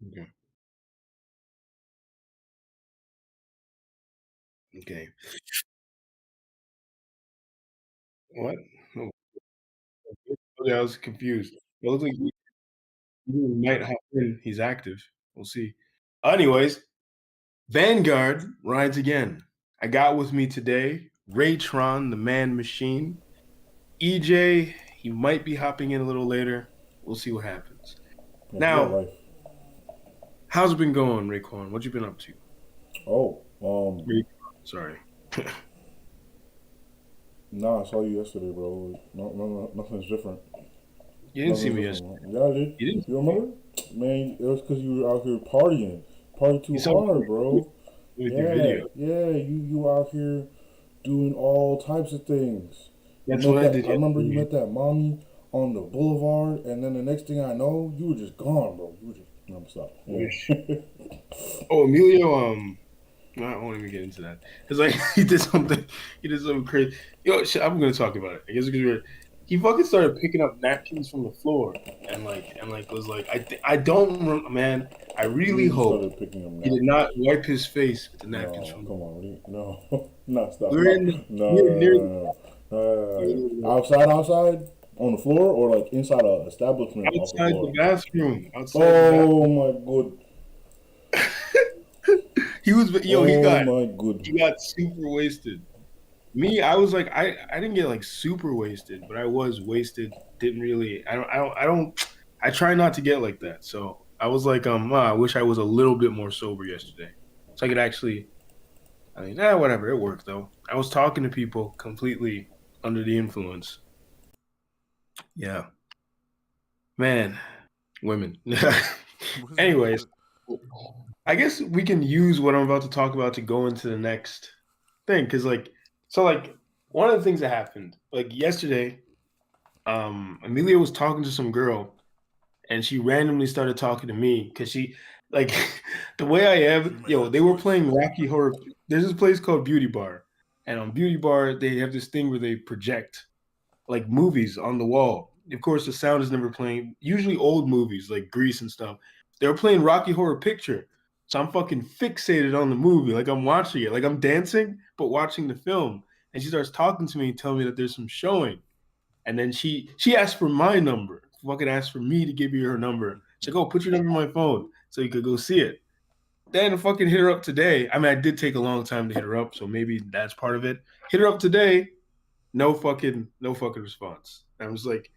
Okay. Okay. What? Oh, okay, I was confused. It looks like he might hop in. He's active. We'll see. Anyways, Vanguard rides again. I got with me today Raytron, the man machine. EJ, he might be hopping in a little later. We'll see what happens. Yeah, he got Now, life. how's it been going, Raekwon? What you been up to? Oh, Raytron, sorry. nah, I saw you yesterday, bro. Nothing's different. You didn't see Nothing's me different, yesterday. man. Yeah, I did. You didn't You see me. remember? Man, it was because you were out here partying. Party You too saw me hard, bro. with your Yeah, video. yeah. You out here doing all types of things. You That's met what I that. did I remember you yesterday. met that mommy on the boulevard, and then the next thing I know, you were just gone, bro. You were just. No, stop. Wish. Yeah. Oh, Emilio, I won't even get into that. It's like he did something crazy. Yo, shit, I'm gonna talk about it. I guess because he fucking started picking up napkins from the floor and was like, I don't man. I really You hope started picking up he did napkins. not wipe his face with the napkins No, from the come floor. on, no, no, stop, We're no, in the no, we're near no, no, the, outside, on the floor, or like inside a establishment off the outside the floor. bathroom. Outside the Oh bathroom. my good, He was oh my good. he got super wasted. Me, I was like, I didn't get like super wasted, but I was wasted. Didn't really. I try not to get like that. So I was like, I wish I was a little bit more sober yesterday, so I could actually. I mean, whatever. It worked though. I was talking to people completely under the influence. Yeah, man, women. What's wrong with Anyways, it? I guess we can use what I'm about to talk about to go into the next thing, because like one of the things that happened like yesterday. Amelia was talking to some girl and she randomly started talking to me because she like the way I She am, made yo, a they were choice. playing Rocky Horror. There's this place called Beauty Bar. And on Beauty Bar, they have this thing where they project like movies on the wall. Of course, the sound is never playing, usually old movies like Grease and stuff. They were playing Rocky Horror Picture. So I'm fucking fixated on the movie. Like I'm watching it. Like I'm dancing, but watching the film. And she starts talking to me and telling me that there's some showing. And then she asked for my number. Fucking asked for me to give you her number. She's like, "Oh, put your number on my phone so you could go see it." Then fucking hit her up today. I mean, I did take a long time to hit her up, so maybe that's part of it. Hit her up today. No fucking response. I was like,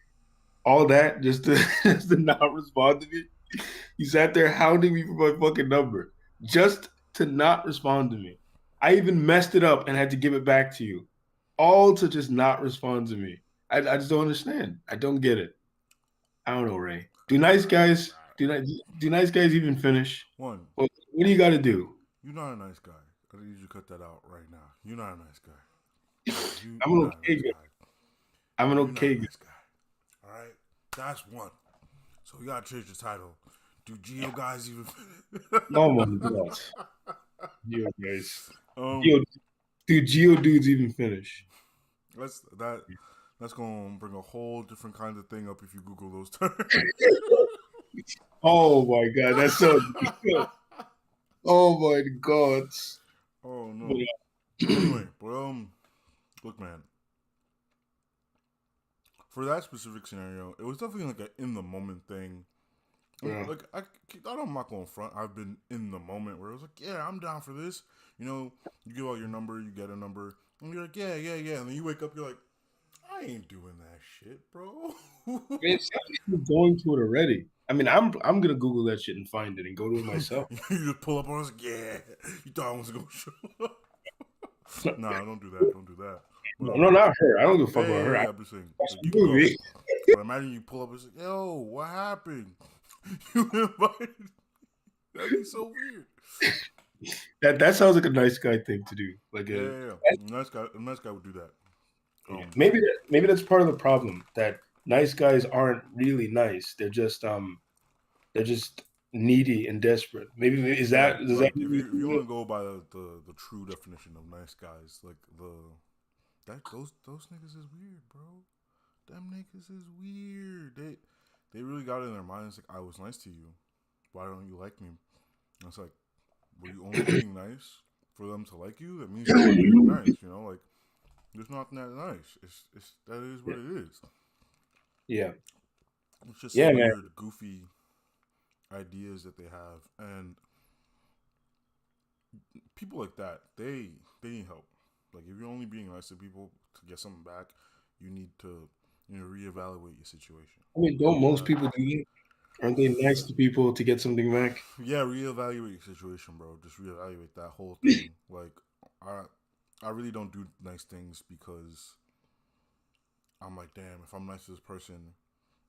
all that just to just to not respond to me. You sat there hounding me for my fucking number just to not respond to me. I even messed it up and had to give it back to you, all to just not respond to me. I just don't understand. I don't get it. I don't know, Ray. Do nice guys do nice guys even finish? One, What do you got to do? you're not a nice guy. I need you to cut that out right now. You're not a nice guy. You I'm you're an not a okay nice guy. guy. I'm an You're not okay a guy. nice guy. All right, that's one. So we gotta change the title. Do Geo guys even? Oh my god, Geo guys. um, Geo, do Geo dudes even finish? that's that. That's gonna bring a whole different kind of thing up if you Google those terms. Oh my god, that's so good. Oh my god. Oh But, no. Anyway, but look, man. For that specific scenario, it was definitely like an in the moment thing. yeah. Like I'm not going front. I've been in the moment where it was like, yeah, I'm down for this. You know, you give out your number, you get a number, and you're like, yeah, yeah, yeah, and then you wake up, you're like, I ain't doing that shit, bro. Man, it's going to it already. I mean, I'm gonna Google that shit and find it and go to it myself. You just pull up on us, like, yeah. You thought I was gonna show up. Nah, don't do that. Don't do that. But No, not her. I don't give a yeah, fuck about yeah, her. I yeah. I'm just saying, watched like, the you can go. movie. But imagine you pull up and say, yo, what happened? You invited. That'd be so weird. That sounds like a nice guy thing to do. Like Yeah, yeah, yeah. A nice guy would do that. yeah. Um, Maybe that's part of the problem that nice guys aren't really nice. They're just needy and desperate. Maybe is yeah, that does that like if you want to go by the true definition of nice guys, like that those niggas is weird, bro. Them niggas is weird. They really got it in their minds like I was nice to you, Why don't you like me? And it's like, were you only being nice for them to like you? That means you weren't being nice. You know, like it's not that nice. It's that is what it is. Yeah. It's just Yeah, some man. weird, goofy ideas that they have, and people like that, they need help. Like if you're only being nice to people to get something back, you need to reevaluate your situation. I mean, don't most Uh, people do that? Aren't they nice to people to get something back? yeah, reevaluate your situation, bro. Just reevaluate that whole thing. Like I I really don't do nice things because I'm like, damn, if I'm nice to this person,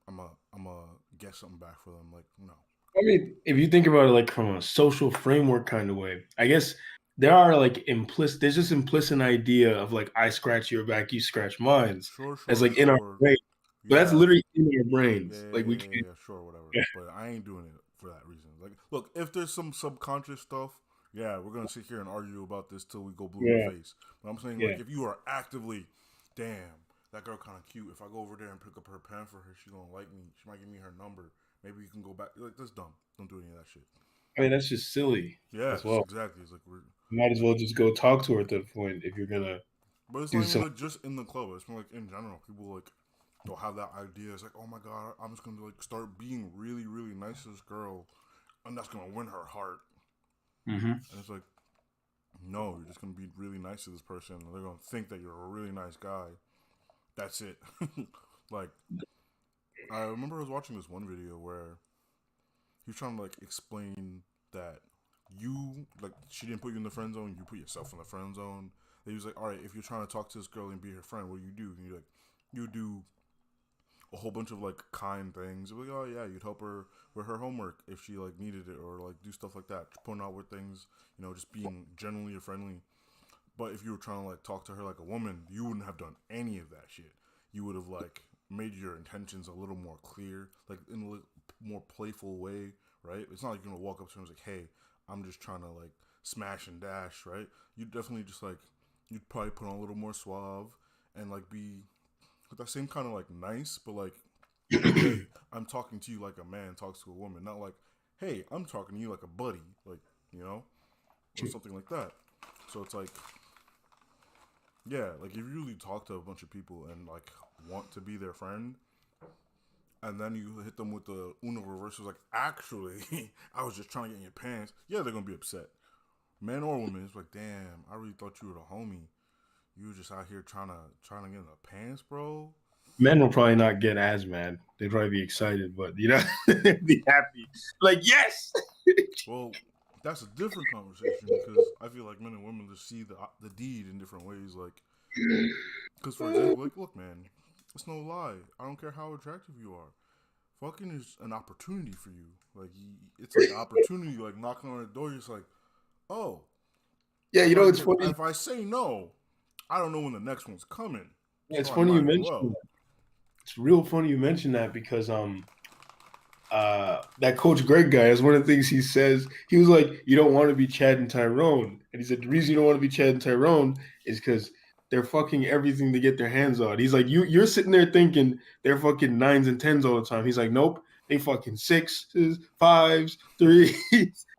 I'm a get something back for them. Like no. I mean, if you think about it like from a social framework kind of way, I guess there are like implicit there's this implicit idea of like I scratch your back, you scratch mine. Sure, That's sure, like in our sure. brain. But that's Yeah, literally in our yeah, brains. yeah, Like we yeah, yeah, can't yeah, sure, whatever. yeah, But I ain't doing it for that reason. Like, look, if there's some subconscious stuff, yeah, we're gonna sit here and argue about this till we go blue in the yeah, face. But I'm saying, yeah. like, if you are actively, damn, that girl kind of cute. If I go over there and pick up her pen for her, she gonna like me. She might give me her number. Maybe you can go back. Like, that's dumb. Don't do any of that shit. I mean that's just silly as Yes, well. exactly. It's like we're, You might as well just go talk to her at that point if you're gonna but it's do not even something. like just in the club. It's more like in general. People like they'll have that idea. It's like, oh my god, I'm just gonna like start being really, really nice to this girl, and that's gonna win her heart. Hmm. And it's like, no, you're just gonna be really nice to this person. And they're gonna think that you're a really nice guy. That's it. Like, I remember I was watching this one video where he was trying to like explain that you like she didn't put you in the friend zone, you put yourself in the friend zone. And he was like, all right, if you're trying to talk to this girl and be her friend, what do you do? And you're like, you do a whole bunch of like kind things. Like, oh yeah, you'd help her with her homework if she like needed it, or like do stuff like that, pointing out with things, just being generally friendly. But if you were trying to like talk to her like a woman, you wouldn't have done any of that shit. You would have like made your intentions a little more clear, like in a little more playful way, right? It's not like you're gonna walk up to her and say, "Hey, I'm just trying to like smash and dash," right? You definitely just like you'd probably put on a little more suave and like be with that same kind of like nice, but like, hey, I'm talking to you like a man talks to a woman, not like, hey, I'm talking to you like a buddy, like you know, or something like that. So it's like, yeah, like if you really talk to a bunch of people and like want to be their friend, and then you hit them with the Uno reverse, like actually, I was just trying to get in your pants. Yeah, they're gonna be upset, man or woman. It's like, damn, I really thought you were the homie. You were just out here trying to get in the pants, bro. Men will probably not get as mad. They'd probably be excited, but they'd be happy. Like, yes. Well, that's a different conversation because I feel like men and women just see the deed in different ways. Like, because for example, like, look, man, it's no lie. I don't care how attractive you are. Fucking is an opportunity for you. Like, it's like opportunity. Like knocking on the door, you're just like, oh, Yeah, it's funny. if I say no, I don't know when the next one's coming, Yeah, it's so I funny you might as mentioned well. that. It's real funny you mentioned that because that Coach Greg guy is one of the things he says. He was like, "You don't want to be Chad and Tyrone," and he said the reason you don't want to be Chad and Tyrone is because they're fucking everything to get their hands on. He's like, you're sitting there thinking they're fucking nines and tens all the time. He's like, nope, they fucking sixes, fives, threes,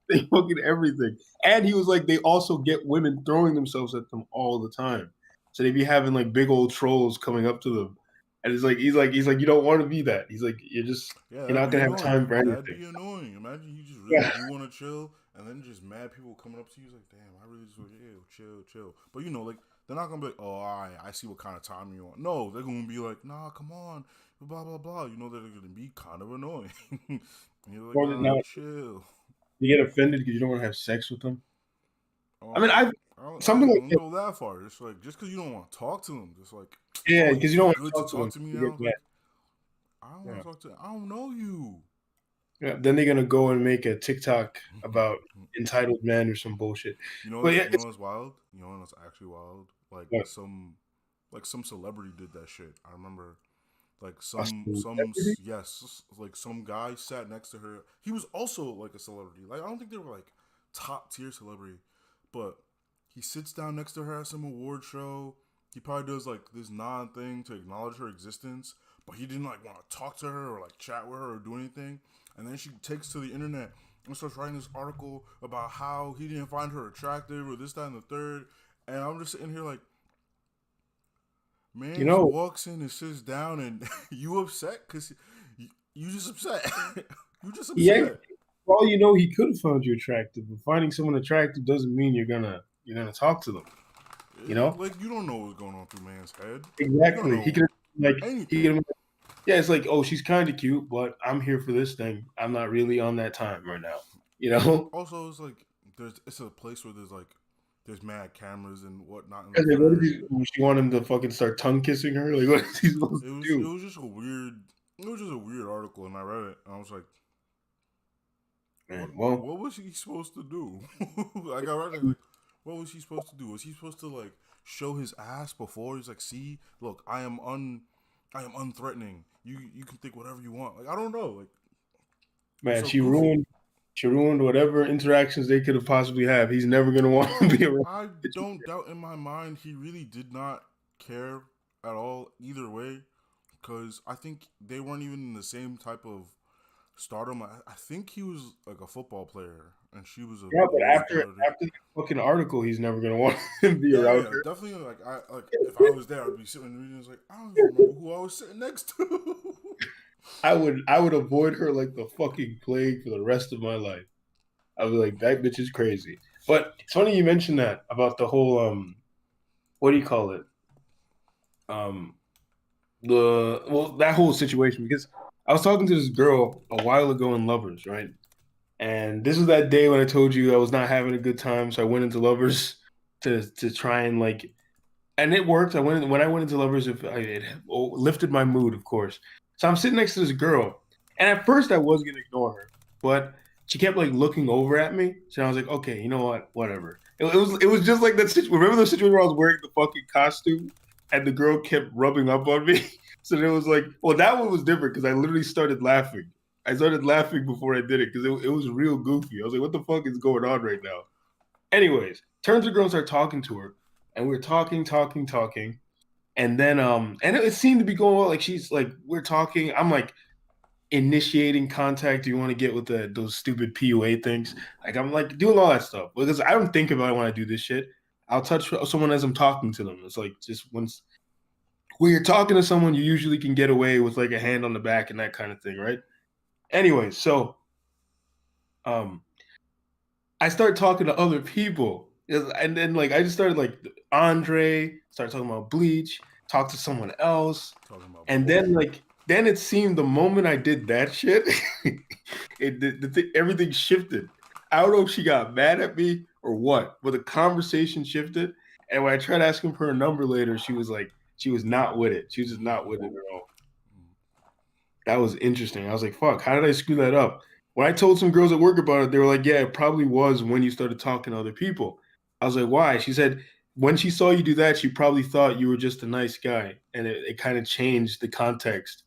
they fucking everything. And he was like, they also get women throwing themselves at them all the time. So they be having like big old trolls coming up to them. And it's like he's like, you don't want to be that. He's like, Yeah, you're that'd not be gonna have time annoying. for That'd anything. be annoying. Imagine you just really Yeah. do want to chill, and then just mad people coming up to you. It's like, damn, I really just want chill. But like they're not gonna be like, oh, all right, I see what kind of time you want. No, they're gonna be like, nah, come on, blah blah blah. You know they're gonna be kind of annoying. And you're like, More all than right, not, chill. you get offended because you don't want to have sex with them. I mean, Um, I've I something don't, like don't that. go that far. Just like just because you don't want to talk to them, just like, Yeah, oh, you because you don't feel want to good to talk to talk them. to me You now. get It's mad. like I don't want Yeah. to talk to. I don't know you. Yeah. Then they're gonna go and make a TikTok about entitled men or some bullshit. But yeah, You know it's what's wild? You know what's actually wild? what Like some celebrity did that shit. I remember like a celebrity. yes, like some guy sat next to her. He was also like a celebrity. Like I don't think they were like top tier celebrity, but he sits down next to her at some award show. He probably does like this nod thing to acknowledge her existence, but he didn't like want to talk to her or like chat with her or do anything. And then she takes to the internet and starts writing this article about how he didn't find her attractive or this, that, and the third. And I'm just sitting here like, You man, he know, walks in and sits down, and you upset because you just upset. You just yeah. upset. For all you know, he could have found you attractive, but finding someone attractive doesn't mean you're gonna talk to them. You know Like you don't know what's going on through man's head. You don't exactly. He know could like he anything. could. Yeah, it's like, oh, she's kind of cute, but I'm here for this thing. I'm not really on that time right now. You know? Also, it's like it's a place where there's mad cameras and whatnot in the Because like, what front. did she want him to fucking start tongue kissing her? Like, what is he supposed It to was it do? was just a weird it was just a weird article, and I read it, and I was like, Man, well, what was he supposed to do? Like I read it, like, what was he supposed to do? Was he supposed to like show his ass before? He's like, see, look, I am unthreatening. You can think whatever you want. Like I don't know. Like it was man, so she goofy. ruined whatever interactions they could have possibly have. He's never gonna want to be around. I don't doubt in my mind he really did not care at all either way, because I think they weren't even in the same type of stardom. I think he was like a football player, and she was a Yeah, but music after artist. that fucking article, he's never gonna want to be Yeah, around yeah, her. definitely. Like if I was there, I'd be sitting in the meetings like I don't even remember who I was sitting next to. I would avoid her like the fucking plague for the rest of my life. I'd be like, that bitch is crazy. But it's funny you mentioned that about the whole what do you call it? Um that whole situation because I was talking to this girl a while ago in Lovers, right? And this was that day when I told you I was not having a good time, so I went into Lovers to try and like, and it worked. When I went into Lovers, it lifted my mood, of course. So I'm sitting next to this girl, and at first I was gonna ignore her, but she kept like looking over at me. So I was like, okay, you know what, whatever. It was just like that situation. Remember the situation where I was wearing the fucking costume, and the girl kept rubbing up on me. So it was like, well, that one was different because I literally started laughing. I started laughing before I did it because it was real goofy. I was like, what the fuck is going on right now? Anyways, turns to girl and start talking to her, and we're talking, talking, talking, and then and it seemed to be going well. Like she's like, we're talking. I'm like initiating contact. Do you want to get with those stupid PUA things? Like I'm like doing all that stuff because I don't think about it when I do this shit. I'll touch someone as I'm talking to them. It's like just once when you're talking to someone, you usually can get away with like a hand on the back and that kind of thing, right? Anyway, so um I started talking to other people. And then like I just started like Andre, started talking about Bleach, talked to someone else. Talking about And bleach. then like then it seemed the moment I did that shit, everything shifted. I don't know if she got mad at me or what, but the conversation shifted. And when I tried asking for her number later, she was like, she was not with it. She was just not with it at all. That was interesting. I was like, fuck, how did I screw that up? When I told some girls at work about it, they were like, yeah, it probably was when you started talking to other people. I was like, why? She said, when she saw you do that, she probably thought you were just a nice guy. And it kind of changed the context.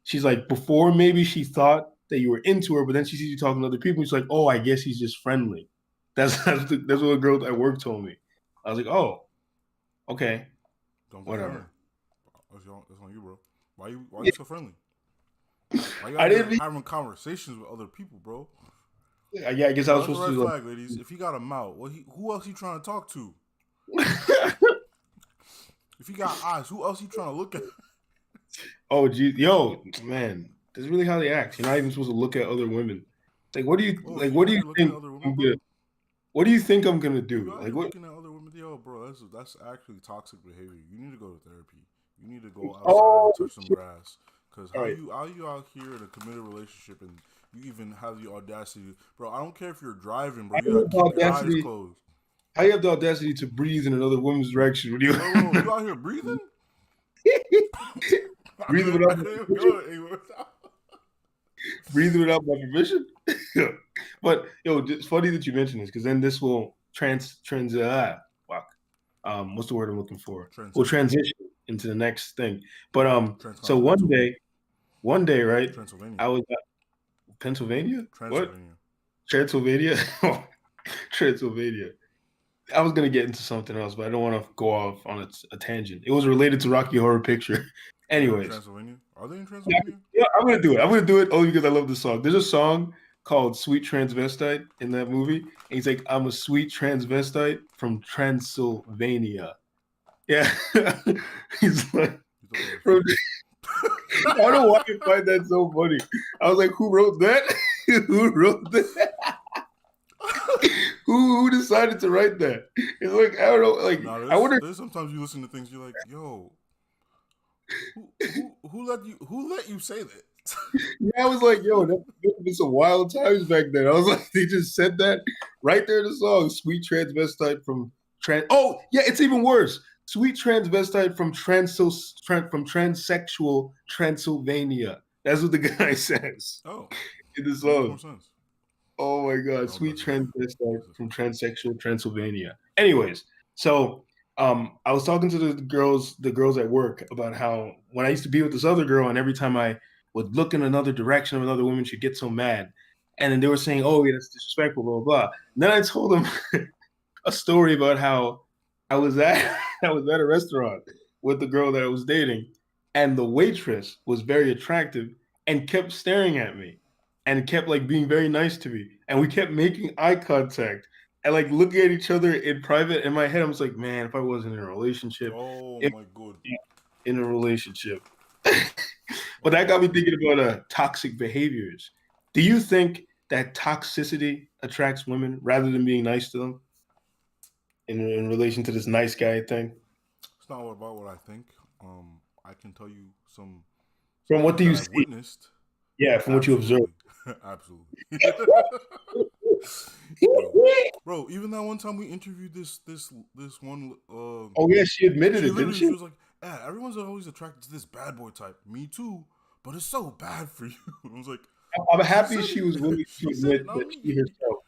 She's like, before maybe she thought that you were into her, but then she sees you talking to other people. She's like, oh, I guess he's just friendly. That's what a girl at work told me. I was like, oh, okay, Don't be friendly. whatever. That's on you, bro. Why you so friendly? Why you I out here didn't. having conversations with other people, bro? Yeah, I guess I Bro, was that's a supposed red to flag, ladies. If he got a mouth, who else he trying to talk to? like. If he got eyes, who else he trying to look at? Oh, gee, yo, man, this is really how they act. You're not even supposed to look at other women. Like, what do you Oh, like? you What do out you here looking at think other women, I'm bro? gonna? What do you think I'm gonna You do? out Like, here what? looking at other women? Yo, bro, that's actually toxic behavior. You need to go to therapy. You need to go outside Oh, and touch some shit. grass. Cause All right. how you out here in a committed relationship and you even have the audacity, bro? I don't care if you're driving, bro. How You you gotta have the keep your eyes audacity? closed, How you have the audacity to breathe in another woman's direction when you bro. You out here breathing? breathe I without my couldn't even permission? go anywhere. Breathe without my permission? But yo, it's funny that you mentioned this because then this will fuck. What's the word I'm looking for? We'll Transition, transition into the next thing. But so transcontinental, one day, right? Transylvania, I was Pennsylvania? What? Transylvania. Transylvania? Transylvania. I was gonna get into something else, but I don't want to go off on a tangent. It was related to Rocky Horror Picture. Are they in Anyways, Transylvania? Are they in yeah, Transylvania? yeah, I'm gonna do it. I'm gonna do it only because I love the song. There's a song called Sweet Transvestite in that movie. And he's like, I'm a sweet transvestite from Transylvania. Yeah. He's like, You thought that was bro, funny. I don't know why I find that so funny. I was like, who wrote that? Who wrote that? Who decided to write that? It's like, I don't know. Like, Nah, I wonder. there's sometimes you listen to things you're like, yo, who let you say that? Yeah, I was like, yo, that must have been some wild times back then. I was like, they just said that right there in the song. Sweet transvestite from trans. Oh, yeah, it's even worse. Sweet transvestite from from transsexual Transylvania. That's what the guy says Oh, in the that makes more song. sense. Oh my god, No, sweet does it? transvestite Does it? from transsexual Transylvania. Anyways, so I was talking to the girls at work about how when I used to be with this other girl, and every time I would look in another direction of another woman, she'd get so mad. And then they were saying, "Oh, yeah, that's disrespectful," blah blah blah. And then I told them a story about how I was at I was at a restaurant with the girl that I was dating, and the waitress was very attractive and kept staring at me and kept like being very nice to me. And we kept making eye contact and like looking at each other in private. In my head, I was like, man, if I wasn't in a relationship, Oh if my god. in a relationship. But that Oh, got me thinking about toxic behaviors. Do you think that toxicity attracts women rather than being nice to them in relation to this nice guy thing? it's not about what I think. I can tell you some From what things do that you I've see? witnessed. Yeah, from what you observe. Absolutely, absolutely. Yo, bro, even that one time we interviewed this one, Oh yeah, she admitted she it, didn't literally she she? was like, "Yeah, everyone's always attracted to this bad boy type. Me too, but it's so bad for you." I was like, I'm "She happy said she was it. willing to She said admit it, not that me." she herself.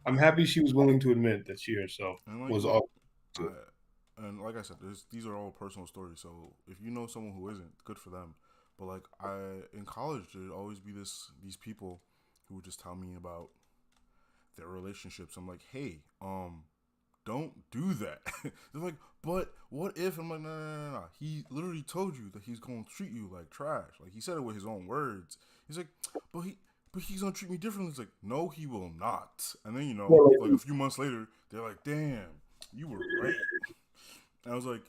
I'm happy she was willing to admit that she herself And like, was look, all. I, and like I said, these are all personal stories. So if you know someone who isn't, good for them. But like in college, there'd always be these people who would just tell me about their relationships. I'm like, hey, don't do that. They're like, but what if? I'm like, no. He literally told you that he's gonna treat you like trash. Like he said it with his own words. He's like, but he's gonna treat me differently. It's like, no, he will not. And then Well, like a few months later, they're like, damn, you were right. And I was like,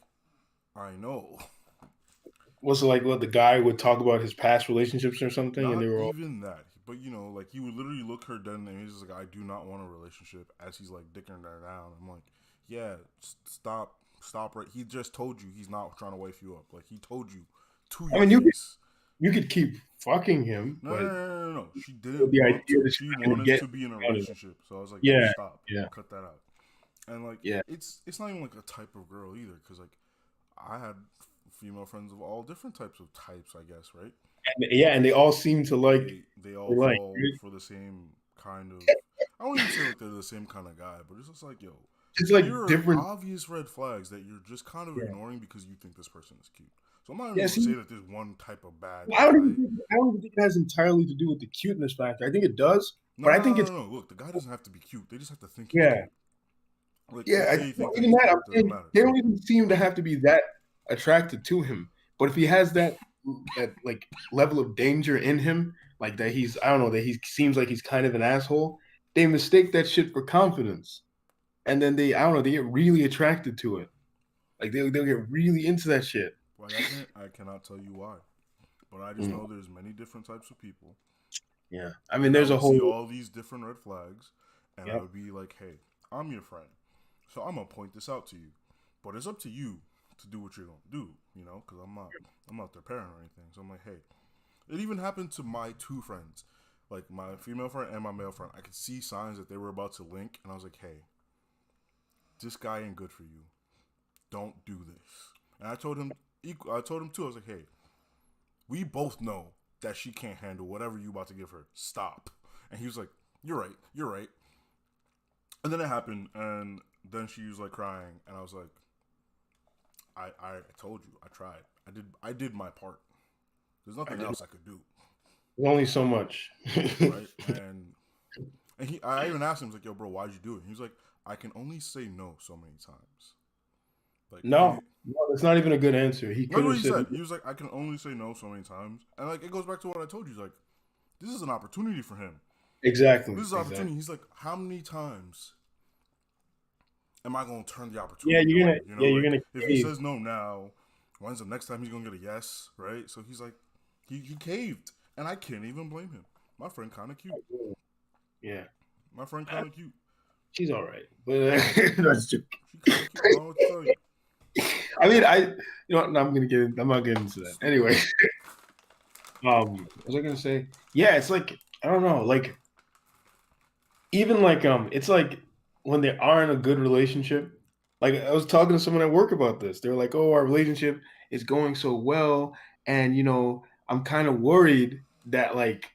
I know. was it like what the guy would talk about his past relationships or something, and Not they were all. even that. But like he would literally look her dead in the face. He's like, I do not want a relationship. As he's like dicking her down. I'm like, yeah, stop right. He just told you he's not trying to wife you up. Like he told you to I your mean, face. you could keep fucking him, No, no, but no, no, no, no. She didn't the want idea to. that She you're going to wanted get to be in a out of it. relationship. So I was like, yo, Yeah, stop. yeah, Cut that out. And like, yeah. it's not even like a type of girl either. Because like, I had female friends of all different types of types. I guess right. Yeah, and they all seem to like They all they like. fall for the same kind of. I don't even say like they're the same kind of guy, but it's just like, yo, It's like here are different. obvious red flags that you're just kind of Yeah, ignoring because you think this person is cute. So I'm not even yeah. gonna See, say that there's one type of bad I don't guy. even think, I don't even think it has entirely to do with the cuteness factor. I think it does, No, but I no, think no, it's no, no. Look, the guy doesn't have to be cute. They just have to think he's yeah, cute. Like yeah. if they Well, think that even he's that, cute, I'm it doesn't saying matter. they don't even seem to have to be that attracted to him. But if he has that like level of danger in him, like that he's I don't know that he seems like he's kind of an asshole. They mistake that shit for confidence, and then they I don't know they get really attracted to it. Like they'll get really into that shit. Like I cannot tell you why, but I just Mm, know there's many different types of people, yeah, I mean, and I there's a would see whole all these different red flags, and I yeah. would be like, hey, I'm your friend, so I'm gonna point this out to you, but it's up to you to do what you're gonna do, because I'm not their parent or anything. So I'm like, hey, it even happened to my two friends, like my female friend and my male friend. I could see signs that they were about to link, and I was like, hey, this guy ain't good for you. Don't do this. And I told him, too. I was like, hey, we both know that she can't handle whatever you about to give her. Stop. And he was like, you're right. You're right. And then it happened, and then she was like crying, and I was like, I told you, I tried. I did my part. There's I nothing just, else I could do. there's only so much. Right? And I even asked him, I was like, yo, bro, why'd you do it? He was like, I can only say no so many times. Like No, no, that's not even a good answer. He that's could what have he said, said. He was like, I can only say no so many times. And like it goes back to what I told you, like, this is an opportunity for him. Exactly. This is Exactly. opportunity. He's like, how many times am I gonna turn the Yeah, opportunity away? You know, you're like gonna if he cave. says no now, when's the next time he's gonna get a yes, right? So he's like, he caved, and I can't even blame him. My friend kind of cute. Yeah, My friend kind of cute. she's all right, but that's true. She kind of cute. I don't know what to tell you. I mean, you know, what, no, I'm not getting into that. Stupid. Anyway, what was I gonna say? Yeah, it's like I don't know, like even like it's like when they are in a good relationship. Like I was talking to someone at work about this. They're like, "Oh, our relationship is going so well, and you know, I'm kind of worried that like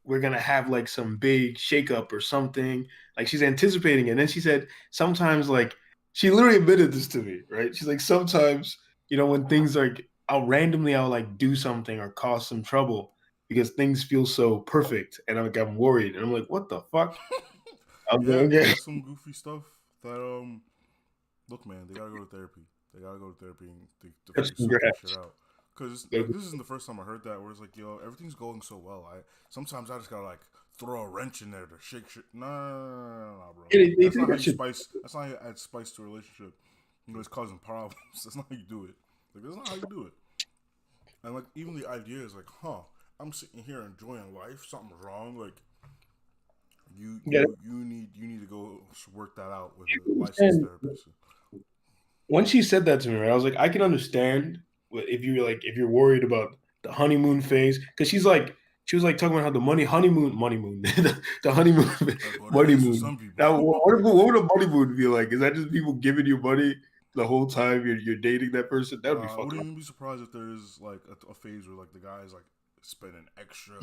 we're gonna have like some big shakeup or something." Like she's anticipating it. And then she said sometimes like she literally admitted this to me, right? She's like sometimes you know when things like I'll like do something or cause some trouble because things feel so perfect, and I'm worried, and I'm like, "What the fuck?" I'm Yeah, like, okay. that's some goofy stuff. That look, man, they gotta go to therapy. They gotta go to therapy and to That's figure sort that shit congrats. out. Cause like this isn't the first time I heard that. Where it's like, yo, everything's going so well. I sometimes I just gotta like throw a wrench in there to shake shit. Nah, bro. Yeah, they That's do not how that you shit. spice. That's not how you add spice to a relationship. You know, it's causing problems. That's not how you do it. Like that's not how you do it. And like even the idea is like, huh? I'm sitting here enjoying life. Something's wrong. Like Yeah, you need to go work that out with a licensed and therapist. when she said that to me, right, I was like, I can understand if you're worried about the honeymoon phase, because she was like talking about how the honeymoon, the honeymoon, That's what it is for honeymoon. some people. Now, what would a honeymoon be like? Is that just people giving you money the whole time you're dating that person? That would be I wouldn't fucking. even be surprised if there is like a phase where like the guy is like spending extra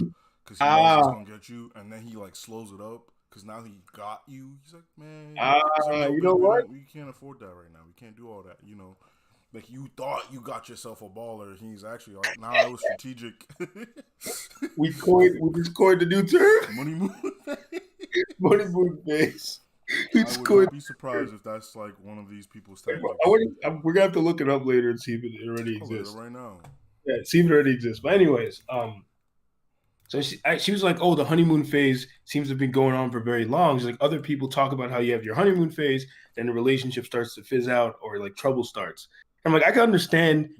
because he knows it's Ah, gonna get you, and then he like slows it up because now he got you. He's like, man, he's like, ah, yo, you babe, know what? we can't afford that right now. We can't do all that, you know. Like you thought you got yourself a baller. He's actually like, nah, it was strategic. We just coined the new term, Money move. honeymoon phase. We I just would coined. not be surprised if that's like one of these people's tactics. We're gonna have to look it up later and see if it already I'll look at it exists. right now. Yeah, see if it already exists. But anyways, so she was like, "Oh, the honeymoon phase seems to be going on for very long." She's like, "Other people talk about how you have your honeymoon phase, then the relationship starts to fizz out, or like trouble starts." I'm like, I can understand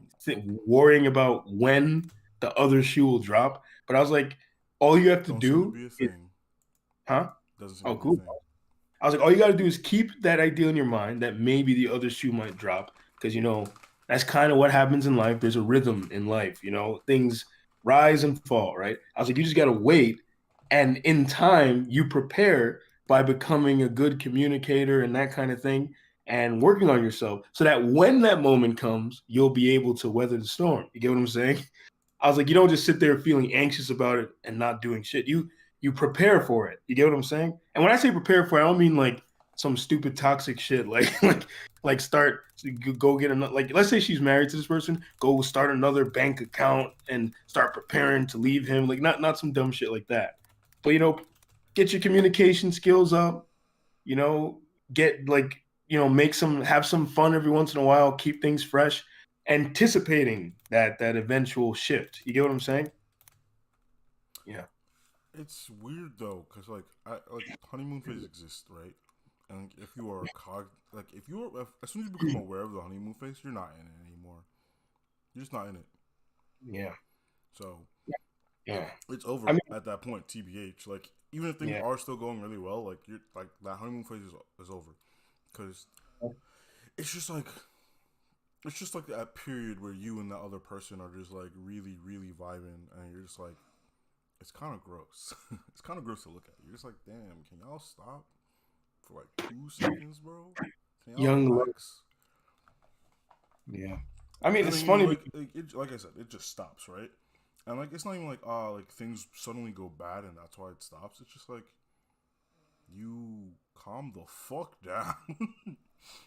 worrying about when the other shoe will drop, but I was like, all you have to Don't seem to do be a is, thing. huh? Doesn't seem Oh, to be a cool. thing. I was like, all you got to do is keep that idea in your mind that maybe the other shoe might drop because, you know, that's kind of what happens in life. There's a rhythm in life, you know, things rise and fall, right? I was like, you just got to wait. And in time, you prepare by becoming a good communicator and that kind of thing and working on yourself so that when that moment comes, you'll be able to weather the storm. You get what I'm saying? I was like, you don't just sit there feeling anxious about it and not doing shit. You prepare for it. You get what I'm saying? And when I say prepare for it, I don't mean like some stupid toxic shit. Like start go get another, like let's say she's married to this person, go start another bank account and start preparing to leave him. Like not some dumb shit like that. But you know, get your communication skills up, you know, get like, you know, have some fun every once in a while, keep things fresh, anticipating that eventual shift. You get what I'm saying? Yeah. It's weird though, cause like honeymoon phase exists, right? And if you are like if you are as soon as you become aware of the honeymoon phase, you're not in it anymore. You're just not in it. Yeah. So Yeah. it's I over mean, at that point. TBH. Like even if things yeah. are still going really well, like you're like that honeymoon phase is over, cause it's just like it's just like that period where you and the other person are just like really really vibing, and you're just like it's kind of gross. It's kind of gross to look at. You're just like, damn, can y'all stop for like 2 seconds, bro? Can y'all Young love. relax? Yeah. I mean, And it's then you know, funny. like I said, it just stops, right? And like it's not even like like things suddenly go bad and that's why it stops. It's just like you calm the fuck down.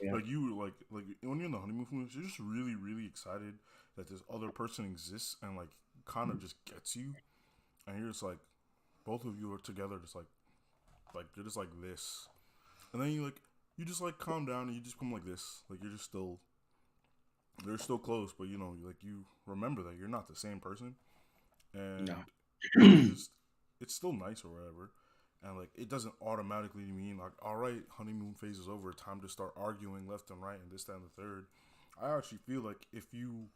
Yeah. Like you like when you're in the honeymoon phase, you're just really really excited that this other person exists and like kind of just gets you, and you're just like both of you are together, just like you're just like this, and then you just like calm down and you just come like this, like you're just still they're still close, but you know like you remember that you're not the same person, No. and you just it's still nice or whatever, And like it doesn't automatically mean like, all right, honeymoon phase is over, time to start arguing left and right and this, that, and the third. I actually feel like if you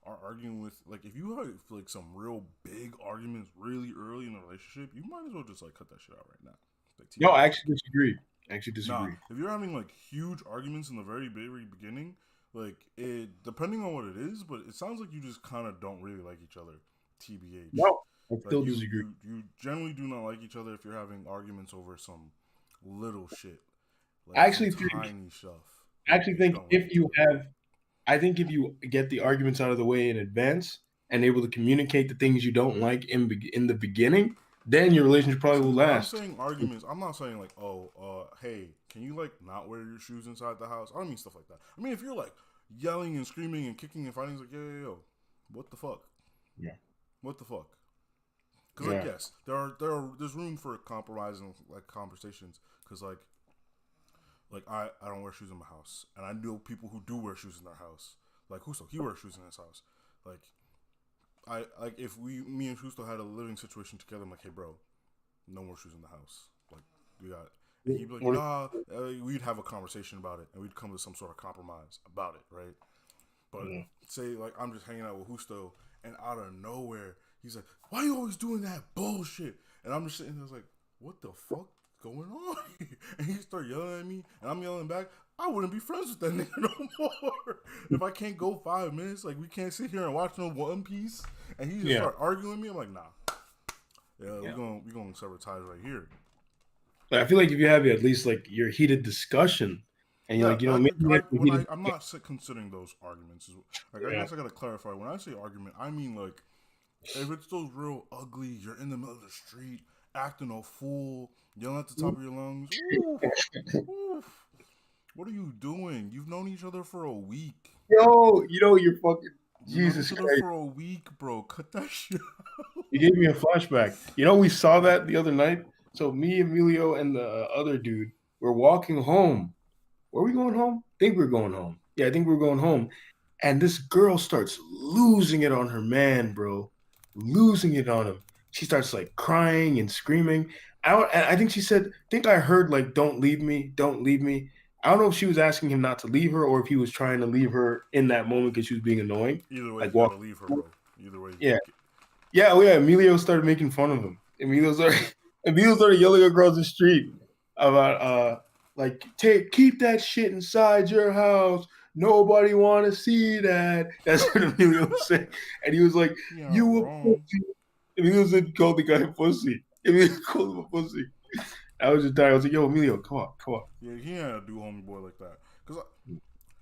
are arguing with like if you have like some real big arguments really early in the relationship, you might as well just like cut that shit out right now. Like No, I TBH. actually disagree. I actually Nah, disagree. if you're having like huge arguments in the very beginning, like it depending on what it is, but it sounds like you just kind of don't really like each other. TBH. No, I Like still disagree. you generally do not like each other if you're having arguments over some little shit, I like some actually think, tiny stuff. I actually You think don't like if each you other. have, I think if you get the arguments out of the way in advance and able to communicate the things you don't like in the beginning, then your relationship probably See, will when I'm last. saying arguments, I'm not saying like, oh, hey, can you like not wear your shoes inside the house? I don't mean stuff like that. I mean if you're like yelling and screaming and kicking and fighting, it's like, yo, what the fuck? Yeah, What the fuck? Because like yeah, yes, there's room for compromise and like conversations. Because like I don't wear shoes in my house, and I know people who do wear shoes in their house. Like Husto, he wears shoes in his house. Like I like if me and Husto had a living situation together, I'm like, hey bro, no more shoes in the house. Like we got, and he'd be like, or- nah. We'd have a conversation about it, and we'd come to some sort of compromise about it, right? But yeah. say like I'm just hanging out with Husto, and out of nowhere he's like, "Why are you always doing that bullshit?" And I'm just sitting there like, "What the fuck going on?" And he start yelling at me, and I'm yelling back. I wouldn't be friends with that nigga no more if I can't go 5 minutes. Like we can't sit here and watch no One Piece, and he just Yeah. start arguing with me. I'm like, nah, yeah, Yeah. we gonna sever ties right here. But I feel like if you have at least like your heated discussion, and you're Yeah, like, maybe you have your heated, I'm not considering those arguments. Like I yeah, guess I gotta clarify. When I say argument, I mean like if it's those real ugly, you're in the middle of the street acting a fool, yelling at the top of your lungs. Oof, oof. What are you doing? You've known each other for a week. you're fucking You've known Jesus each other Christ. for a week, bro. Cut that shit out. You gave me a flashback. We saw that the other night. So me, Emilio, and the other dude were walking home. Were we going home? I think we are going home. Yeah, I think we are going home. And this girl starts losing it on her man, bro. Losing it on him. She starts like crying and screaming. I think she said, I think I heard like, don't leave me, don't leave me. I don't know if she was asking him not to leave her or if he was trying to leave her in that moment because she was being annoying. Either way, Like you gotta walk. leave her, bro. Either way. Yeah. Yeah, oh yeah. Emilio started making fun of him. Emilio started yelling across the street about like keep that shit inside your house. Nobody want to see that. That's what Emilio said, and he was like, You're "You not a wrong. pussy." Emilio said, "Called the guy a pussy." Emilio called him a pussy. I was just dying. I was like, "Yo, Emilio, come on, come on." Yeah, he ain't gotta do homie boy like that. Cause,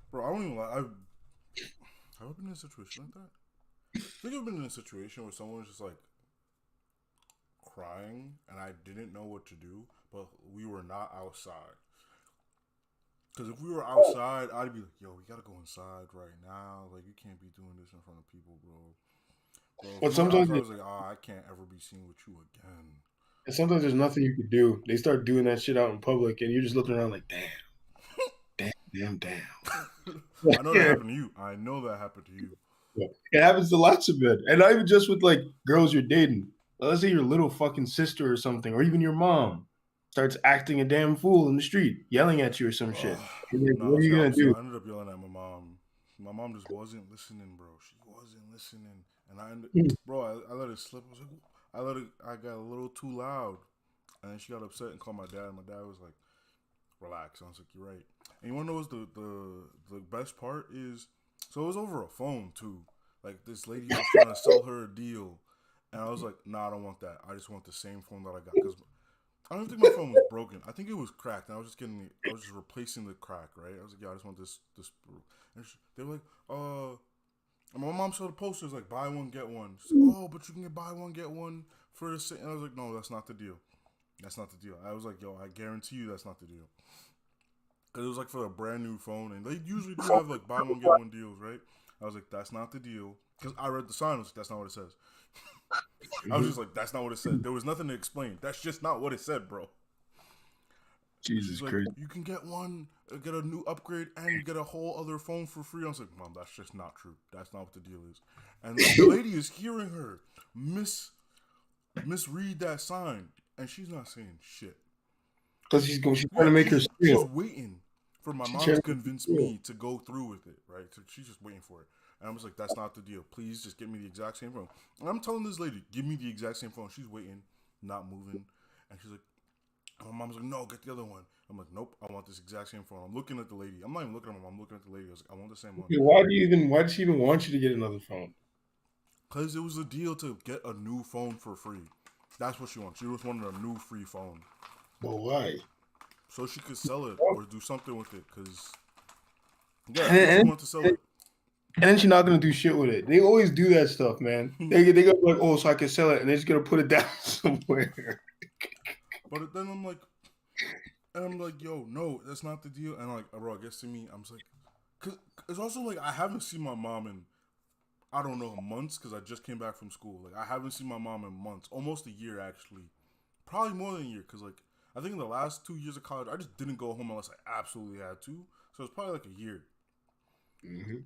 bro, I don't even like. Have I been in a situation like that? I think I've been in a situation where someone was just like crying and I didn't know what to do, but we were not outside. Because if we were outside, I'd be like, yo, we gotta go inside right now. Like, you can't be doing this in front of people, bro. Bro, if But we were sometimes, outside, I was like, I can't ever be seen with you again. sometimes there's nothing you could do. They start doing that shit out in public, and you're just looking around like, damn. I know that Yeah. happened to you. I know that happened to you. It happens to lots of men, and not even just with like girls you're dating. Let's say your little fucking sister or something, or even your mom starts acting a damn fool in the street, yelling at you or some shit. You're like, No, what are it's you the gonna opposite. do? I ended up yelling at my mom. My mom just wasn't listening, bro. She wasn't listening, and bro, I let it slip. I was like, I got a little too loud, and then she got upset and called my dad. My dad was like, "Relax." I was like, "You're right." And you wanna know what's the best part is? So it was over a phone too. Like this lady was trying to sell her a deal, and I was like, "Nah, I don't want that. I just want the same phone that I got." Because I don't think my phone was broken. I think it was cracked, and I was just replacing the crack, right? I was like, "Yeah, I just want this." And they were like, and my mom saw the posters like buy one get one. She's like, "Oh, but you can buy one get one for the same." And I was like, "No, that's not the deal. That's not the deal." I was like, "Yo, I guarantee you that's not the deal." Because it was like for a brand new phone, and they usually do have like buy one get one deals, right? I was like, "That's not the deal." Because I read the sign, I was like, "That's not what it says." I was just like, "That's not what it said." There was nothing to explain. That's just not what it said, bro. And Jesus she's like, Christ. "You can get one, get a new upgrade, and you get a whole other phone for free." I was like, "Mom, that's just not true. That's not what the deal is." And the lady is hearing her misread that sign, and she's not saying shit. Because she's trying Yeah, to make her she's steal. waiting for my She's mom trying to to convince steal. me to go through with it, right? So she's just waiting for it. And I was like, that's not the deal. Please just give me the exact same phone. And I'm telling this lady, give me the exact same phone. She's waiting, not moving. And she's like, my mom's like, no, get the other one. I'm like, nope, I want this exact same phone. I'm looking at the lady. I'm not even looking at my mom. I'm looking at the lady. I was like, I want the same one. Okay, why did she even want you to get another phone? Because it was a deal to get a new phone for free. That's what she wants. She just wanted a new free phone. But why? So she could sell it or do something with it. Because, yeah, And, she and, wanted to sell it. and then she's not gonna do shit with it. They always do that stuff, man. They go like, oh, so I can sell it, and they're just gonna put it down somewhere. But then I'm like, yo, no, that's not the deal. And like, bro, it gets to me. I'm just like, cause it's also like I haven't seen my mom in, I don't know, months. Cause I just came back from school. Like I haven't seen my mom in months, almost a year actually, probably more than a year. Cause like I think in the last 2 years of college, I just didn't go home unless I absolutely had to. So it's probably like a year. Mm-hmm.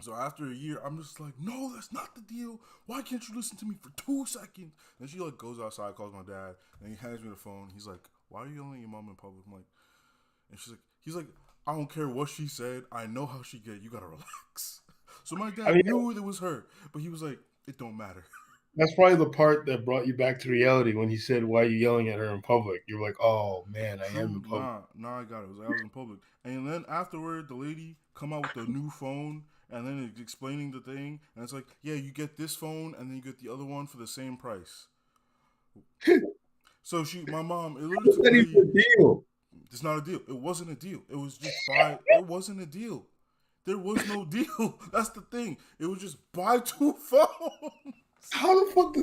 So after a year, I'm just like, no, that's not the deal. Why can't you listen to me for 2 seconds? And she like goes outside, calls my dad, and he hands me the phone. He's like, why are you yelling at your mom in public? I'm like, and he's like, I don't care what she said. I know how she get. You gotta relax. So my dad knew it was her, but he was like, it don't matter. That's probably the part that brought you back to reality when he said, "Why are you yelling at her in public?" You're like, "Oh man, I am in public." Nah, I got it. I was in public, and then afterward, the lady come out with a new phone, and then it's explaining the thing, and it's like, yeah, you get this phone, and then you get the other one for the same price. So my mom, it literally took the lady. A deal. It's not a deal. It wasn't a deal. It was just buy. It wasn't a deal. There was no deal. That's the thing. It was just buy 2 phones. How the fuck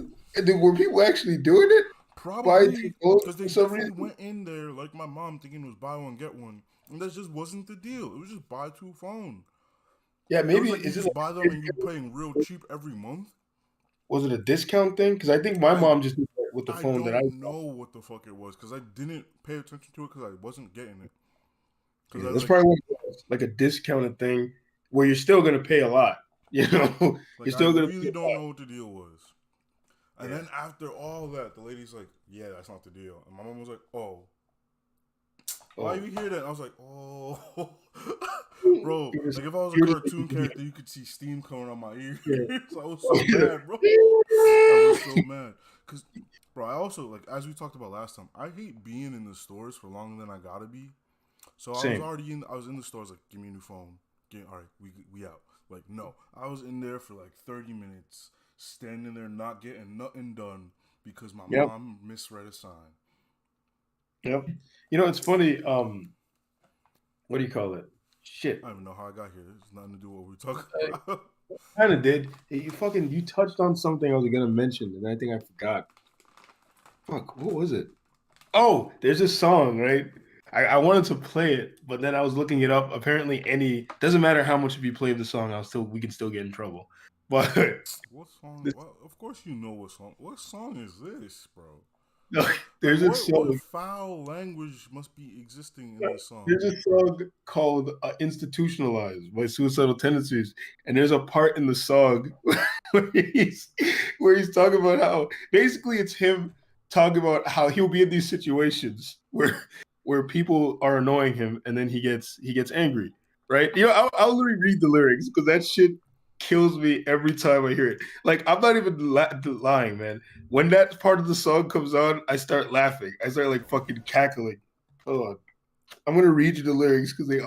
were people actually doing it? Probably because they definitely went in there like my mom thinking it was buy one get one, and that just wasn't the deal. It was just buy 2 phones. Yeah, maybe it was like you just buy them and you're paying real cheap every month. Was it a discount thing? Because I think my mom just did that with the phone that I don't know what the fuck it was because I didn't pay attention to it because I wasn't getting it. Yeah, that's probably what it was, like a discounted thing where you're still gonna pay a lot. You know, like you're still gonna. I really don't know what the deal was. And then after all that, the lady's like, "Yeah, that's not the deal." And my mom was like, "Oh, why you hear that?" And I was like, "Oh, bro." Like if I was a cartoon character, you could see steam coming on my ears. Yeah. So I was so mad, bro. I was so mad because, bro. I also like as we talked about last time. I hate being in the stores for longer than I gotta be. So I was already in. I was in the stores like, "Give me a new phone." All right, we out. Like no, I was in there for like 30 minutes. Standing there not getting nothing done because my mom misread a sign. Yep. You know, it's funny. What do you call it? Shit. I don't even know how I got here. It's nothing to do with what we're talking about. Kind of did. You touched on something I was gonna mention, and I think I forgot. Fuck, what was it? Oh, there's this song, right? I wanted to play it, but then I was looking it up. Apparently, doesn't matter how much of you play the song, we can still get in trouble. But what song? Well, of course you know what song. What song is this, bro? No, there's like, a song. What foul language must be existing in this song? There's a song called "Institutionalized" by Suicidal Tendencies, and there's a part in the song where he's talking about how basically it's him talking about how he'll be in these situations where people are annoying him, and then he gets angry, right? You know, I'll literally read the lyrics because that shit kills me every time I hear it. Like I'm not even lying, man. When that part of the song comes on, I start laughing. I start like fucking cackling. Hold on, I'm gonna read you the lyrics because they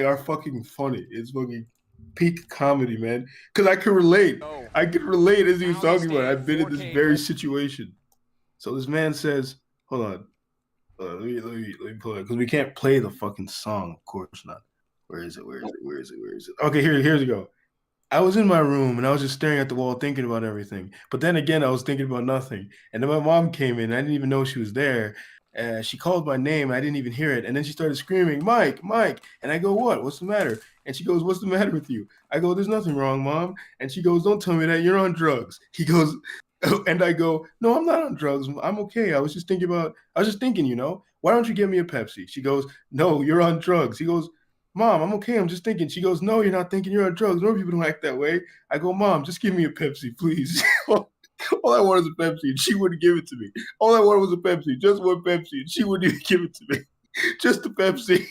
are fucking funny. It's fucking peak comedy, man. Because I can relate. I can relate as he was talking about it. I've been in this very situation. So this man says, "Hold on, let me pull it because we can't play the fucking song, of course not. Where is it? Okay, here's it go. I was in my room and I was just staring at the wall thinking about everything. But then again, I was thinking about nothing. And then my mom came in. I didn't even know she was there. She called my name. I didn't even hear it. And then she started screaming, Mike, Mike. And I go, what? What's the matter? And she goes, what's the matter with you? I go, there's nothing wrong, Mom. And she goes, don't tell me that. You're on drugs. He goes, and I go, no, I'm not on drugs. I'm okay. I was just thinking, why don't you get me a Pepsi? She goes, no, you're on drugs. He goes, Mom, I'm okay. I'm just thinking. She goes, no, you're not thinking. You're on drugs. Normal people don't act that way. I go, Mom, just give me a Pepsi, please. All I wanted was a Pepsi, and she wouldn't give it to me. All I wanted was a Pepsi, just one Pepsi, and she wouldn't even give it to me. Just a Pepsi.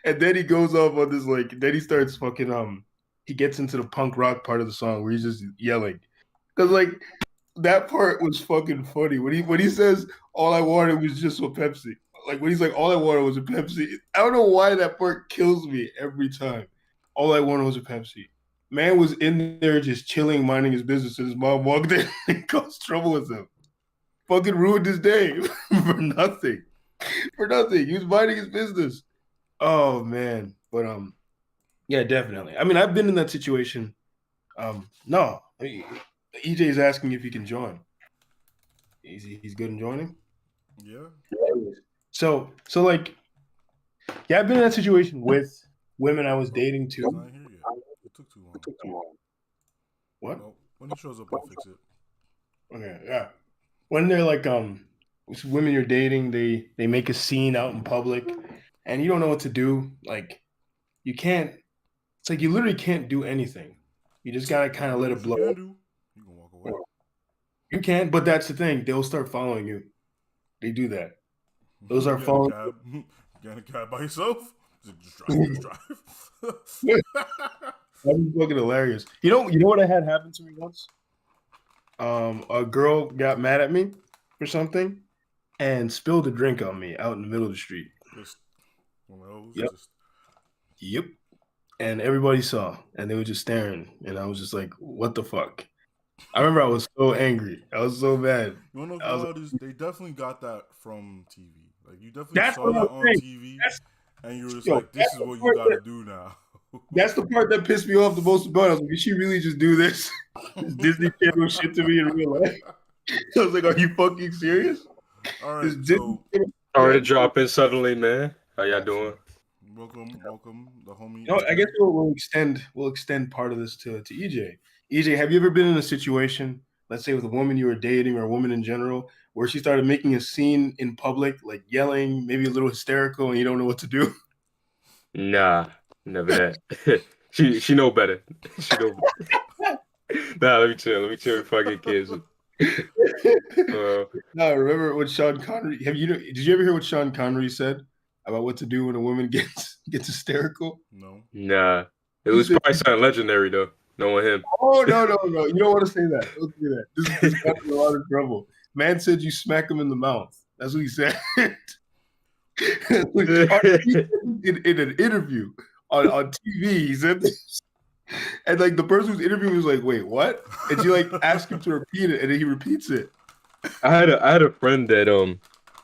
And then he goes off on this then he starts fucking he gets into the punk rock part of the song where he's just yelling. Cause that part was fucking funny. When he says all I wanted was just a Pepsi. Like when he's like, all I wanted was a Pepsi. I don't know why that part kills me every time. All I wanted was a Pepsi. Man was in there just chilling, minding his business, and his mom walked in and caused trouble with him. Fucking ruined his day for nothing. For nothing. He was minding his business. Oh man. But yeah, definitely. I mean, I've been in that situation. No. EJ's asking if he can join. He's good in joining? Yeah. So like, yeah, I've been in that situation with women I was dating It's too. not here yet. It took too long. What? Well, when he shows up, I'll fix it. Okay, yeah. When they're like women you're dating, they make a scene out in public and you don't know what to do. Like you can't it's like you literally can't do anything. You just gotta kind of let it blow. You can walk away. You can, but that's the thing. They'll start following you. They do that. Those are following. Get in a cab by yourself. Just drive. That's fucking hilarious. You know what I had happen to me once? A girl got mad at me for something and spilled a drink on me out in the middle of the street. Just one of those. Yep. Yep. And everybody saw, and they were just staring, and I was just like, "What the fuck?" I remember I was so angry. I was so mad. You wanna know what is? They definitely got that from TV. Like you definitely saw that on TV, and you were just like, "This is what you gotta do now." That's the part that pissed me off the most about it. I was like, did she really just do this? This Disney Channel shit to me in real life? I was like, are you fucking serious? All right, sorry to drop in suddenly, man. How y'all doing? Welcome, the homie. No, I guess we'll extend part of this to EJ. EJ, have you ever been in a situation, let's say with a woman you were dating or a woman in general, where she started making a scene in public, like yelling, maybe a little hysterical, and you don't know what to do? Nah, never that. she know better. She know better. Nah, let me chill before I get kids. No, remember what Sean Connery? Did you ever hear what Sean Connery said about what to do when a woman gets hysterical? No. Nah, it was probably something legendary though. Knowing him. Oh no! You don't want to say that. Don't say that. This got in a lot of trouble. Man said you smack him in the mouth. That's what he said. in an interview on TV, he said this. And like the person who's interviewing was like, "Wait, what?" And she like asked him to repeat it, and then he repeats it. I had a friend that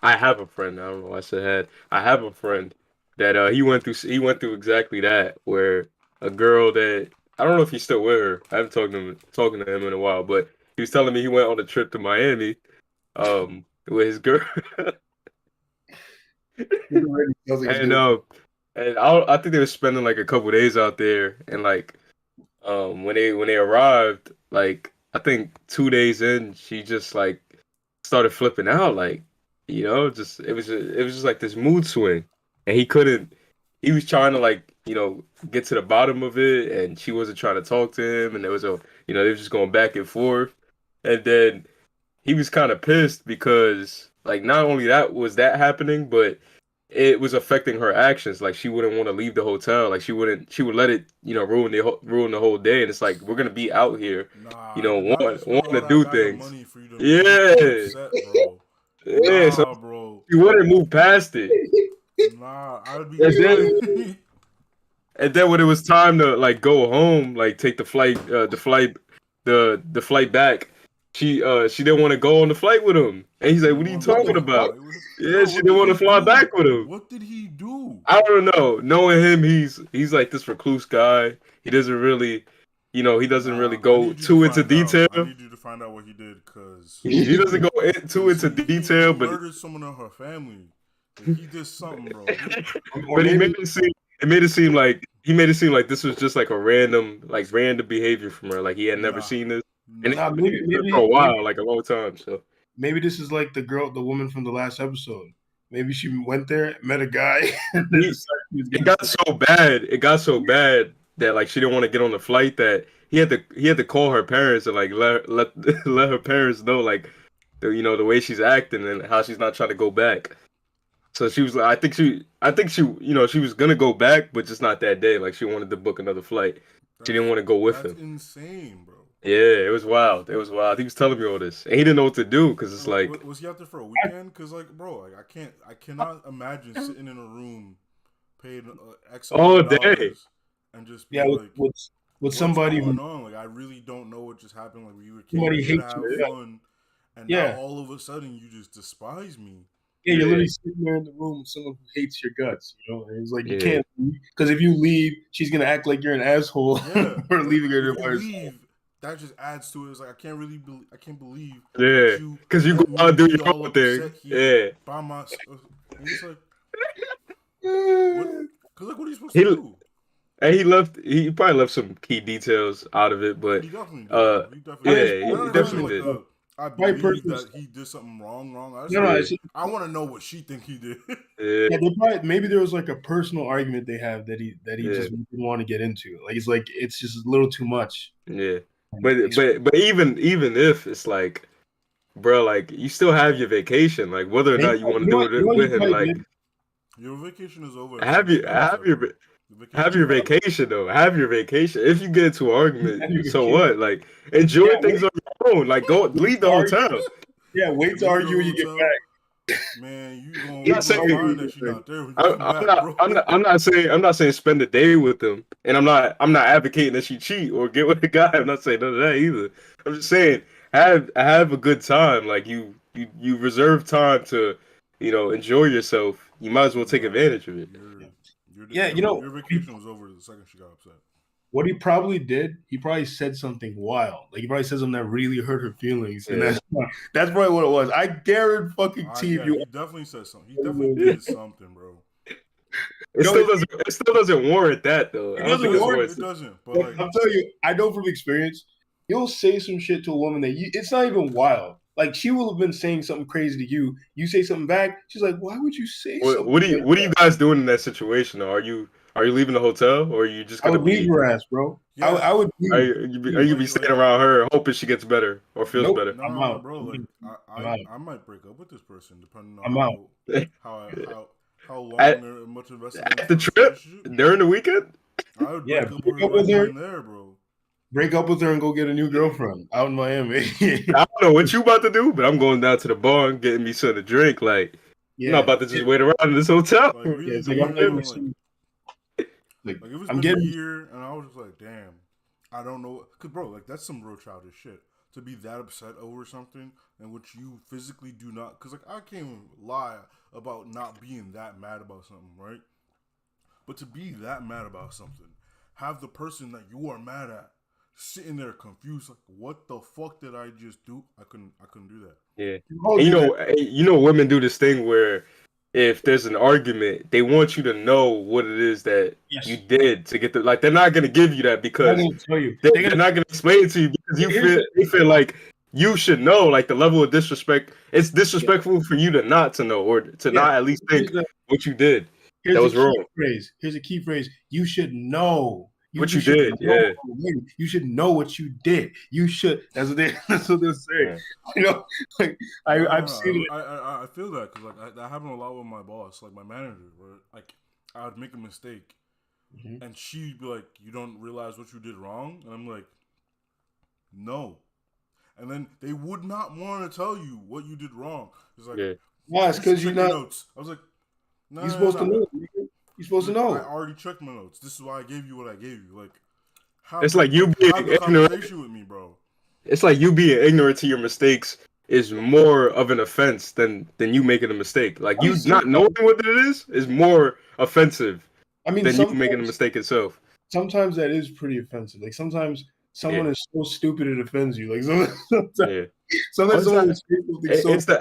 I have a friend. I don't know why I said had. I have a friend that he went through exactly that, where a girl that I don't know if he's still with her. I haven't talking to him in a while, but he was telling me he went on a trip to Miami with his girl. And I think they were spending like a couple days out there, and like when they arrived, like I think 2 days in, she just like started flipping out, like just it was just like this mood swing, and he was trying to like get to the bottom of it, and she wasn't trying to talk to him, and there was they were just going back and forth, and then he was kind of pissed because like not only was that happening, but it was affecting her actions. Like she wouldn't want to leave the hotel. Like she would let it, ruin the whole day. And it's like we're gonna be out here, wanting to do things. Bro. You wouldn't move past it. Nah, I would be. And then when it was time to like go home, like take the flight back. She didn't want to go on the flight with him, and he's like, "What are you talking about?" Yeah, she didn't want to fly back with him. What did he do? I don't know. Knowing him, he's like this recluse guy. He doesn't really, he doesn't really go too into detail. I need you to find out what he did, because he doesn't go too into detail. But he murdered someone in her family. Like, he did something, bro. But he made it seem like this was just like a random behavior from her. Like he had never seen this. And maybe for a while, like a long time. So maybe this is like the woman from the last episode. Maybe she went there, met a guy. And it got so bad. It got so bad that like she didn't want to get on the flight. That he had to call her parents and like let her parents know like the way she's acting and how she's not trying to go back. So she was like, I think she she was gonna go back, but just not that day. Like she wanted to book another flight. She didn't want to go with That's him. insane, bro. Yeah, it was wild. It was wild. He was telling me all this, and he didn't know what to do because it's like, Was he out there for a weekend? Because like, bro, like I cannot imagine sitting in a room, paid X all amount of day. dollars, and just be Yeah, like, with what's somebody going who on? Like, I really don't know what just happened. Like, we were came somebody here to hates have you. Yeah. fun, and Yeah. now all of a sudden you just despise me. Yeah, you're Yeah. literally sitting there in the room with someone who hates your guts, And it's like you Yeah. can't leave because if you leave, she's gonna act like you're an asshole Yeah, for leaving her if to you herself. leave, that just adds to it. It's like I can't believe Yeah, that you because you let go me out and do be your all own thing. upset here Yeah. by myself. And it's like, what? Cause like, what are you supposed He to do? and he probably left some key details out of it, but He definitely did, uh, bro. He definitely Probably, did. yeah, I'm he not even definitely like did. the I probably believe personal that stuff. he did something wrong. No, no, Yeah. I want to know what she think he did. Yeah, yeah, they probably maybe there was like a personal argument they have that he yeah, just didn't want to get into. Like it's just a little too much. yeah. And But even if it's like, bro, like you still have your vacation, like whether or not you want to do you know it what with you him, probably like did? Your vacation is over as soon have as she your got upset, bro. The vacation have is your over. vacation though. Have your vacation. If you get into an Have your argument, so vacation. what? Like enjoy Yeah, things on your own. Like go leave the argue. hotel. Yeah, wait to Leave the argue when you get hotel, back. man. I'm You not Wait to gonna saying argue when find you that get she's back. not there when you I'm, come I'm back, not bro. I'm not saying spend the day with them, and I'm not advocating that she cheat or get with a guy. I'm not saying none of that either. I'm just saying have a good time. Like you reserve time to enjoy yourself. You might as well take Nah, advantage of it. Yeah, your vacation was over the second she got upset. what he probably did, he probably said something wild. Like he probably said something that really hurt her feelings, and Yeah. that's probably what it was. I guarantee Yeah, you. he definitely said something. He definitely did something, bro. No, It still doesn't warrant that though. it I don't doesn't think it warrant warrants It it. doesn't. But But like, I'm telling you, I know from experience, you'll say some shit to a woman that it's not even wild. Like she will have been saying something crazy to you. You say something back, she's like, "Why would you say something?" Like What are you guys doing in that situation? Though? Are you leaving the hotel or are you just I gonna would leave be her ass, bro. yeah, I would are leave. you gonna be staying around her hoping she gets better or feels Nope, better? I'm nah, out. bro. Like, I'm out. I might break up with this person depending I'm out. on how At, long they're much invested at into the this trip relationship. during the weekend? I would Yeah, break up with break her up right with her. then and there, bro. Break up with her and go get a new girlfriend out in Miami. I don't know what you about to do, but I'm going down to the bar and getting me something to drink. Like I'm not Yeah, about to just wait around in this hotel. Like yeah. really, It's the like one I'm getting time, me some. Like like it was I'm been a getting. year, and I was just like, damn, I don't know, cause bro, like that's some real childish shit to be that upset over something and which you physically do not. Cause like I can't even lie about not being that mad about something, right? But to be that mad about something, have the person that you are mad at sitting there confused, like, what the fuck did I just do? I couldn't do that. Yeah, I'll and do that. women do this thing where if there's an argument, they want you to know what it is that you Yes, did to get the like. They're not gonna give you that they're not because gonna tell you. They're they're gonna. not gonna explain it to you because Here's the. they feel like you should know like the level of disrespect. It's Yeah, disrespectful for you to not to know or to yeah. not at least Here's think the. what you did Here's that the was key wrong. phrase. Here's a key phrase. You should know. What You you should did, know. yeah. You should know what you did. You should. That's what they. That's what they're saying. Yeah. You know, like I've seen it. I feel that because like that happened a lot with my boss, like my manager, where like I would make a mistake Mhm. and she'd be like, "You don't realize what you did wrong," and I'm like, "No," and then they would not want to tell you what you did wrong. It's like, Yeah. Why? It's "You should because you're check your not. notes." I was like, "No, You're supposed to no, know. You're supposed to I know. already checked my notes. This is why I gave you what I gave you. Like, It's like you being have the ignorant. conversation with me, bro." It's like you being ignorant to your mistakes is more of an offense than you making a mistake. Like I mean, you not knowing what it is more offensive I mean, than you making a mistake itself. sometimes that is pretty offensive. Like sometimes someone Yeah. is so stupid it offends you. Like Yeah. sometimes It's someone not, will say something so.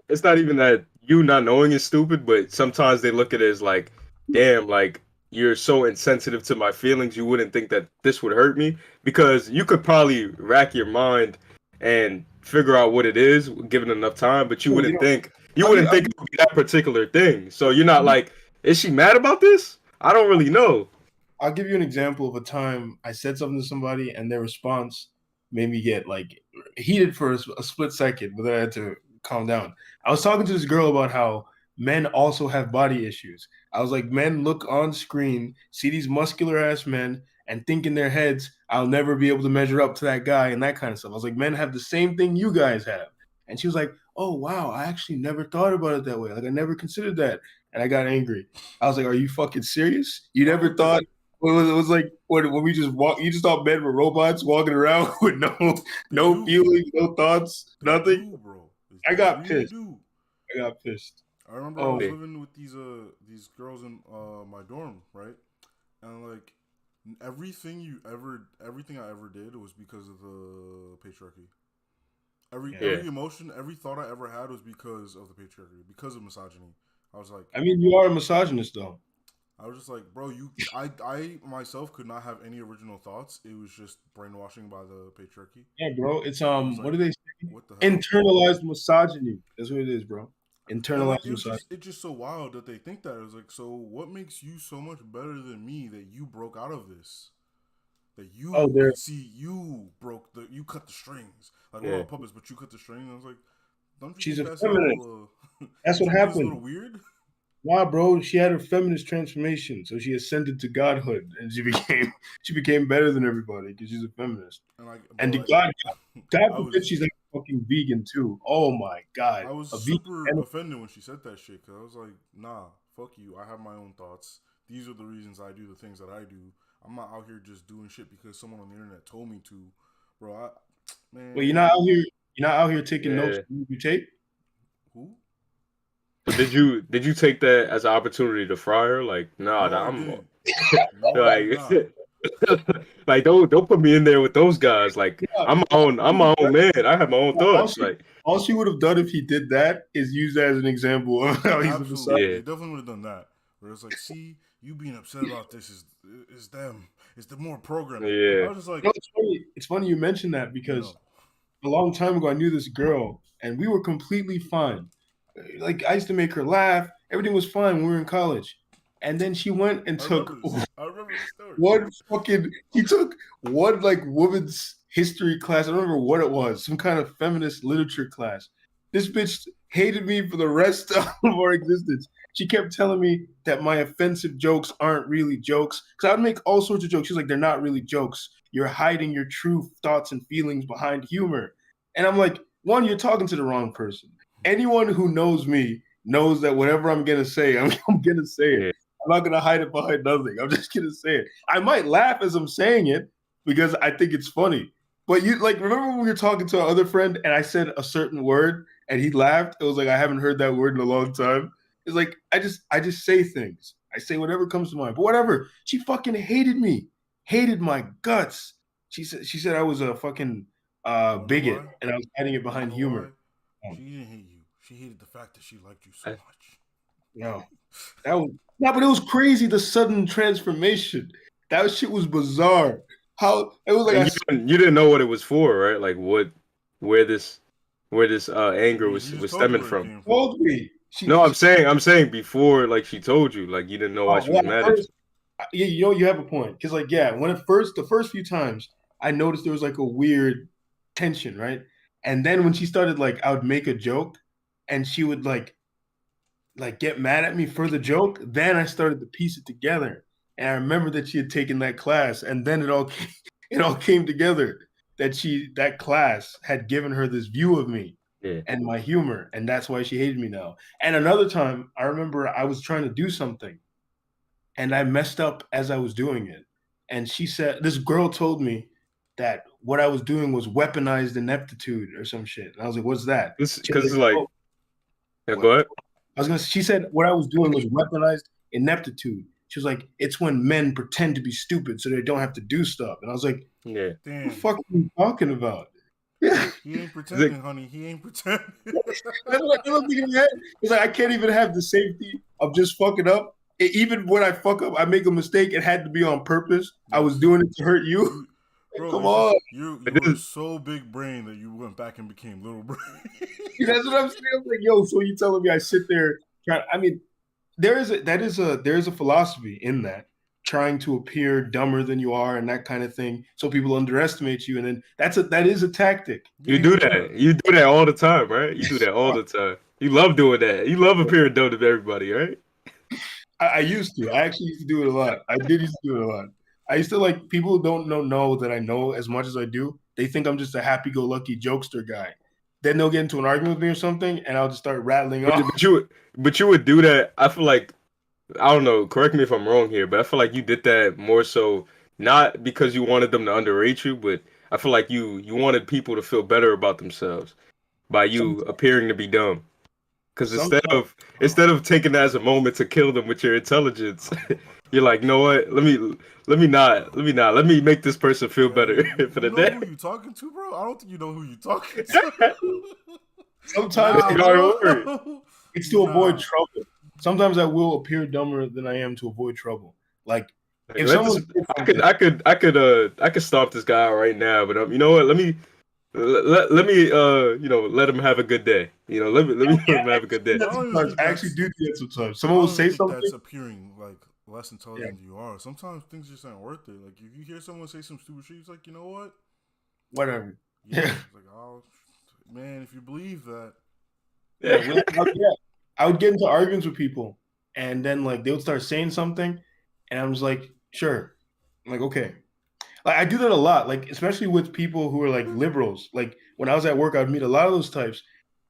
it's not even that you not knowing is stupid, but sometimes they look at it as like, damn, like you're so insensitive to my feelings, you wouldn't think that this would hurt me because you could probably rack your mind and figure out what it is given enough time, but you You wouldn't know, think I mean, it would be that particular thing. So you're not like, is she mad about this? I don't really know. I'll give you an example of a time I said something to somebody and their response made me get like heated for a split second, but then I had to calm down. I was talking to this girl about how men also have body issues. I was like, men look on screen, see these muscular ass men, and think in their heads, I'll never be able to measure up to that guy and that kind of stuff. I was like, men have the same thing you guys have. And she was like, oh, wow, I actually never thought about it that way. Like, I never considered that. And I got angry. I was like, are you fucking serious? You never thought it was like when we just walk, you just thought men were robots walking around with no feelings, no thoughts, nothing. Bro. I got pissed. I got pissed. I remember I was living with these girls in my dorm, right? And like everything I ever did was because of the patriarchy. Every emotion, every thought I ever had was because of the patriarchy, because of misogyny. I was like, I mean, you are a misogynist, though. I was just like, bro, I myself could not have any original thoughts. It was just brainwashing by the patriarchy. Yeah, bro. It's like, what do they say? What the hell? Internalized misogyny. That's what it is, bro. Internalized misogyny. It's just so wild that they think that. It was like, so what makes you so much better than me that you broke out of this? That you could see you cut the strings. Like we're all puppets, but you cut the string. And I was like, don't you She's think a that's feminist. That's what happened. A little weird. Nah, bro, she had her feminist transformation, so she ascended to godhood, and she became better than everybody because she's a feminist. God forbid she's like a fucking vegan too. Oh my god, I was super offended when she said that shit because I was like, nah, fuck you. I have my own thoughts. These are the reasons I do the things that I do. I'm not out here just doing shit because someone on the internet told me to, bro. Man. Well, you're not out here taking notes. You tape. Who? But did you take that as an opportunity to fry her? Like, nah, I'm like don't put me in there with those guys. Like, I'm my own man. I have my own thoughts. All she would have done if he did that is use that as an example of how he's a misogynist. He definitely would have done that. Where it's like, see, you being upset about this is them. It's the more programming. Yeah. I was just like, it's funny you mentioned that because a long time ago I knew this girl and we were completely fine. Like I used to make her laugh. Everything was fine when we were in college. And then she went and took one like woman's history class. I don't remember what it was. Some kind of feminist literature class. This bitch hated me for the rest of our existence. She kept telling me that my offensive jokes aren't really jokes. Because I would make all sorts of jokes. She's like, they're not really jokes. You're hiding your true thoughts and feelings behind humor. And I'm like, one, you're talking to the wrong person. Anyone who knows me knows that whatever I'm going to say, I'm going to say it. I'm not going to hide it behind nothing. I'm just going to say it. I might laugh as I'm saying it because I think it's funny. But you like, remember when we were talking to our other friend and I said a certain word and he laughed? It was like, I haven't heard that word in a long time. It's like, I just say things. I say whatever comes to mind. But whatever. She fucking hated me. Hated my guts. She said I was a fucking bigot and I was hiding it behind humor. She didn't hate you. She hated the fact that she liked you so much. No. But it was crazy, the sudden transformation. That shit was bizarre. How it was like you didn't know what it was for, right? Like where this anger was stemming from. Told me. I'm saying before, like she told you, like you didn't know why she was mad at you. Yeah, you have a point. Because like, when the first few times I noticed there was like a weird tension, right? And then when she started, like, I would make a joke and she would like get mad at me for the joke. Then I started to piece it together. And I remember that she had taken that class and then it all came together that class had given her this view of me and my humor. And that's why she hated me now. And another time I remember I was trying to do something and I messed up as I was doing it. And she said, this girl told me that what I was doing was weaponized ineptitude or some shit. And I was like, what's that? Because it's like, go ahead. She said what I was doing was weaponized ineptitude. She was like, it's when men pretend to be stupid so they don't have to do stuff. And I was like, yeah, what the fuck are you talking about? Yeah. He ain't pretending, honey. He ain't pretending. It's like, I can't even have the safety of just fucking up. Even when I fuck up, I make a mistake. It had to be on purpose. I was doing it to hurt you. Bro, come on. You were so big brain that you went back and became little brain. That's what I'm saying. I'm like, yo, so you telling me I sit there trying? I mean, there is a philosophy in that, trying to appear dumber than you are and that kind of thing, so people underestimate you, and then that is a tactic. You do that. You do that all the time, right? You do that all the time. You love doing that. You love appearing dumb to everybody, right? I used to. I actually used to do it a lot. I did used to do it a lot. I used to like people who don't know that I know as much as I do. They think I'm just a happy-go-lucky jokester guy. Then they'll get into an argument with me or something, and I'll just start rattling off. But you would do that. I feel like, I don't know. Correct me if I'm wrong here, but I feel like you did that more so not because you wanted them to underrate you, but I feel like you wanted people to feel better about themselves by you appearing to be dumb. Because instead of taking that as a moment to kill them with your intelligence, you're like, you know what? Let me make this person feel better for the day. Who you talking to, bro? I don't think you know who you talking to. Sometimes it's to avoid trouble. Sometimes I will appear dumber than I am to avoid trouble. Like if I could stop this guy out right now, but you know what? Let me let him have a good day. Let me let him have a good day. I actually do that sometimes. Someone will say something. That's appearing like less intelligent than you are. Sometimes things just aren't worth it. Like if you hear someone say some stupid shit, it's like, you know what? Whatever. Yeah. It's like, oh man, if you believe that. I would get into arguments with people, and then like they would start saying something, and I'm just like, sure. I'm like, okay. Like, I do that a lot, like especially with people who are like liberals. Like when I was at work, I would meet a lot of those types,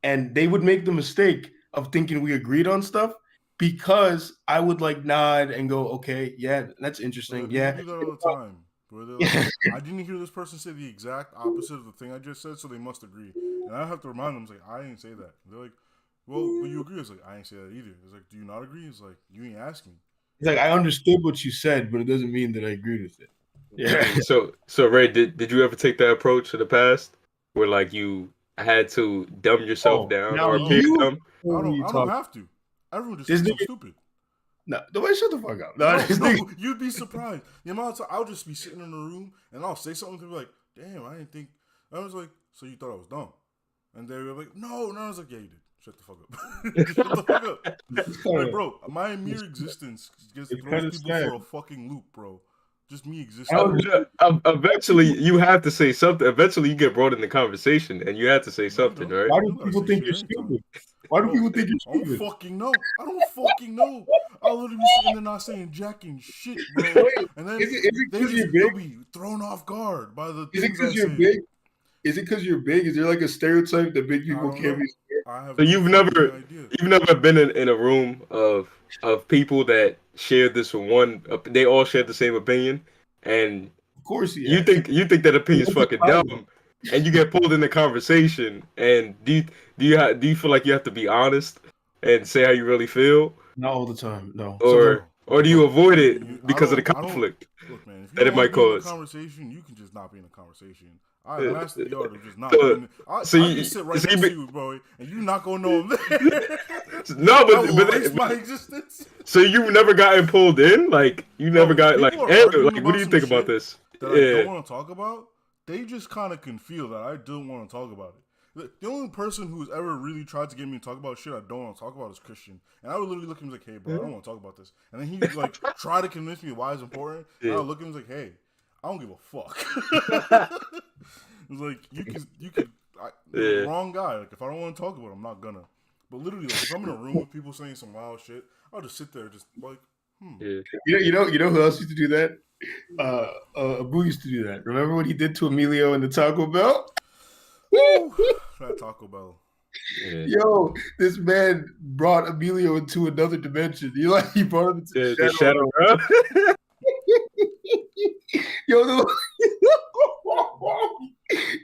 and they would make the mistake of thinking we agreed on stuff because I would like nod and go, okay, yeah, that's interesting. They do that all the time. Like, I didn't hear this person say the exact opposite of the thing I just said, so they must agree. And I have to remind them, like, I didn't say that. They're like, well, but you agree? It's like, I didn't say that either. It's like, do you not agree? It's like, you ain't asking. It's like, I understood what you said, but it doesn't mean that I agreed with it. Yeah. So Ray, did you ever take that approach in the past where like you had to dumb yourself down or appear dumb? I don't have to. Everyone just thinks I'm stupid. No, nobody shut the fuck up. No, you'd be surprised. The amount of time I'll just be sitting in a room and I'll say something to be like, damn, I didn't think. I was like, so you thought I was dumb? And they were like, no. I was like, yeah, you did. Shut the fuck up. Shut the fuck up. Like, bro, my mere existence just throws people for a fucking loop, bro. Just me existing. Eventually, you have to say something. Eventually, you get brought in the conversation, and you have to say something, right? Why do people think you're stupid? Why do people think you're stupid? I don't fucking know. I'll literally be sitting there not saying jack and shit, bro. And then they'll be thrown off guard by the things I say. Big? Is it because you're big? Is there like a stereotype that big people can't be scared? So you've never been in a room of people that shared this one. They all shared the same opinion, and of course, you think that opinion's fucking dumb, and you get pulled in the conversation. And do you feel like you have to be honest and say how you really feel? Not all the time, no. Or do you avoid it because of the conflict that it might cause? Conversation, you can just not be in a conversation. I mastered the art of just not being. I just sit right next to you, bro, and you not gonna know I'm there. No, but my existence. So you never gotten pulled in? Like you never got like, hey, like what do you think about this? That I don't want to talk about. They just kind of can feel that I don't want to talk about it. The only person who's ever really tried to get me to talk about shit I don't want to talk about is Christian. And I would literally look at him like, hey, bro, I don't want to talk about this. And then he would like try to convince me why it's important. And I would look at him like, hey, I don't give a fuck. It's like, you could, wrong guy. Like, if I don't want to talk about it, I'm not gonna. But literally, like, if I'm in a room with people saying some wild shit, I'll just sit there just like, You know who else used to do that? Abu used to do that. Remember what he did to Emilio in the Taco Bell? That Taco Bell. Yeah. Yo, this man brought Emilio into another dimension. He brought him into the shadow realm.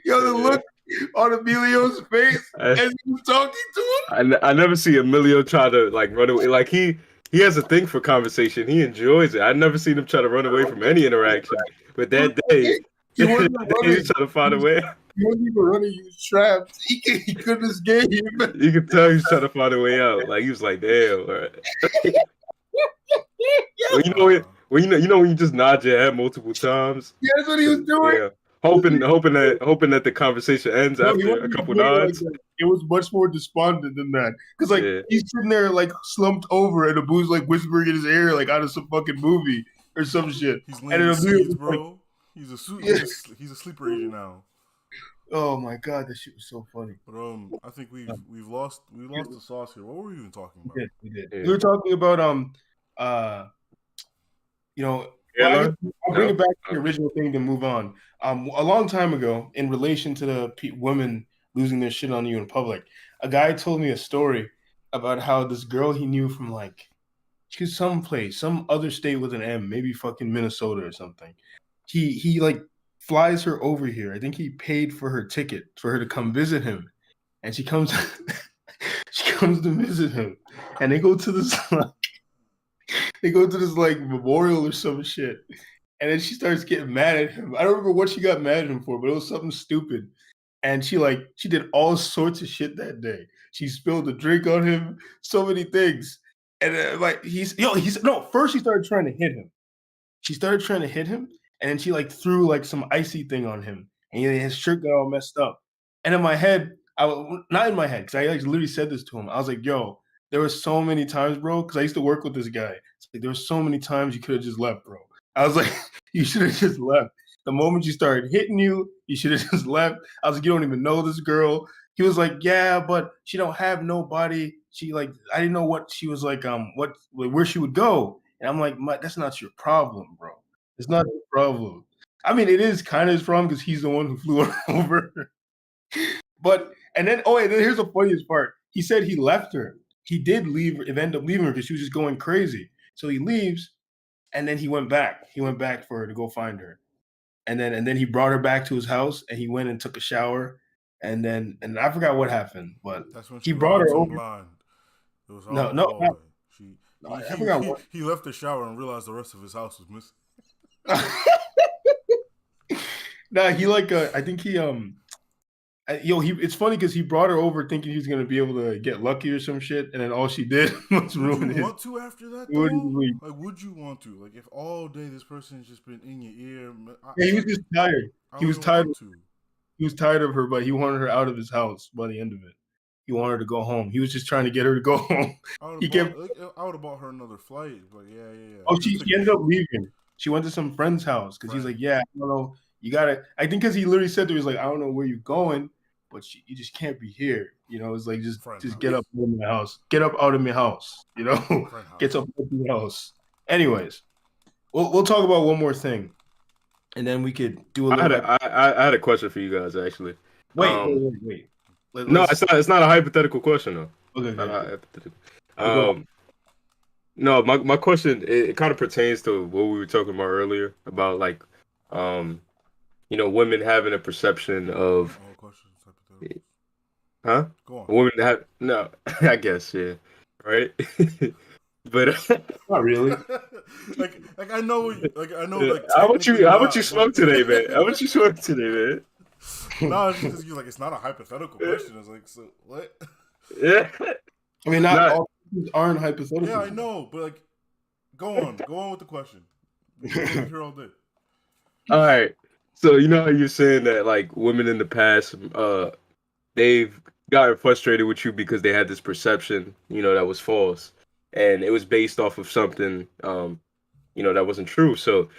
The look on Emilio's face as he was talking to him. I never see Emilio try to like run away. Like he has a thing for conversation. He enjoys it. I never seen him try to run away from any interaction. But that day, he was trying to find a way. He wasn't even running. He was trapped. He couldn't escape. You could tell he was trying to find a way out. Like he was like, damn. All right. Well, you know when you just nod your head multiple times. Yeah, that's what he was doing. Yeah. Hoping that the conversation ends after a couple nods. Like it was much more despondent than that. Because he's sitting there like slumped over and Abu's like whispering in his ear like out of some fucking movie. or some shit. He's And laying it'll the be seeds, like, bro. He's a yeah. he's a sleeper agent now. Oh my god, that shit was so funny. But I think we've lost the sauce here. What were we even talking about? We did. Yeah. We were talking about you know, well, I guess Airline? I'll bring No. it back to the original thing to move on. A long time ago, in relation to the women losing their shit on you in public, a guy told me a story about how this girl he knew from like she was someplace, some other state with an M, maybe fucking Minnesota or something. He like flies her over here. I think he paid for her ticket for her to come visit him, and she comes she comes to visit him, and they go to this like memorial or some shit. And then she starts getting mad at him. I don't remember what she got mad at him for, but it was something stupid. And she did all sorts of shit that day. She spilled a drink on him, so many things. And like first she started trying to hit him. She started trying to hit him, and then she like threw like some icy thing on him, and his shirt got all messed up. And in my head, not in my head, because I like literally said this to him. I was like, "Yo, there were so many times, bro." Because I used to work with this guy. It's like there were so many times you could have just left, bro. I was like, "You should have just left." The moment she started hitting you, you should have just left. I was like, "You don't even know this girl." He was like, "Yeah, but she don't have nobody. She like I didn't know what she was like. Where she would go." And I'm like, "That's not your problem, bro. It's not your problem." I mean, it is kind of his problem because he's the one who flew her over. But and then here's the funniest part. He said he left her. He did leave. It ended up leaving her because she was just going crazy. So he leaves, and then he went back. He went back for her to go find her, and then he brought her back to his house, and he went and took a shower, and I forgot what happened, but That's when he she brought her robbed him over. blind. It was all No, in the no, hallway. I forgot He, what. he left the shower and realized the rest of his house was missing. Nah, he like I think he it's funny because he brought her over thinking he was gonna be able to get lucky or some shit, and then all she did was ruin Would you his want to after that ruin his though? week. Like, would you want to? Like, if all day this person has just been in your ear, Yeah, he was just tired. I He was wouldn't tired. want to. He was tired of her, but he wanted her out of his house by the end of it. He wanted her to go home. He was just trying to get her to go home. He kept. I would have bought her another flight. Like, yeah. Oh, she ended up leaving. She went to some friend's house because he's like, "Yeah, I don't know. You gotta." I think because he literally said to her, "He's like, I don't know where you're going, but you just can't be here. You know, it's like just get up out of my house. Get up out of my house. You know, get up out of my house." Anyways, we'll talk about one more thing, and then we could do a little. I had a question for you guys actually. Wait. No, it's not a hypothetical question though. Okay. Not hypothetical. No, my question it kind of pertains to what we were talking about earlier about like, women having a perception of, huh? Go on. Women have no, I guess yeah, right. But not really. like I know like how about you smoke today, man? How about you smoke today, man? No, it's because you're like it's not a hypothetical question. It's like, so what? Yeah. I mean, not all questions aren't hypothetical. Yeah, I know, but like, go on with the question. We're here all day. All right. So you know how you're saying that like women in the past, they've gotten frustrated with you because they had this perception, that was false, and it was based off of something, that wasn't true. So,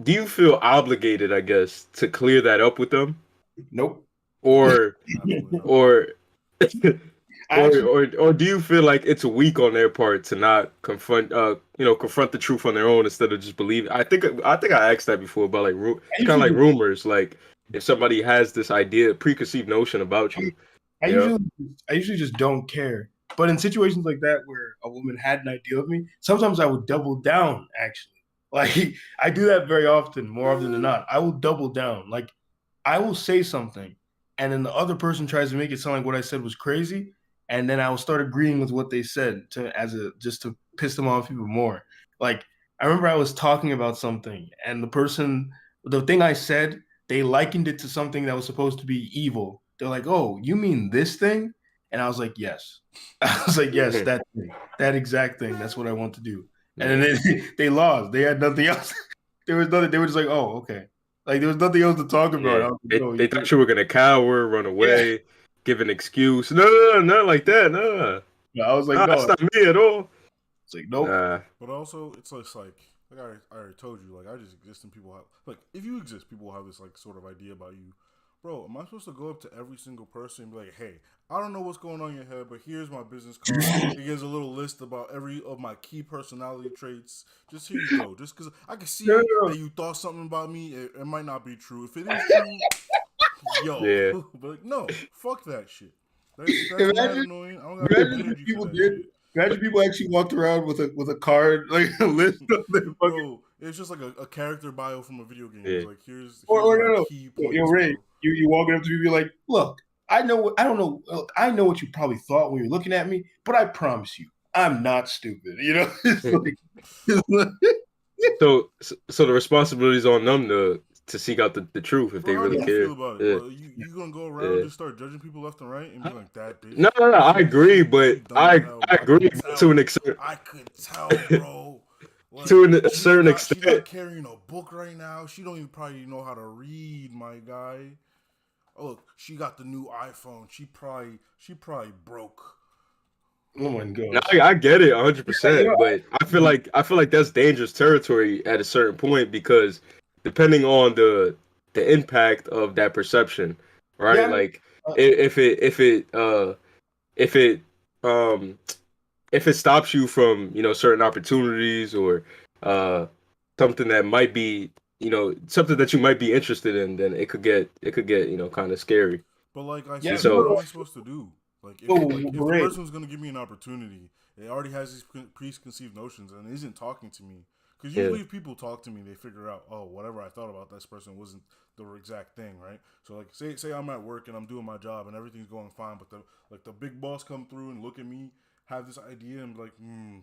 do you feel obligated, I guess, to clear that up with them? Nope. Or or do you feel like it's weak on their part to not confront the truth on their own instead of just believe? I think I asked that before about like kind of like rumors, like if somebody has this preconceived notion about you. I usually just don't care. But in situations like that where a woman had an idea of me, sometimes I would double down actually. Like I do that very often, more often than not. I will double down. Like I will say something and then the other person tries to make it sound like what I said was crazy. And then I will start agreeing with what they said just to piss them off even more. Like I remember I was talking about something and the thing I said, they likened it to something that was supposed to be evil. They're like, "Oh, you mean this thing?" And I was like, "Yes." I was like, "Yes, that thing, that exact thing. That's what I want to do." And then they lost. They had nothing else. There was nothing. They were just like, "Oh, okay." Like there was nothing else to talk about. Yeah. They thought you were gonna cower, run away, give an excuse. No, not like that. No. Yeah, I was like, no, "No, that's not me at all." It's like, nope. But also, it's like I already told you, like I just exist and people have like if you exist, people will have this like sort of idea about you. Bro, am I supposed to go up to every single person and be like, hey, I don't know what's going on in your head, but here's my business card. It gives a little list about every of my key personality traits. Just here you go. Just because I can see No, no, that you thought something about me, it might not be true. If it is true, yo. Yeah. But like, no, fuck that shit. That's no. mad Imagine, annoying. I don't got no imagine if energy for people that did. shit. Imagine people actually walked around with a card, like a list of their fucking. Bro, it's just like a character bio from a video game. It's Yeah. like here's Or my no, no. key Yo, points, Ray, bro. you walking up to me, be like, look, I know what I don't know. Look, I know what you probably thought when you were looking at me, but I promise you, I'm not stupid. You know, it's like So the responsibility is on them to seek out the truth if Bro, they how do really you care. feel about it? Yeah. What, you gonna go around Yeah. just start judging people left and right and be like that bitch? No. I agree, but She dumb as hell, I bro. agree to an extent. I could tell, bro. Like To a certain she's not extent. carrying a book right now. She don't even probably know how to read, my guy. Oh, look, she got the new iPhone. She probably broke. oh my No, god. I get it Yeah, you 100%, know, but I feel like that's dangerous territory at a certain point because depending on the impact of that perception, right? yeah, I mean, Like if it um if it stops you from, certain opportunities or uh something that might be, something that you might be interested in, then it could get, kind of scary. But like I yeah. And said, what so am I supposed to do? Like Oh, if the Ray, person's gonna give me an opportunity, it already has these preconceived notions and isn't talking to me. Because yeah. usually, if people talk to me, they figure out, oh, whatever I thought about this person wasn't the exact thing, right? So like, say I'm at work and I'm doing my job and everything's going fine, but the big boss come through and look at me, have this idea and be like,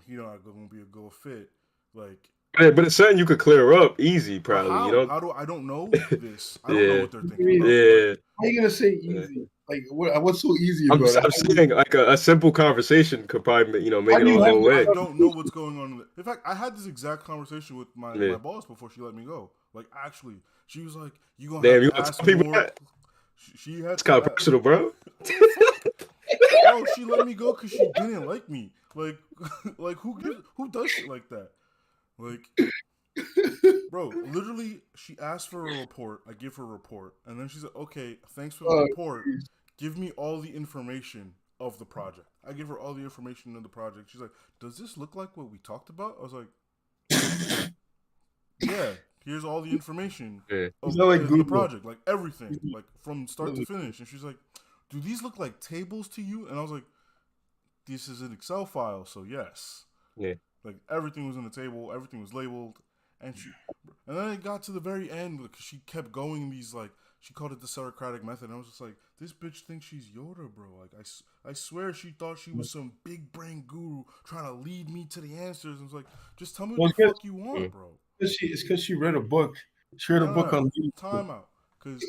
he not gonna be a good fit, like. But it's something you could clear up easy, But probably, how? How do I don't know this? I don't know Yeah. what they're what do thinking you mean? about me. Like, Yeah. How you gonna say Yeah. easy? Like, what's so easy I'm about it? I'm saying like a simple conversation could probably make How it do all you go have this I away. don't know what's going on. In fact, I had this exact conversation with my Yeah. boss before she let me go. Like, actually, she was like, "You gonna have Damn, you to want to ask tell people more." that? She had It's to, kind of personal, bro. bro. She let me go because she didn't like me. Like, like who does shit like that? Like, bro, literally, she asked for a report. I give her a report, and then she said, "Okay, thanks for the Oh, report. Give me all the information of the project." I give her all the information of the project. She's like, "Does this look like what we talked about?" I was like, "Yeah, here's all the information Yeah. it's of not like the Google. project, like everything, like from start to finish." And she's like, "Do these look like tables to you?" And I was like, "This is an Excel file, so yes." Yeah. Like everything was on the table, everything was labeled, and then it got to the very end because she kept going these like she called it the Socratic method. And I was just like, this bitch thinks she's Yoda, bro. Like I swear she thought she was some big brain guru trying to lead me to the answers. And I was like, just tell me Well, what the fuck you want, bro. it's because she read a book. She read a book Nah, on. time out, because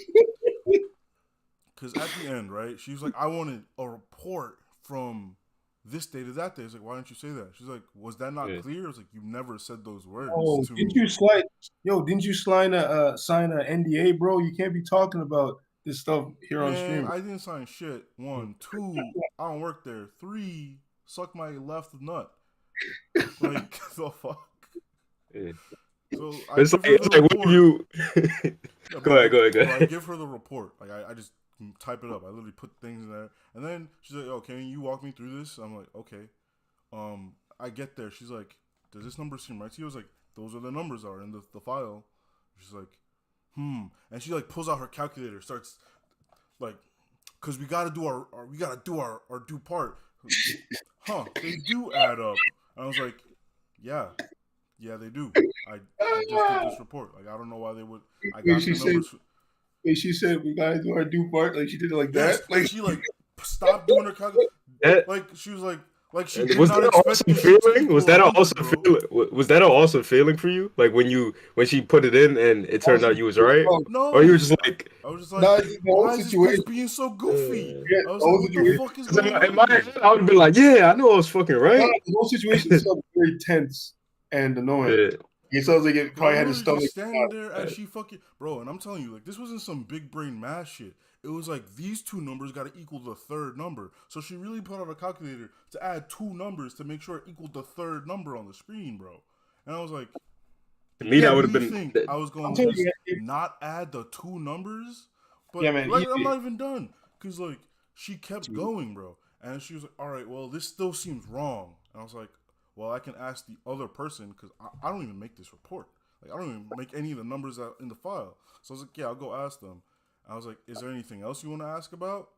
at the end, right? She was like, I wanted a report from this day to that day. I was like, why didn't you say that? She's like, was that not Yeah. clear? I was like, you never said those words Oh, to didn't me. you slide? Yo, didn't you sign a NDA, bro? You can't be talking about this stuff here on Man, stream. I didn't sign shit. 1, 2, I don't work there. 3, suck my left nut. Like the fuck. Yeah. So I It's give like her it's the like what report. you Yeah, go ahead, go Bro, I ahead. give her the report. Like I just type it up. I literally put things in there, and then she's like, "Oh, can you walk me through this?" I'm like, "Okay." I get there. She's like, "Does this number seem right to you?" I was like, "Those are the numbers are in the file." She's like, and she like pulls out her calculator, starts like, "Cause we gotta do our due part." They do add up. And I was like, "Yeah, they do. I just did this report. Like I don't know why they would. I Wait, got she the said. numbers." Wait, she said we gotta do our due part. Like she did it like Yes, that. Like she like stopped doing her calculation. That, Like she was like she did was not that an expect awesome this shit to feeling? Was equal that an 100, awesome bro. feeling? Was that an awesome feeling for you? Like when she put it in and it turned out you was right, or you were No, just like, I was just nah, like, the whole why is this situation. bitch being so goofy? Yeah, I the was like, whole what the situation. fuck is 'cause going in on my here? head I would have been like, yeah, I know I was fucking No, right. the whole situation sounded very tense and annoying. Yeah. It sounds like it Bro, probably I'm had his literally stomach. just standing there as she fucking bro, and I'm telling you, like this wasn't some big brain math shit. It was like these two numbers got to equal the third number. So she really put out a calculator to add two numbers to make sure it equaled the third number on the screen, bro. And I was like, To me, that would have You been. think I was going I'm to telling just you, not add the 2 numbers? But yeah, man. like, I'm Easy. not even done because like she kept going, bro, and she was like, "All right, well, this still seems wrong." And I was like, "Well, I can ask the other person because I don't even make this report. Like, I don't even make any of the numbers out in the file." So I was like, "Yeah, I'll go ask them." I was like, "Is there anything else you want to ask about?"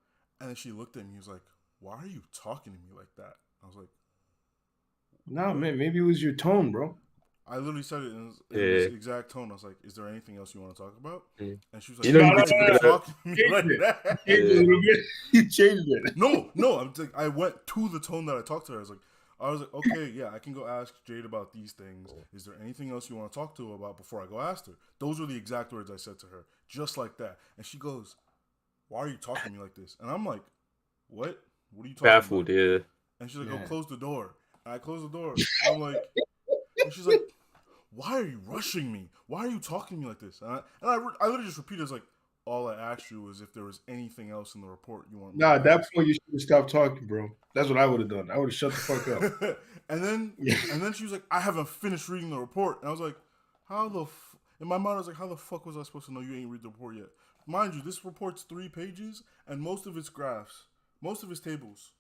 And then she looked at me. He was like, "Why are you talking to me like that?" I was like, Nah, man. Maybe it was your tone, bro. I literally said it in this Yeah. exact tone. I was like, "Is there anything else you want to talk about?" Yeah. And she was You like, know, "Why you are just you gotta. talking to me Changed like it. that?" Changed it a little bit. You changed it. No, I went to the tone that I talked to her. I was like, okay, yeah, I can go ask Jade about these things. Is there anything else you want to talk to her about before I go ask her? Those were the exact words I said to her, just like that. And she goes, "Why are you talking to me like this?" And I'm like, "What? What are you talking Baffled, about?" yeah. And she's like, Yeah. "Oh, close the door." And I close the door. I'm like, and she's like, "Why are you rushing me? Why are you talking to me like this?" And I literally just repeated, like, all I asked you was if there was anything else in the report you want me Nah, to at that ask. point you should have stopped talking, bro. That's what I would have done. I would have shut the fuck up. and then Yeah. and then she was like, "I haven't finished reading the report." And I was like, how the in my mind I was like, how the fuck was I supposed to know you ain't read the report yet? Mind you, this report's 3 pages and most of it's graphs, most of it's tables.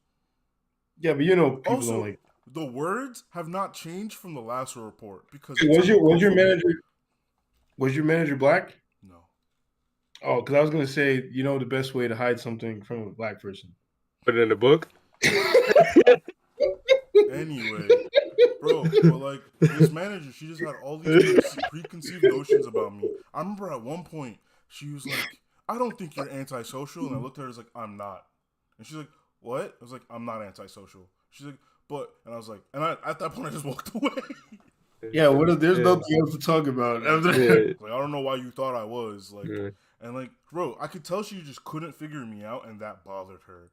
Yeah, but you know people don't Also, like. the words have not changed from the last report because Hey, it's was in the your portfolio. manager black? No. Oh, because I was gonna say, you know, the best way to hide something from a black person. Put it in the book. Anyway, bro, but like this manager, she just had all these preconceived notions about me. I remember at one point she was like, "I don't think you're antisocial," and I looked at her and was like, "I'm not." And she's like, "What?" I was like, "I'm not antisocial." She's like, "But," and I was like, and at that point I just walked away. Yeah, what if there's Yeah. nothing else to talk about after Yeah. Like, I don't know why you thought I was like, Yeah. and like, bro, I could tell she just couldn't figure me out, and that bothered her.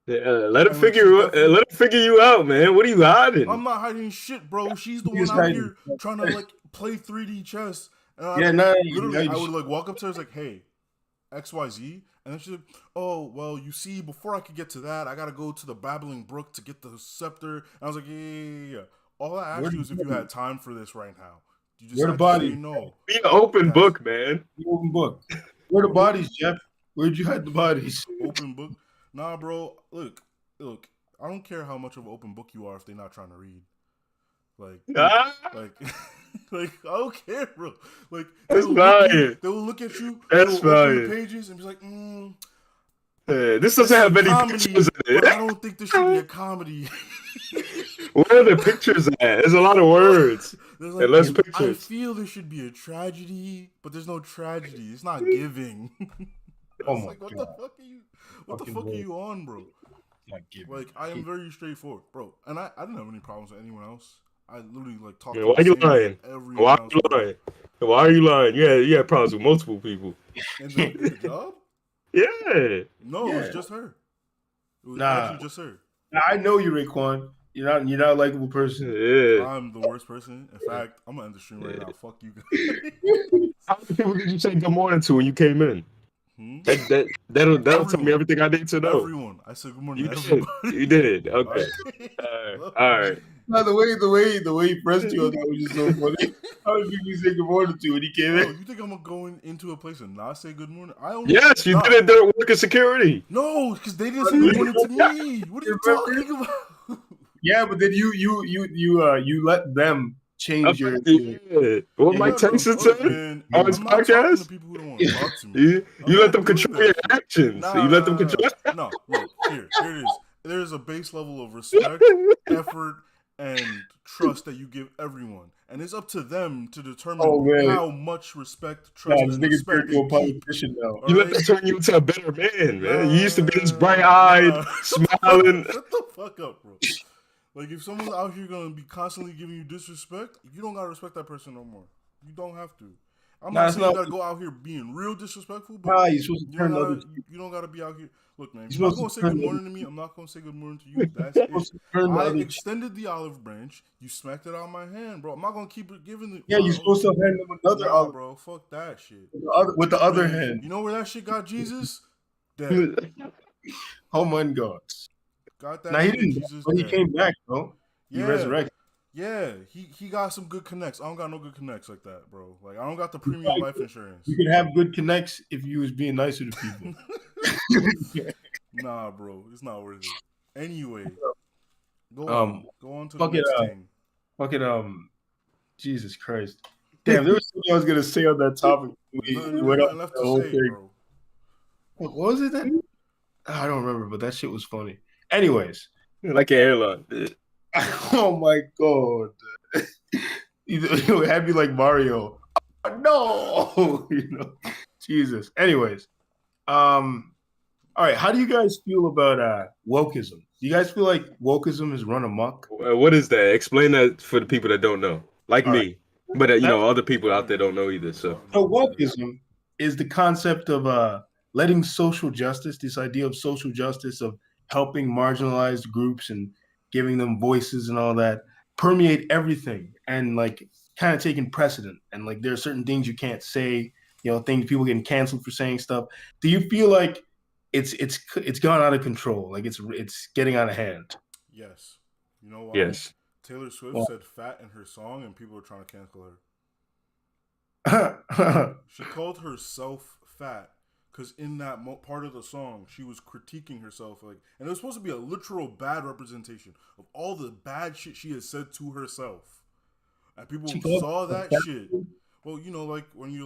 Let her And like, figure. she definitely, Let her figure you out, man. What are you hiding? I'm not hiding shit, bro. She's the one He's out hiding. here trying to like play 3D chess. And I Yeah, like no, literally I would like walk up to her, like, "Hey, XYZ," and then she's like, "Oh, well, you see, before I could get to that, I gotta go to the Babbling Brook to get the scepter." And I was like, "Yeah. All I asked you is if you had time for this right now. You just Where the had to say body? no." Be an open That's book, man. Open book. Where the bodies, Jeff? Where'd you hide the bodies? Open book. Nah, bro. Look. I don't care how much of an open book you are if they're not trying to read. Like, Ah, like, like I don't care, bro. Like that's fine. they will look at you, they That's will open the fine. pages and be like, This "This doesn't is a have any comedy, pictures in but I it. don't think this should be a comedy." Where are the pictures at? There's a lot of words There's and like, less I pictures. feel there should be a tragedy, but there's no tragedy. It's not giving. Oh It's my like, what god. the fuck are you? What the Fucking fuck are word. you on, bro? Not giving. Like, I am very straightforward, bro. And I didn't have any problems with anyone else. I literally like talked Yeah, to why the you same way lying? everyone Why are else you worked. lying? Why are you lying? You had problems with multiple people. In the job? Yeah. No, it Yeah. was just her. It was Nah. actually just her. Now, I know you, Raekwon. You're not a likable person. Yeah. I'm the worst person. In fact, I'm gonna end the stream right now. Fuck you guys. How many people did you say good morning to when you came in? Hmm? That'll tell me Everyone. everything I need to know. Everyone. I said good morning You to did. everybody. You did. Okay. Alright. All right. No, the way he pressed you on that was just so funny. How many people you say good morning to when he came Bro, in? you think I'm gonna go into a place and not say good morning? I only Yes, you did it during work and security. No, because they didn't say good morning to me. What are you talking about? Yeah, but then you let them change your. Yeah. What Mike bro. Tyson Look, said man, on his I'm not talking to podcast? people who don't want to talk to me. You I'm let not them doing control your that shit. actions. Nah, You let them control. No, look, here it is. There's a base level of respect, effort, and trust that you give everyone. And it's up to them to determine Oh, man. how much respect, Nah, trust, this and nigga respect turned to a they keep. politician now. You let Alright? them turn you into a better man, man. You used to be this Nah. bright-eyed, smiling. Shut the fuck up, bro. Like, if someone's out here gonna be constantly giving you disrespect, you don't gotta respect that person no more. You don't have to. I'm Nah, not it's saying you not- gotta go out here being real disrespectful, but Nah, you're supposed to you turn don't the other. gotta. You don't gotta be out here. Look, man. If You're you're not supposed gonna to say good turn the morning to me, I'm not gonna say good morning to you. That's You're it. supposed to turn the I other. extended the olive branch. You smacked it out of my hand, bro. I'm not gonna keep it giving it. Yeah, you're supposed to hand them another Nah, olive bro. Fuck that shit. with the other Man, hand. you know where that shit got Jesus? Dead. Oh my God. Got that Now he shit. didn't, Jesus but he dead. came back, bro. He Yeah. resurrected. Yeah, he got some good connects. I don't got no good connects like that, bro. Like I don't got the premium life insurance. You could have good connects if you was being nicer to people. Nah, bro, it's not worth it. Anyway, um, go on to the fuck it, next thing. fuck it, Jesus Christ. Damn, there was something I was gonna say on that topic. We There's went up nothing left the to whole say, thing. bro. What was it then? I don't remember, but that shit was funny. Anyways, Like an airline. oh my god, it had me like Mario. Oh, no, Jesus. Anyways, all right. How do you guys feel about wokeism? Do you guys feel like wokeism has run amok? What is that? Explain that for the people that don't know, like All right. me. But That- other people out there don't know either. So So wokeism is the concept of letting social justice, this idea of social justice of helping marginalized groups and giving them voices and all that, permeate everything and like kind of taking precedent. And like there are certain things you can't say, things people getting canceled for saying stuff. Do you feel like it's gone out of control? Like it's getting out of hand? Yes. You know why? yes, Taylor Swift Well, said "fat" in her song, and people are trying to cancel her. yeah, She called herself fat because in that part of the song, she was critiquing herself, like, and it was supposed to be a literal bad representation of all the bad shit she has said to herself, and people she called saw that herself shit. Well, you know, like when you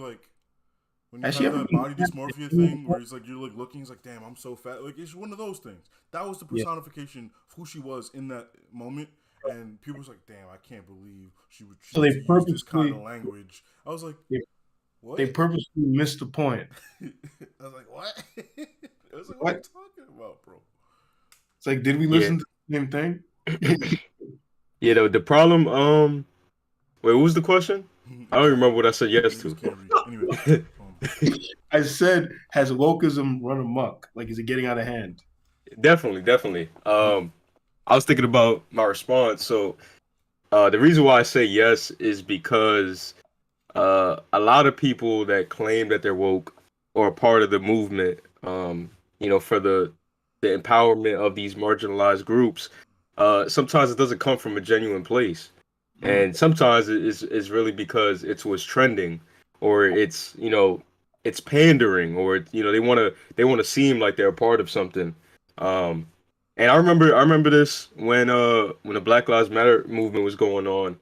Has she have ever that been body dysmorphia thing where it's like you're like looking, it's like, damn, I'm so fat. Like it's one of those things. That was the Yeah. personification of who she was in that moment. And people was like, damn, I can't believe she would So they choose to use this kind of purposely language. I was like, they, what? they purposely missed the point. I was like, what? I was like, what are you What? talking about, bro? It's like, did we yeah, listen to the same thing? yeah. The problem. Wait, what was the question? I don't even remember what I said yes Niggas to. can't read. Anyway, I said, has wokeism run amok? Like, is it getting out of hand? Definitely, definitely. I was thinking about my response. So, the reason why I say yes is because a lot of people that claim that they're woke or a part of the movement, for the empowerment of these marginalized groups, sometimes it doesn't come from a genuine place, and sometimes it's really because it's what's trending, or it's pandering, or they want to seem like they're a part of something. Um, and I remember this when the Black Lives Matter movement was going on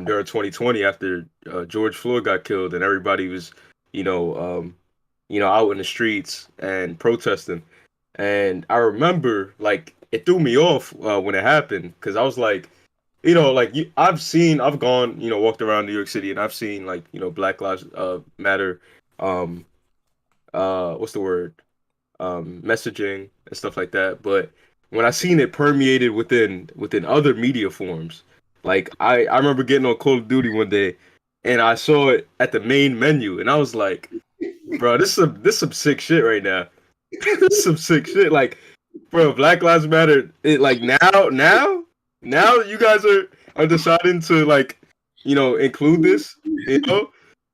during 2020 after George Floyd got killed and everybody was you know out in the streets and protesting. And I remember like it threw me off when it happened because I was like, I've gone, walked around New York City and I've seen like, Black Lives Matter, um, what's the word, messaging and stuff like that. But when I seen it permeated within other media forms, like I remember getting on Call of Duty one day and I saw it at the main menu and I was like, bro, this some sick shit right now. This is some sick shit. Like, bro, Black Lives Matter. It like now you guys are deciding to like, include this.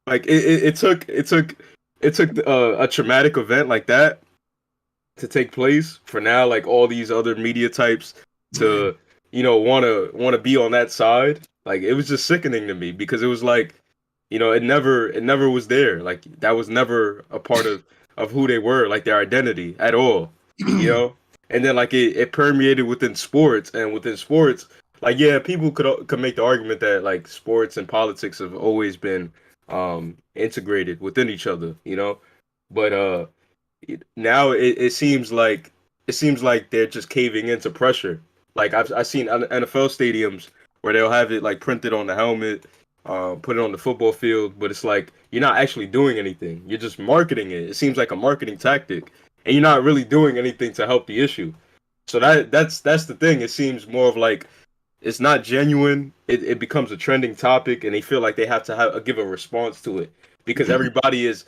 Like it took a traumatic event like that to take place for now like all these other media types to want to be on that side. Like it was just sickening to me because it was like it never was there. Like that was never a part of who they were, like their identity at all. you know and then like it permeated within sports, and within sports, like, yeah, people could make the argument that like sports and politics have always been integrated within each other, but now it seems like they're just caving into pressure. Like I've seen NFL stadiums where they'll have it like printed on the helmet, put it on the football field, but it's like you're not actually doing anything. You're just marketing it. It seems like a marketing tactic, and you're not really doing anything to help the issue. So that's the thing. It seems more of like it's not genuine. It becomes a trending topic, and they feel like they have to give a response to it because everybody is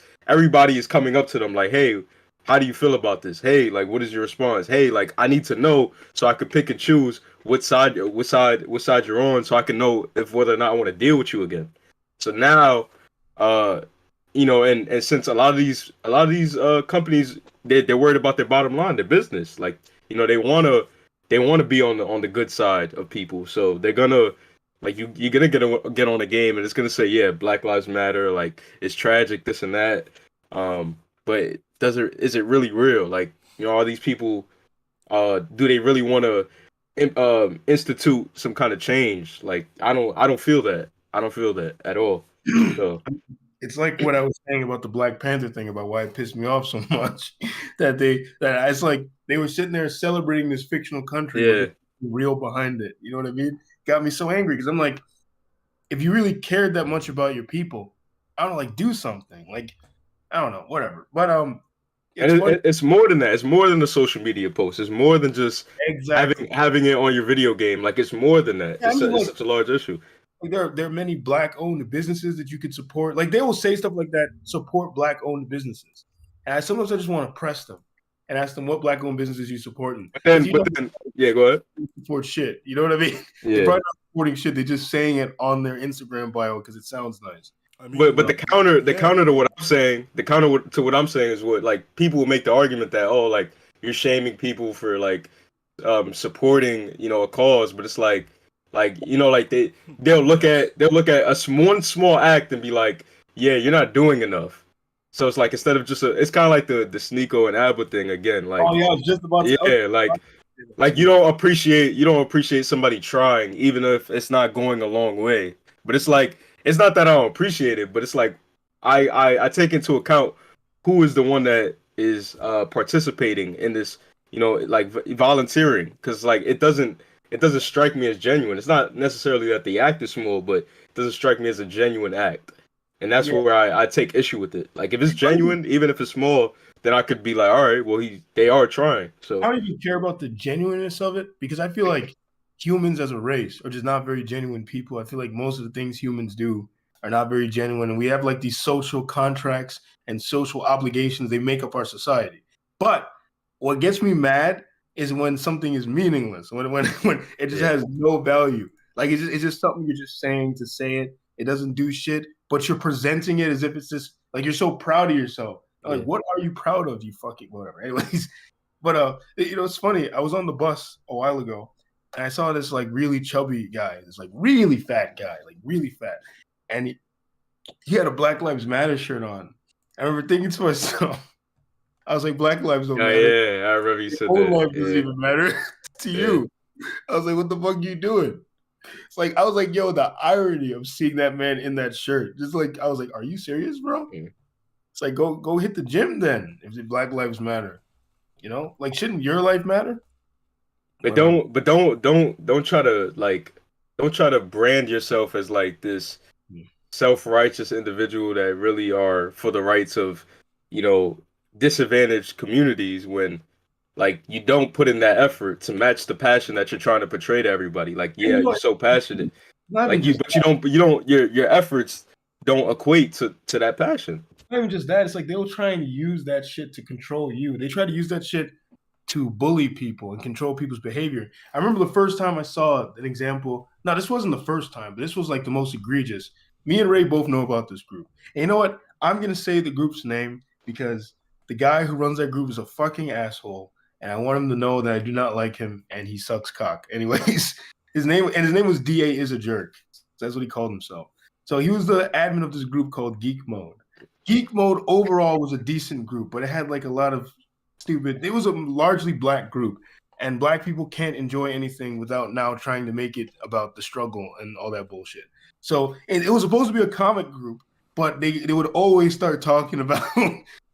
coming up to them like, hey, how do you feel about this? Hey, like, what is your response? Hey, like, I need to know so I can pick and choose what side you're on, so I can know if whether or not I want to deal with you again. So now, uh, and since a lot of these companies, they're worried about their bottom line, their business, like, they want to be on the good side of people, so Like you're gonna get on a game and it's gonna say, yeah, Black Lives Matter, like it's tragic, this and that. But is it really real? Like, all these people, do they really want to institute some kind of change? Like, I don't feel that. I don't feel that at all. So It's like what I was saying about the Black Panther thing, about why it pissed me off so much that it's like they were sitting there celebrating this fictional country, but yeah, there's real behind it. You know what I mean? Got me so angry because I'm like, if you really cared that much about your people, I don't know, like do something. Like, I don't know, whatever. But it's and funny. it's more than that. It's more than the social media post. It's more than just Exactly. having it on your video game. Like, it's more than that. Yeah, I mean, It's like, such a large issue. there are many Black-owned businesses that you could support. Like, they will say stuff like that, support Black-owned businesses. And sometimes I just want to press them and ask them what Black-owned businesses you supporting. Because you don't Yeah, go ahead. support shit. You know what I mean? They're Yeah. probably not supporting shit. They're just saying it on their Instagram bio because it sounds nice. I mean, But the counter to what I'm saying, to what I'm saying is what, like, people will make the argument that, oh, like, you're shaming people for, like, supporting, a cause, but it's like like they'll look at one small act and be like, yeah, you're not doing enough. So it's like, instead of just it's kind of like the Sneeko and Abba thing again, like, Oh yeah, I was just about to. yeah, like you don't appreciate somebody trying, even if it's not going a long way. But it's like, it's not that I don't appreciate it, but it's like I take into account who is the one that is participating in this, like volunteering, because like it doesn't strike me as genuine. It's not necessarily that the act is small, but it doesn't strike me as a genuine act, and that's where I take issue with it. Like, if it's genuine, even if it's small, then I could be like, all right, well, they are trying. So I don't even care about the genuineness of it, because I feel like humans as a race are just not very genuine people. I feel like most of the things humans do are not very genuine, and we have like these social contracts and social obligations. They make up our society. But what gets me mad is when something is meaningless, when it just has no value. Like, it's just something you're just saying to say it. It doesn't do shit, but you're presenting it as if it's just like you're so proud of yourself. Like, what are you proud of? You fucking whatever. Anyways, but it's funny. I was on the bus a while ago, and I saw this like really chubby guy, this like really fat guy, like really fat, and he had a Black Lives Matter shirt on. I remember thinking to myself, I was like, Black lives don't matter. Yeah, I remember you said Your own that. life doesn't even matter to you. I was like, what the fuck are you doing? It's like, I was like, yo, the irony of seeing that man in that shirt. Just like, I was like, are you serious, bro? It's like, go hit the gym then, if the Black Lives Matter. Like, shouldn't your life matter? But don't try to brand yourself as like this self-righteous individual that really are for the rights of, disadvantaged communities, when like you don't put in that effort to match the passion that you're trying to portray to everybody. Like, yeah, you're so passionate, like but you don't your efforts don't equate to that passion. Not even just that. It's like they'll try and use that shit to control you. They try to use that shit to bully people and control people's behavior. I remember the first time I saw an example. No, this wasn't the first time, but this was like the most egregious. Me and Ray both know about this group. And you know what? I'm going to say the group's name because the guy who runs that group is a fucking asshole. And I want him to know that I do not like him and he sucks cock. Anyways, his name was DA is a jerk. That's what he called himself. So he was the admin of this group called Geek Mode. Geek Mode overall was a decent group, but it had like a lot of stupid. It was a largely Black group, and Black people can't enjoy anything without now trying to make it about the struggle and all that bullshit. So it was supposed to be a comic group, but they would always start talking about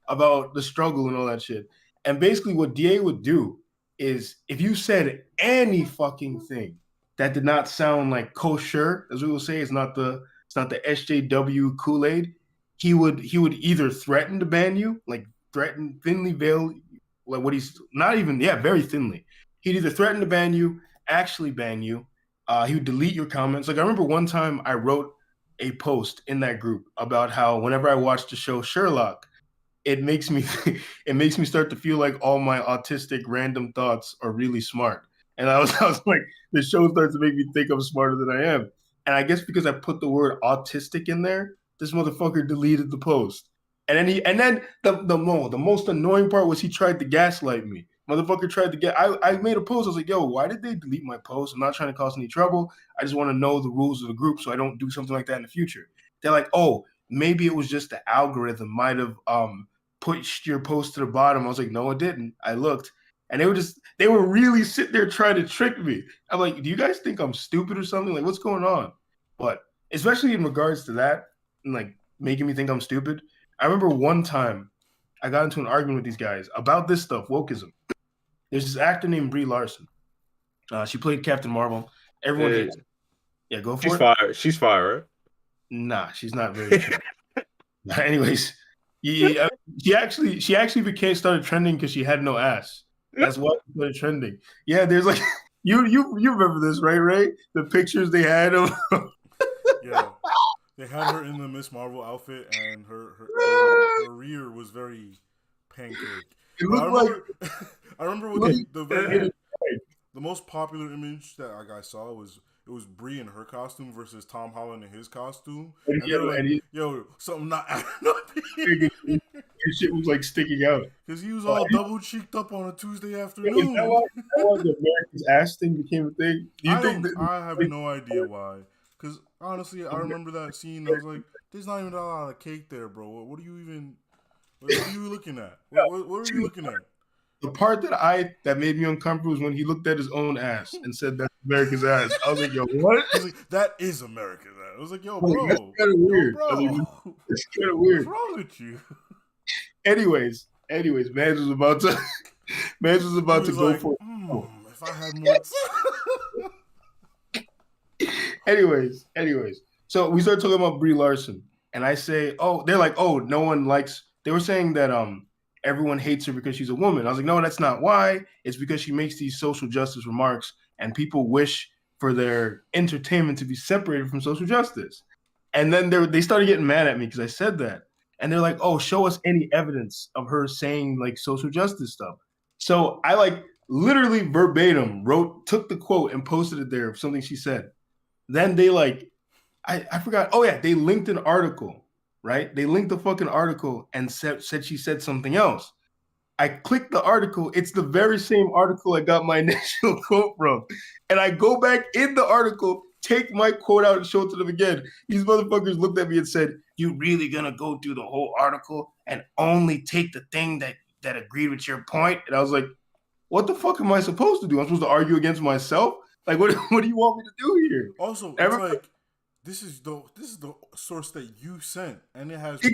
about the struggle and all that shit. And basically what DA would do is, if you said any fucking thing that did not sound like kosher, as we will say, it's not the SJW Kool-Aid, he would either threaten to ban you, like threaten, thinly veil, like what he's not even, very thinly. He'd either threaten to ban you, actually ban you. He would delete your comments. Like, I remember one time I wrote a post in that group about how whenever I watch the show Sherlock, it makes me start to feel like all my autistic random thoughts are really smart. And I was like, the show starts to make me think I'm smarter than I am. And I guess because I put the word autistic in there, this motherfucker deleted the post. And then the most annoying part was he tried to gaslight me. Motherfucker tried to get. I made a post. I was like, yo, why did they delete my post? I'm not trying to cause any trouble. I just want to know the rules of the group so I don't do something like that in the future. They're like, oh, maybe it was just the algorithm might have pushed your post to the bottom. I was like, no, it didn't. I looked, and they were really sitting there trying to trick me. I'm like, do you guys think I'm stupid or something? Like, what's going on? But especially in regards to that, and like making me think I'm stupid. I remember one time I got into an argument with these guys about this stuff, wokeism. There's this actor named Brie Larson. She played Captain Marvel. Everyone hates her. Yeah, go for She's it. fire. She's fire, right? Nah, she's not very true. Anyways, she actually started trending because she had no ass. That's why she started trending. Yeah, there's like you remember this, right, Ray? The pictures they had of Yeah. They had her in the Miss Marvel outfit, and her rear was very pancake. It But looked I remember what the most popular image that I saw was Brie in her costume versus Tom Holland in his costume, and they were like, "Yo, something not adding up here." His shit was like sticking out Because he was all double cheeked up on a Tuesday afternoon. Is that why the America's ass thing became a thing? Do you think I have no idea why. Because honestly, I remember that scene. I was like, "There's not even a lot of cake there, bro. What are you even? What are you looking at? What are you looking at?" The part that made me uncomfortable was when he looked at his own ass and said, "That's America's ass." I was like, "Yo, what?" He's like, "That is America's ass." I was like, "Yo, bro, that's kind of weird. Bro, it's kind of weird. What's wrong with you?" Anyways, Mans was about to go like, for it. If I had more. Anyways. So we started talking about Brie Larson, and I say, "Oh, they're like, oh, no one likes." They were saying that everyone hates her because she's a woman. I was like, no, that's not why. It's because she makes these social justice remarks, and people wish for their entertainment to be separated from social justice. And then they started getting mad at me because I said that. And they're like, oh, show us any evidence of her saying like social justice stuff. So I like literally verbatim took the quote and posted it there of something she said. Then they like, I forgot. Oh yeah, they linked an article, right? They linked the fucking article and said she said something else. I clicked the article. It's the very same article I got my initial quote from. And I go back in the article, take my quote out and show it to them again. These motherfuckers looked at me and said, "You really gonna go through the whole article and only take the thing that agreed with your point?" And I was like, what the fuck am I supposed to do? I'm supposed to argue against myself? Like, what do you want me to do here? Also, it's like, this is the source that you sent, and it has proof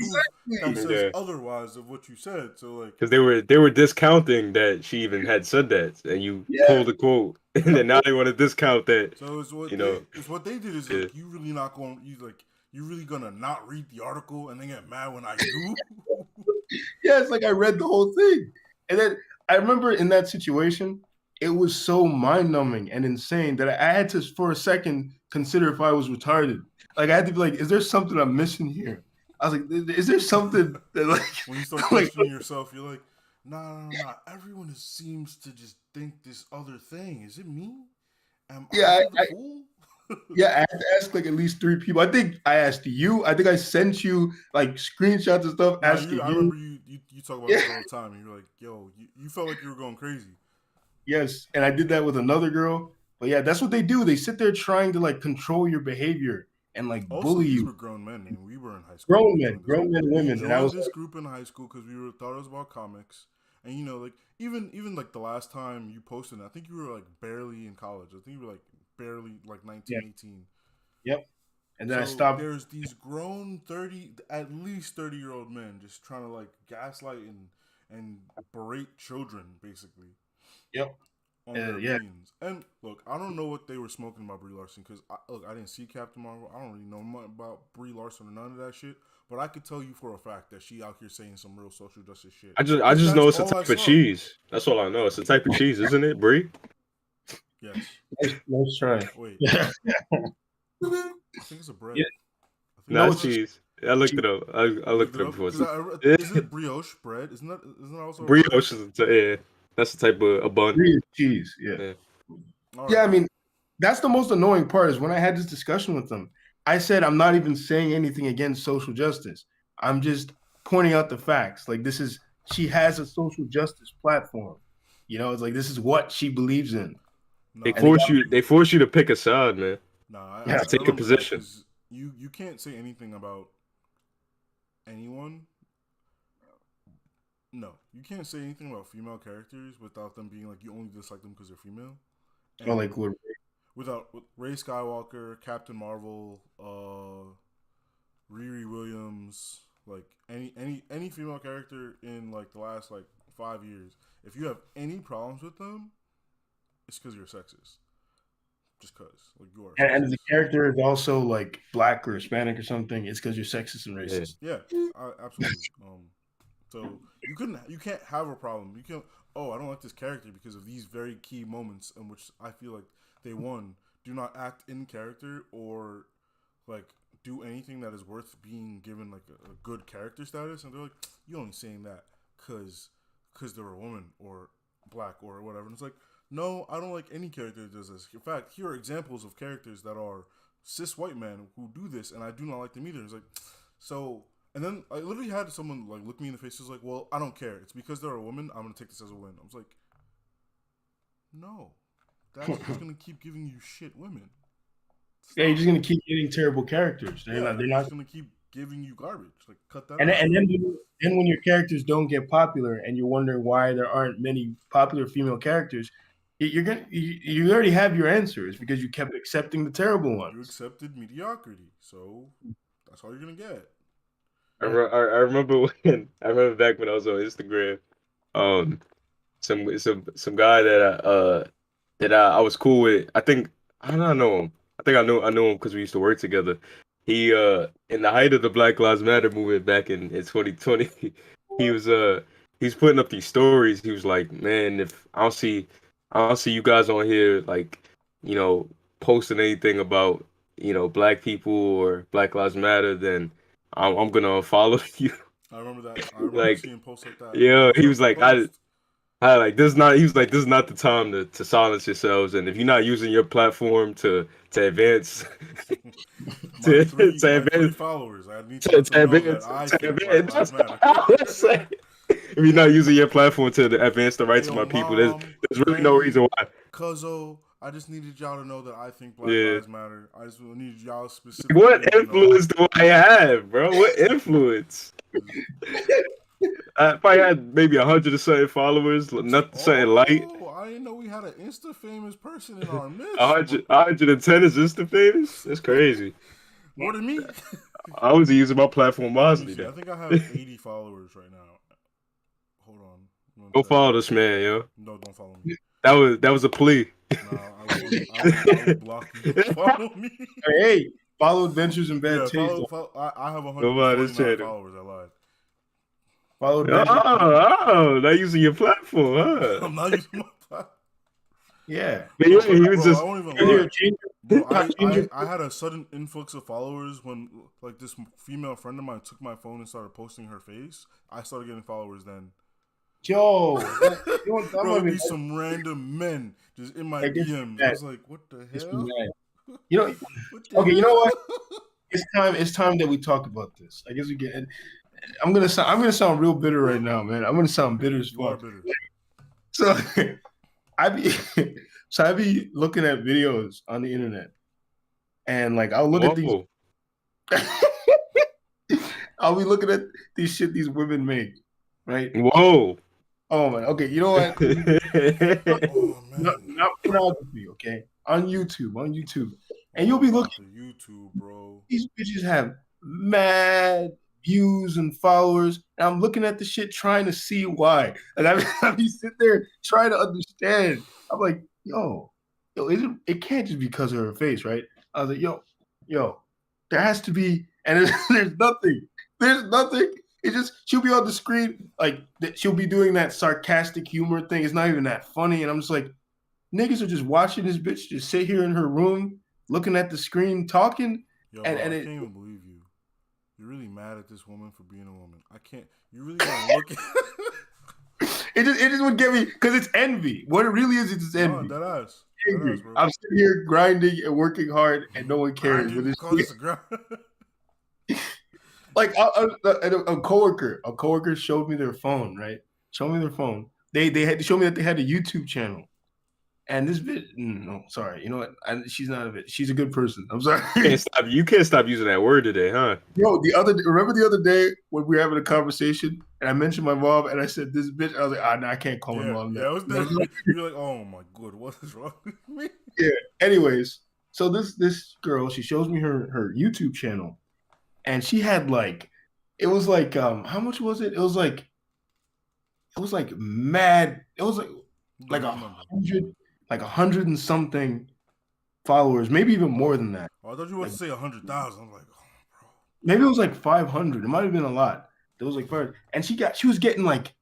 that says otherwise of what you said. So like, because they were discounting that she even had said that, and you pulled the quote, and then now they want to discount that. So it's what it's what they did is like, you really not going, you really gonna not read the article and then get mad when I do? Yeah, it's like I read the whole thing, and then I remember in that situation, it was so mind-numbing and insane that I had to, for a second, consider if I was retarded. Like, I had to be like, is there something I'm missing here? I was like, is there something that, like... When you start questioning yourself, you're like, nah. Everyone seems to just think this other thing. Is it me? Am I the fool? Yeah, I had to ask, like, at least 3 people. I think I asked you. I think I sent you, like, screenshots and stuff asking you. I remember you talk about this all the time, and you're like, yo, you felt like you were going crazy. Yes, and I did that with another girl. But yeah, that's what they do. They sit there trying to like control your behavior and like bully you. We were grown men, and we were in high school. Grown men, women. And I was this group in high school because we thought it was about comics, and you know, like even like the last time you posted, I think you were like barely in college. I think you were like barely like 19, 18. Yep. And then I stopped. There's these grown at least 30-year-old men just trying to like gaslight and berate children, basically. Yep. On their opinions. And look, I don't know what they were smoking about Brie Larson because I didn't see Captain Marvel. I don't really know much about Brie Larson or none of that shit. But I could tell you for a fact that she out here saying some real social justice shit. I just know it's a type of cheese. That's all I know. It's a type of cheese, isn't it, Brie? Yes. Let's try. Wait. I think it's a bread. Yeah. No, it's cheese. I looked it up. I looked it up before. Isn't it brioche bread? Isn't that also brioche? Yeah. That's the type of a bun. Cheese, yeah. Right. Yeah, I mean, that's the most annoying part is when I had this discussion with them, I said I'm not even saying anything against social justice. I'm just pointing out the facts. Like she has a social justice platform. You know, it's like this is what she believes in. No, They And they force you. They force you to pick a side, man. no, Yeah. I Take a remember that position. 'cause you can't say anything about anyone. No, you can't say anything about female characters without them being like you only dislike them because they're female. Or And like what with Ray Skywalker, Captain Marvel, Riri Williams, like any female character in like the last like 5 years, if you have any problems with them, it's because you're sexist. Just because, like you are. and the Sexist. character is also like black or Hispanic or something, it's because you're sexist and Yeah. racist. Yeah, absolutely. So you can't have a problem. You can't. Oh, I don't like this character because of these very key moments in which I feel like they do not act in character or like do anything that is worth being given like a good character status, and they're like, you only saying that because they're a woman or black or whatever. And it's like, no, I don't like any character that does this. In fact, here are examples of characters that are cis white men who do this, and I do not like them either. It's like, so, and then I literally had someone like look me in the face. It was like, well, I don't care. It's because they're a woman. I'm gonna take this as a win. I was like, no, that's just gonna keep giving you shit women. Stop. Yeah, you're just gonna keep getting terrible characters. They're not. Just gonna keep giving you garbage. Like cut that. And out. then when your characters don't get popular, and you're wondering why there aren't many popular female characters, you already have your answers because you kept accepting the terrible You ones. accepted mediocrity, so that's all you're gonna get. I remember back when I was on Instagram, some guy that I was cool with. I don't know him. I think I know him because we used to work together. He in the height of the Black Lives Matter movement back in 2020, he's putting up these stories. He was like, man, if I don't see you guys on here like, posting anything about, black people or Black Lives Matter, then I'm gonna unfollow you. I remember that. I remember Like, seeing posts like that. yeah, he was like, Post. I like this is not. He was like, this is not the time to silence yourselves, and if you're not using your platform to advance, my three advance, followers. I need to let them know that I think Black Lives Matter. if you're not using your platform to advance the rights of my people, there's really no reason why. Cuzzo, I just needed y'all to know that I think Black Yeah. Lives Matter. I just needed y'all specifically. What influence do I have, bro? What influence? I probably had maybe 100 or something followers, nothing something light. I didn't know we had an Insta famous person in our midst. 110 is Insta famous? That's crazy. More than me. I was using my platform wisely. I think I have 80 followers right now. Hold on. Go follow this man, yo. No, don't follow me. That was a plea. No, I will block you. Follow me. Hey, follow Adventures in Bad Taste. I have Nobody 149 said it. followers. I lied. Follow Adventures. Not using your platform, huh? I'm not using my platform. Yeah. But yeah, he was Bro, just. I won't even Here, lie. change Bro, your- I had a sudden influx of followers when like this female friend of mine took my phone and started posting her face. I started getting followers then. Yo, Bro, it'd be some random men just in my I guess DMs. that- I was like, what the hell? You know, What the okay, you know hell? what? It's time that we talk about this. I guess we get. I'm gonna sound real bitter right now, man. I'm gonna sound bitter as You are fuck. bitter. So I be looking at videos on the internet, and like I'll look at these. Whoa. I'll be looking at these shit these women make, right? Whoa. Oh man. Okay, you know what? Oh man. Not pornography, okay? On YouTube, and you'll be looking. YouTube, bro. These bitches have mad views and followers. And I'm looking at the shit trying to see why. And I be sitting there trying to understand. I'm like, yo, it can't just be because of her face, right? I was like, yo, there has to be, and there's nothing. There's nothing. It's just she'll be on the screen, like she'll be doing that sarcastic humor thing. It's not even that funny. And I'm just like, niggas are just watching this bitch just sit here in her room, looking at the screen, talking. Yo, And- bro, and I it- can't even believe you. You're really mad at this woman for being a woman. I can't. You really gotta look at. It just would get me because it's envy. What it really is, it's envy. That ass. Angry. Bro. I'm sitting here grinding and working hard, and no one cares. But it's Call this a grind. like a coworker showed me their phone, right? Showed me their phone they showed me that they had a YouTube channel. And this bitch, no, sorry. You know what? She's not a bitch. She's a good person. I'm sorry. You can't stop using that word today, huh? Yo, remember the other day when we were having a conversation and I mentioned my mom and I said this bitch. I was like, no, I can't call my mom that. Yeah, I was there. You're like, oh my god, what is wrong with me? Yeah. Anyways, so this girl, she shows me her YouTube channel, and she had like, it was like how much was it? It was like mad. It was like 100, like 100 and something followers, maybe even more than that. Oh, I thought you were about to say 100,000. I'm like, oh, bro. Maybe it was like 500. It might have been a lot. It was like 500. And she was getting like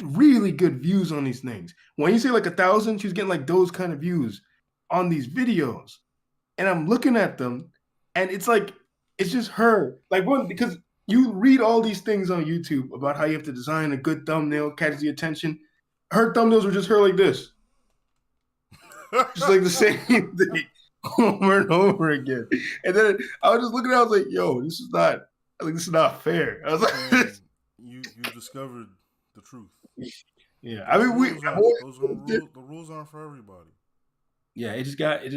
really good views on these things. When you say like 1,000, she was getting like those kind of views on these videos. And I'm looking at them, and it's like, it's just her. Like, one, because you read all these things on YouTube about how you have to design a good thumbnail, catch the attention. Her thumbnails were just her like this. Just like the same thing over and over again. And then I was just looking at it, I was like, yo, this is not fair. I was like, you discovered the truth. Yeah. I mean, the rules aren't for everybody. Yeah, it just got me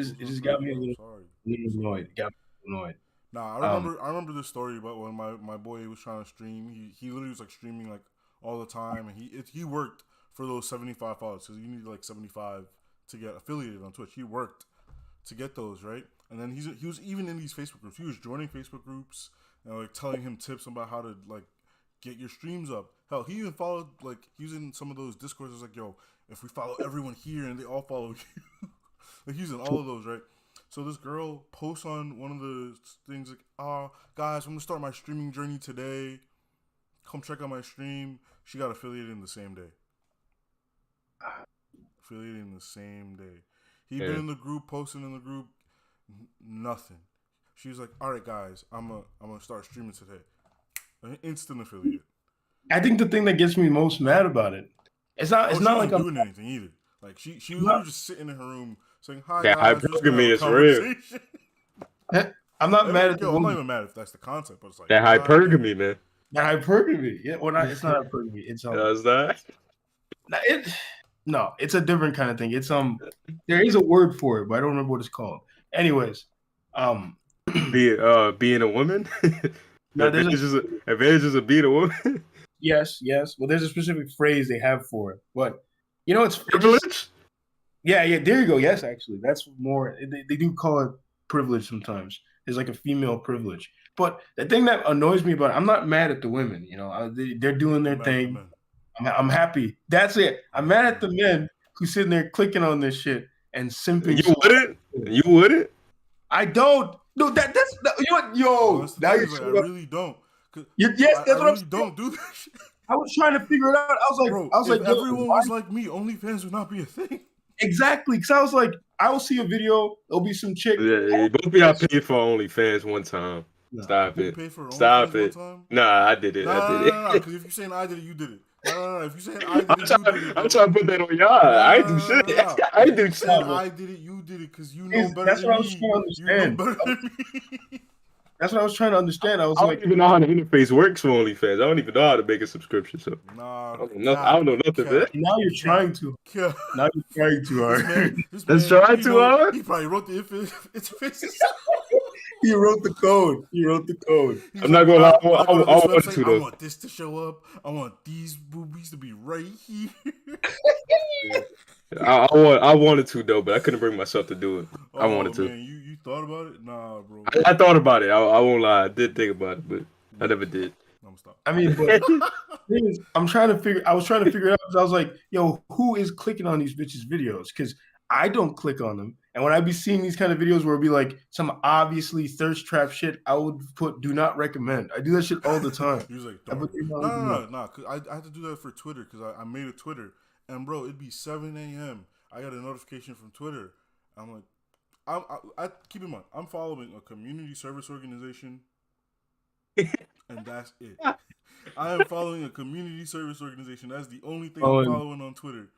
a little annoyed. It got me annoyed. Nah, I remember this story about when my boy was trying to stream. He literally was like streaming like all the time, and he worked for those 75 followers because you need like 75 to get affiliated on Twitch. He worked to get those, right? And then he was even in these Facebook groups. He was joining Facebook groups and like telling him tips about how to like get your streams up. Hell, he even followed, like, he was in some of those Discords. It was like, yo, if we follow everyone here and they all follow you, like he's in all of those, right? So this girl posts on one of the things like, guys, I'm gonna start my streaming journey today. Come check out my stream. She got affiliated in the same day. Affiliated in the same day. He'd been in the group, posting in the group, nothing. She was like, all right, guys, I'm gonna start streaming today. An instant affiliate. I think the thing that gets me most mad about it, it's not like I'm doing anything either. Like she was just sitting in her room saying, hi, that guys. hypergamy is real. I'm not mad at the I'm not even mad if that's the concept, but it's like that hypergamy, man. That hypergamy. Yeah, well, it's not hypergamy. It's Does that? No, it's a different kind of thing. It's there is a word for it, but I don't remember what it's called. Anyways, being a woman. No, advantages of being a woman. Yes. Well, there's a specific phrase they have for it, but you know, it's privilege. Yeah. There you go. Yes, actually, that's more. They do call it privilege sometimes. There's like a female privilege, but the thing that annoys me about it, I'm not mad at the women. You know, they're doing their thing. I'm happy. That's it. I'm mad at the men who's sitting there clicking on this shit and simping. You wouldn't? I don't. No, that's you know what, yo. Now I really don't. Yes, that's what really don't do that shit. I was trying to figure it out. I was like, if everyone was like me, OnlyFans would not be a thing. Exactly, because I was like, I will see a video. There'll be some chick. Yeah, both of y'all paid for OnlyFans one time. No. Stop it. Stop it. Nah, I did it. Nah, because if you're saying I did it, you did it. No. If you're saying I did it, you did it. I'm trying to put that on y'all. I ain't do shit. I ain't do shit. I did it, you did it, because you know better than me. You know better than me. That's what I was trying to understand. I don't even know how the interface works for OnlyFans. I don't even know how to make a subscription. So I don't know nothing. Now you're trying to. Now you're trying too hard. Let's try too hard. He probably wrote the interface. He wrote the code. I'm not gonna lie. I want to though. I want this to show up. I want these boobies to be right here. I wanted to though, but I couldn't bring myself to do it. I wanted to. Man, you thought about it? Nah, bro. I thought about it. I won't lie. I did think about it, but I never did. I'm stop. I mean, but I was trying to figure it out because I was like, yo, who is clicking on these bitches' videos? Because I don't click on them. And when I be seeing these kind of videos where it'd be like some obviously thirst trap shit, I would put do not recommend. I do that shit all the time. He was like, no. Cause I had to do that for Twitter because I made a Twitter. And bro, it'd be 7 a.m. I got a notification from Twitter. I'm like, I keep in mind, I'm following a community service organization, and that's it. I am following a community service organization. That's the only thing I'm following on Twitter.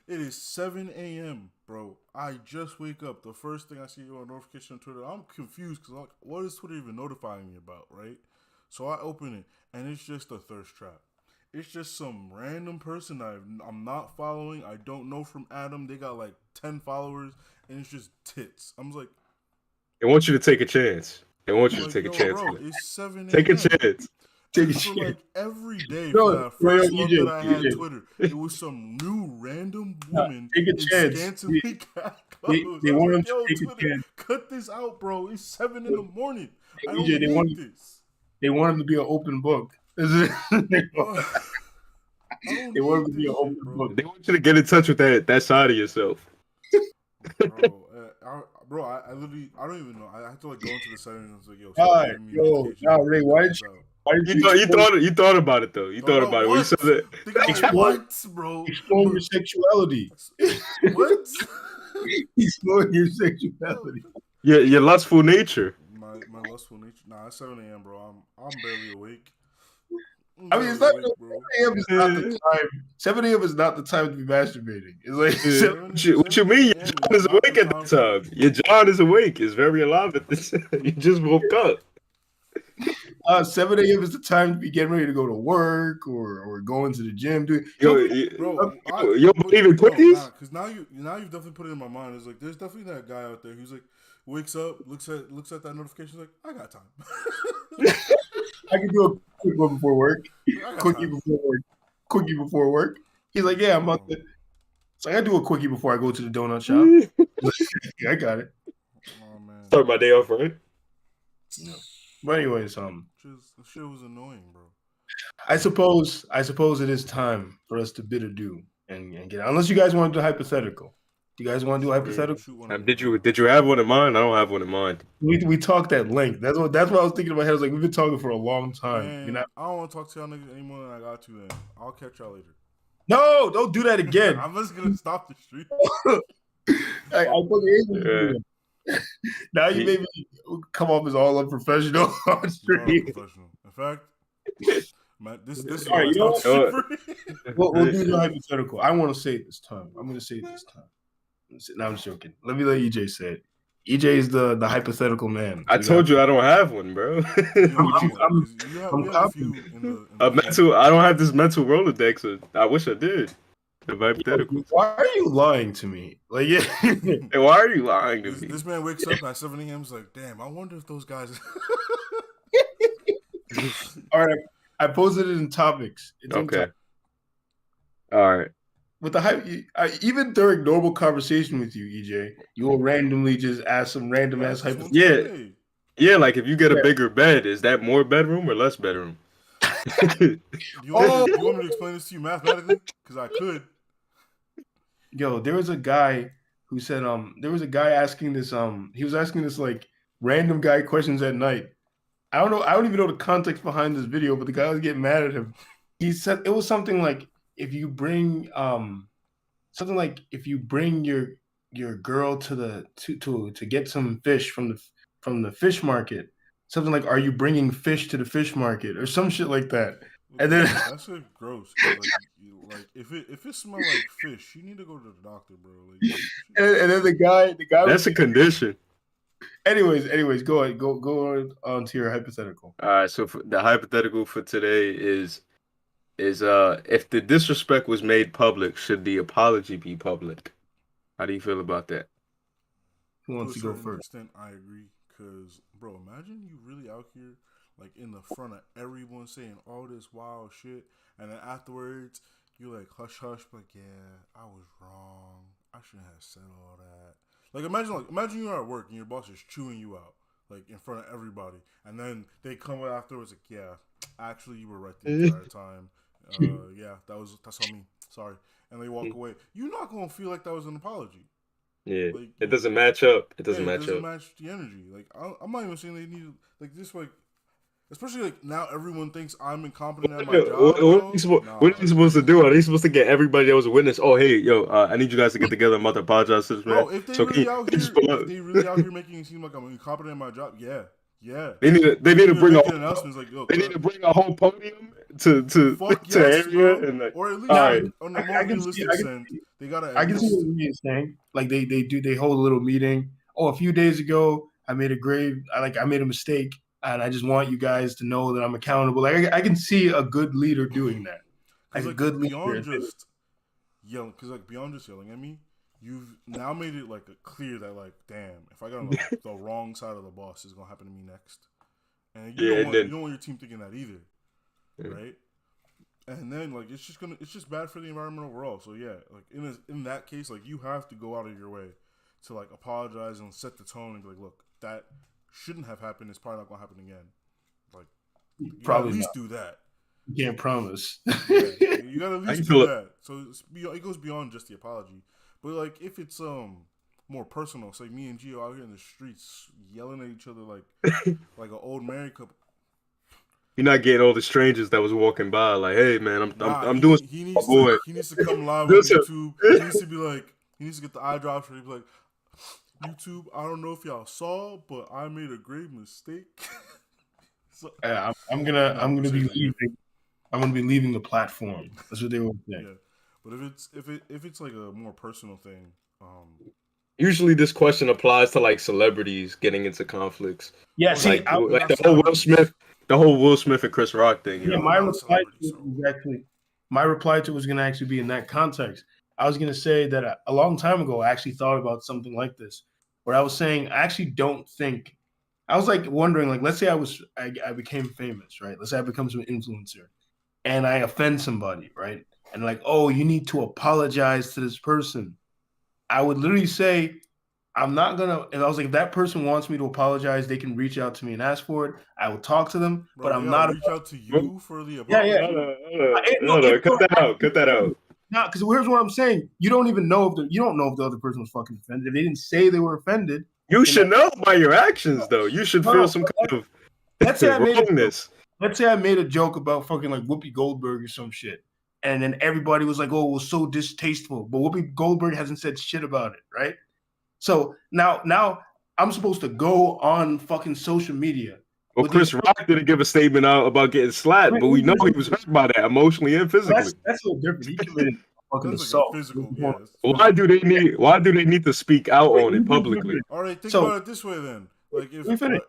It is 7 a.m., bro. I just wake up. The first thing I see on notification on Twitter, I'm confused because I'm like, what is Twitter even notifying me about, right? So I open it, and it's just a thirst trap. It's just some random person I'm not following. I don't know from Adam. They got like 10 followers, and it's just tits. I'm like, They want you to take a chance. They want you to take a yo, chance. bro, it's 7 a.m. Take a chance. Take a For chance. like every day No, for that first month EJ, that I had EJ. Twitter, it was some new random woman take a in chance. scantily clad clothes. They I was want like, him to yo, take a Twitter, chance. cut this out, bro. It's 7 in the morning. I EJ, don't need this. They want him to be an open book. they I don't want him need to be this an open shit, bro. book. They want you to get in touch with that side of yourself. Bro, I literally, I don't even know. I have to like go into the settings and say, yo, All stop right, giving me yo, notifications. now Ray, why did You thought about it though. You thought about it when you said that. Think about Explore- what, bro? explore your sexuality? What? Explore your sexuality. Your lustful nature. My lustful nature. Nah, it's 7 a.m., bro. I'm barely awake. I mean, it's not awake, bro. 7 a.m. is not the time. 7 a.m. is not the time to be masturbating. It's like What you mean? Your John is awake at the time. Your John is awake. Is very alive at this. You just woke up. 7 a.m. is the time to be getting ready to go to work or going to the gym. Bro, you believe in quickies? Because now you've definitely put it in my mind. It's like there's definitely that guy out there who's like wakes up, looks at that notification, like I got time. I can do a quick one before work. Quickie time. before work. Quickie before work. He's like, yeah, I'm about to. It's like I do a quickie before I go to the donut shop. Yeah, I got it. Oh man. Start my day off right. Yeah. But anyways, The shit was annoying, bro. I suppose it is time for us to bid adieu and get out. Unless you guys want to do hypothetical. Do you guys want to do hypothetical? Did you have one in mind? I don't have one in mind. We talked at length. That's what I was thinking in my head. I was like, we've been talking for a long time. Man, I don't want to talk to y'all niggas any more than I got to. Then I'll catch y'all later. No, don't do that again. I'm just gonna stop the stream. I fucking hate you. Now you made me come off as all unprofessional on stream. In fact, man, this is all right. You know what? We'll do the Yeah. hypothetical. I want to say it this time. I'm going to say it this time. No, I'm just joking. Let me let EJ say it. EJ is the hypothetical man. I told you I don't have one, bro. I don't have this mental Rolodex. So I wish I did. Hypothetical. Why are you lying to me? Like, yeah. Hey, why are you lying to me? This man wakes up at 7 a.m. He's like, damn, I wonder if those guys. All right. I posted it in topics. It's okay. All right. With the even during normal conversation with you, EJ, you will randomly just ask some random ass hypothetical. Yeah. Like if you get a bigger bed, is that more bedroom or less bedroom? Do you want me to explain this to you mathematically? Because I could. Yo, there was a guy who said there was a guy asking this he was asking this like random guy questions at night. I don't even know the context behind this video, but the guy was getting mad at him. He said it was something like if you bring your girl to get some fish from the fish market. Something like, are you bringing fish to the fish market or some shit like that? And then that's shit gross. Like if it smells like fish, you need to go to the doctor, bro. Like, and then the guy that's a condition. Anyways, go on to your hypothetical. All right, so the hypothetical for today is if the disrespect was made public, should the apology be public? How do you feel about that? Who wants to go first? I agree, cause bro, imagine you really out here like in the front of everyone saying all this wild shit, and then afterwards you like hush hush, like yeah, I was wrong. I shouldn't have said all that. Like imagine you're at work and your boss is chewing you out like in front of everybody, and then they come afterwards like yeah, actually you were right the entire time. Yeah, that's on me. Sorry, and they walk away. You're not gonna feel like that was an apology. Yeah, like, it doesn't match up. It doesn't match the energy. Like I'm not even saying they need like this. Like especially like now everyone thinks I'm incompetent at my job. What are you supposed to do? Are they supposed to get everybody that was a witness? Oh hey, yo, I need you guys to get together. I'm about to apologize to this man. Bro, if they really out here making it seem like I'm incompetent at my job, yeah. They need to bring announcements like yo. They need to bring a whole podium to area and like, or at least on the more realistic sense, they gotta. I can see what you're saying. Like they hold a little meeting. Oh, a few days ago, I made a mistake, and I just want you guys to know that I'm accountable. Like I can see a good leader doing that. Like a like good leader. beyond just yelling, because like beyond just yelling at me, you've now made it like clear that like, damn, if I got on the wrong side of the bus, it's gonna happen to me next, and you Yeah, don't and want then you don't want your team thinking that either, right? And then like it's just bad for the environment overall. So yeah, like in that case, like you have to go out of your way to like apologize and set the tone and be like, look, that shouldn't have happened. It's probably not gonna happen again. Like you gotta at least do that. You can't promise. Yeah, you gotta at I least can feel do that. So it goes beyond just the apology. But like if it's more personal, it's like me and Gio out here in the streets yelling at each other like an old married couple. you're not getting all the strangers that was walking by. Like, hey man, I'm He, doing he my needs boy. to he needs to come live on Doing some- YouTube. He needs to be like he needs to get the eye drops where he'd be like, YouTube, I don't know if y'all saw, but I made a grave mistake. So, I'm gonna be say that. leaving. I'm gonna be leaving the platform. That's what they were saying. Yeah, but if it's like a more personal thing, Usually, this question applies to like celebrities getting into conflicts. Yeah, see, Like, I, like the whole Will Smith and Chris Rock thing. You yeah, know? my not reply to celebrities, it was actually my reply to it was gonna actually be in that context. I was gonna say that a long time ago, I actually thought about something like this, where I was saying I actually don't think I was like wondering, like, let's say I became famous, right? Let's say I become some influencer and I offend somebody, right? And like, oh, you need to apologize to this person. I would literally say, I'm not gonna. And I was like, if that person wants me to apologize, they can reach out to me and ask for it. I will talk to them, bro, but they I'm gotta not. reach out to you for the Yeah, apology. yeah. Cut that out. Cut that out. No, because here's what I'm saying. You don't even know if you don't know if the other person was fucking offended. If they didn't say they were offended, You should know by your actions, though. You should feel some kind of let's say I made wrongness. let's say I made a joke about fucking like Whoopi Goldberg or some shit, and then everybody was like, "Oh, it was so distasteful," but Whoopi Goldberg hasn't said shit about it, right? So now I'm supposed to go on fucking social media. Well, with Chris these- Rock didn't give a statement out about getting slapped, but we know he was hurt by that emotionally and physically. That's a little different. He committed fucking That's like assault. a physical, yeah. Why do they need to speak out on it publicly? All right, think So- about it this way then. Like if Let me finish.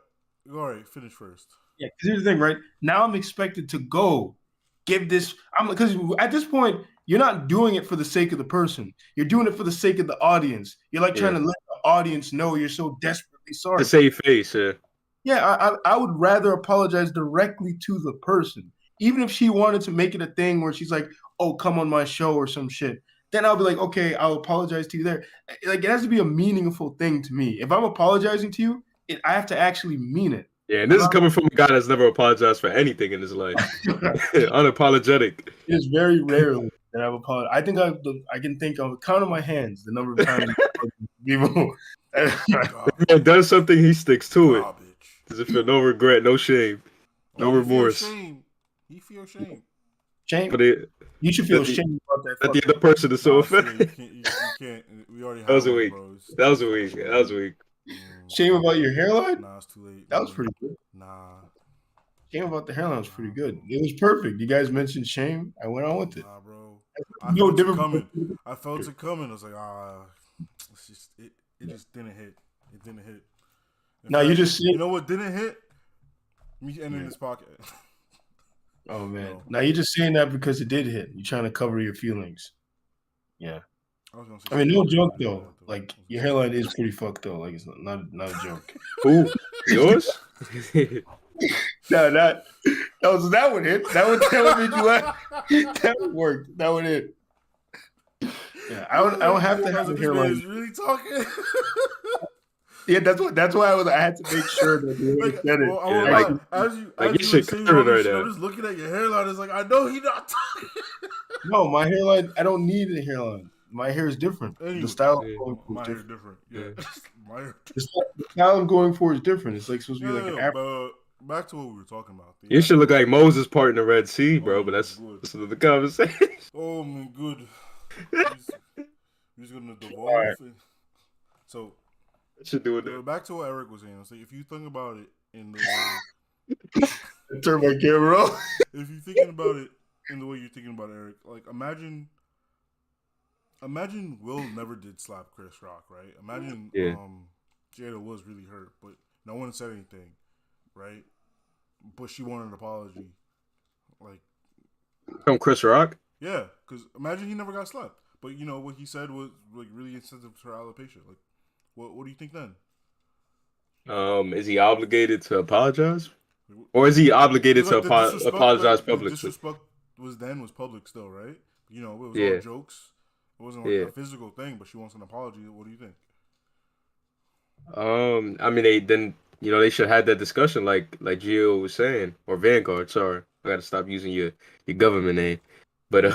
all right, finish first. Yeah, because here's the thing, right? Now I'm expected to go give this. Because at this point, you're not doing it for the sake of the person. You're doing it for the sake of the audience. You're like trying to let the audience know you're so desperately sorry. To save face, yeah. Yeah, I would rather apologize directly to the person. Even if she wanted to make it a thing where she's like, oh, come on my show or some shit. Then I'll be like, okay, I'll apologize to you there. Like, it has to be a meaningful thing to me. If I'm apologizing to you, I have to actually mean it. Yeah, and this is coming from a guy that's never apologized for anything in his life. Unapologetic. It's very rarely that I've apologized. I think I can think on count on my hands the number of times people. Man does something, he sticks to it. Garbage. Does it feel no regret, no shame, no remorse. He feels shame. Shame. But You should feel that the- shame about that. that the other person is so Nah, seriously, offended. you can't. We already had That was a one, week. bro. It's- That was a week. That was a week. Shame about your hairline? Nah, it's too late. That was pretty good. Nah. Shame about the hairline was pretty good. It was perfect. You guys mentioned shame. I went on with it. Nah, bro. I No felt it different. coming. I felt it coming. I was like, it's just it just didn't hit. It didn't hit. In Now fact, you just see. you know what didn't hit? Me ending this pocket. Oh man. No. Now you're just saying that because it did hit. You're trying to cover your feelings. Yeah. I was gonna say I mean, no something, joke but I though. didn't. Like your hairline is pretty fucked though. Like it's not a joke. Who? Yours? No, that was that one hit. That one made you laugh. That one worked. That one hit. Yeah, I don't have to have a This man hairline. is really talking. Yeah, that's why I had to make sure that you Like, said it. well, I won't Yeah, lie. like, As you like, you were should saying cover all it this right shit, now. I'm just looking at your hairline. It's like I know he not talking. no, my hairline. I don't need a hairline. My hair is different. Anyway, The style I'm yeah. going for My is hair different. different. Yeah, my hair. The style I'm going for is different. It's like supposed to be like an Yeah, Afro. but back to what we were talking about. You should look like Moses part in the Red Sea, bro. Oh, But that's good. another conversation. Oh my good. He's gonna devolve. Alright. So Should do it. back to what Eric was saying. It's like if you think about it in the way, Turn my camera off. if you're thinking about it in the way you're thinking about Eric, like imagine Will never did slap Chris Rock, right? Imagine Yeah. Jada was really hurt, but no one said anything, right? But she wanted an apology. Like, From Chris Rock? Yeah, because imagine he never got slapped, but you know what he said was like really insensitive to her alopecia. Like, what do you think then? Is he obligated to apologize, or is he obligated Because to like apologize the publicly? disrespect was public still, right? You know, it was all Yeah, jokes. It wasn't like yeah. a physical thing, but she wants an apology. What do you think? I mean, they should have that discussion, like Gio was saying, or Vanguard. Sorry, I gotta stop using your government name. But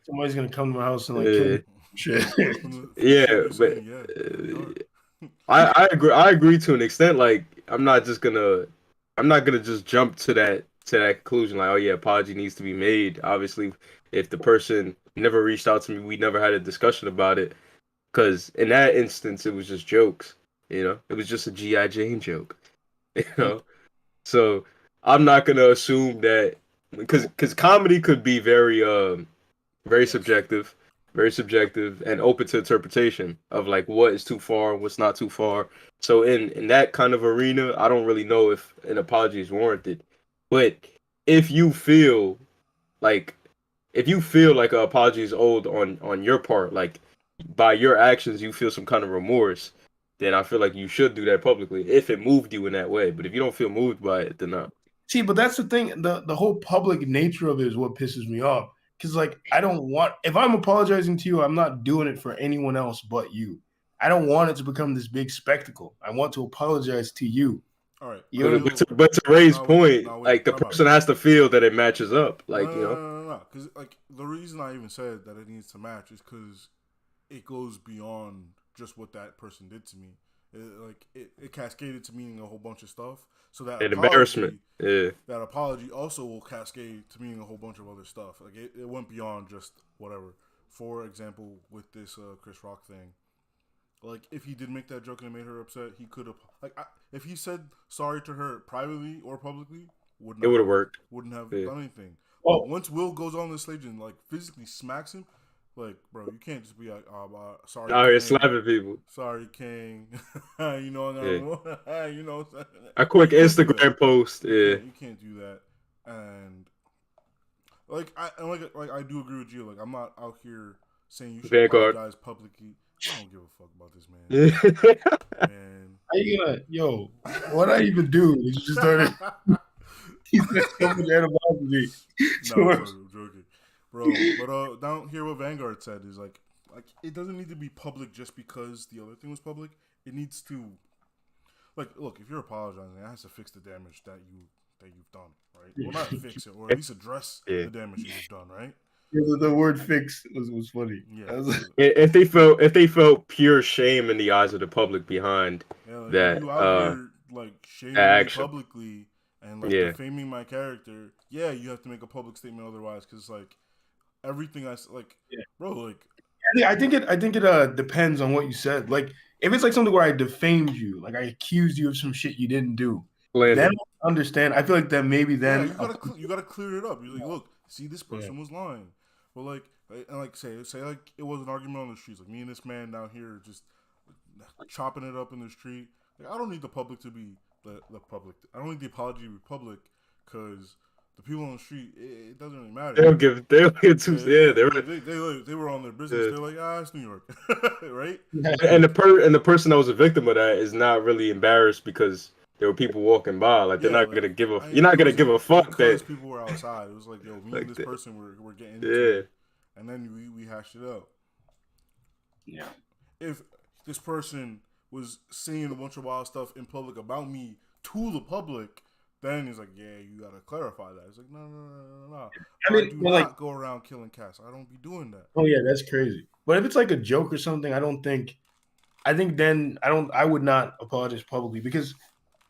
Somebody's gonna come to my house and like kill uh, me. Shit. From the shit yeah, you're but saying, yeah, they are. I agree to an extent. Like, I'm not gonna just jump to that conclusion. Like, oh yeah, apology needs to be made. Obviously, if the person never reached out to me, we never had a discussion about it. Because in that instance, it was just jokes. It was just a GI Jane joke. You know, so I'm not gonna assume that because comedy could be very Yes. very subjective and open to interpretation of like what is too far and what's not too far. So in that kind of arena, I don't really know if an apology is warranted. But if you feel like if you feel like an apology is owed on your part, like by your actions you feel some kind of remorse, then I feel like you should do that publicly if it moved you in that way. But if you don't feel moved by it, then not. See, but that's the thing. The whole public nature of it is what pisses me off. Because like I don't want if I'm apologizing to you, I'm not doing it for anyone else but you. I don't want it to become this big spectacle. I want to apologize to you. All right, You know what I mean? But to Ray's point, no, like the time out. person has to feel that it matches up. Like, No. Because like the reason I even said that it needs to match is because it goes beyond just what that person did to me. It cascaded to meaning a whole bunch of stuff. So that an apology, embarrassment. Yeah. that apology also will cascade to meaning a whole bunch of other stuff. Like it went beyond just whatever. For example, with this Chris Rock thing, like if he did make that joke and it made her upset, he could have if he said sorry to her privately or publicly, It would have worked. wouldn't have Yeah. done anything. Oh. But once Will goes on the stage and like physically smacks him, like bro, you can't just be like, sorry, Out here King. slapping people. Sorry, King. You know, you know. A quick You can't do Instagram that. post. Yeah. You can't do that. And like I do agree with you. Like I'm not out here saying you should Vanguard. apologize publicly. I don't give a fuck about this man. Yeah. Man. How you gonna what I even do? You just started he's so much animosity. No, I'm joking, bro. But down here, what Vanguard said is like it doesn't need to be public just because the other thing was public. It needs to, like, look, if you're apologizing, it has to fix the damage that you've done, right? Well, not fix it, or at least address the damage that you've done, right? The word "fix" was funny. Yeah. If they felt pure shame in the eyes of the public behind Like, that you out here like shaming me action. publicly and like defaming my character, yeah, you have to make a public statement otherwise, because like everything bro, like I think it depends on what you said. Like if it's like something where I defamed you, like I accused you of some shit you didn't do, then I understand. I feel like that maybe then you gotta clear it up. You're like, look, see, this person was lying. Well, say like it was an argument on the streets, like me and this man down here just chopping it up in the street. Like, I don't need the public to be the public. I don't need the apology to be public, because the people on the street, it doesn't really matter. They'll get they were on their business. They're like, it's New York, right? And the person that was a victim of that is not really embarrassed because there were people walking by. Like they're not gonna give a. You're not gonna give a fuck because that people were outside. It was like, yo, me like and this person were getting into it, and then we hashed it out. Yeah. If this person was saying a bunch of wild stuff in public about me to the public, then it's like, yeah, you gotta clarify that. It's like, no. I mean, do not go around killing cats. I don't be doing that. Oh yeah, that's crazy. But if it's like a joke or something, I would not apologize publicly, because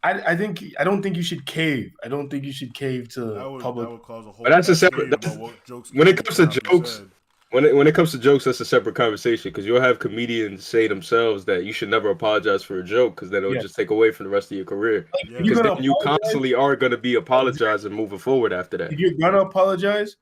I don't think you should cave. I don't think you should cave to public. That would cause a whole. But that's a separate. When it comes to jokes, when it comes to jokes, that's a separate conversation, because you'll have comedians say themselves that you should never apologize for a joke, because then it'll just take away from the rest of your career. Because then you constantly are going to be apologizing moving forward after that. If you're gonna apologize,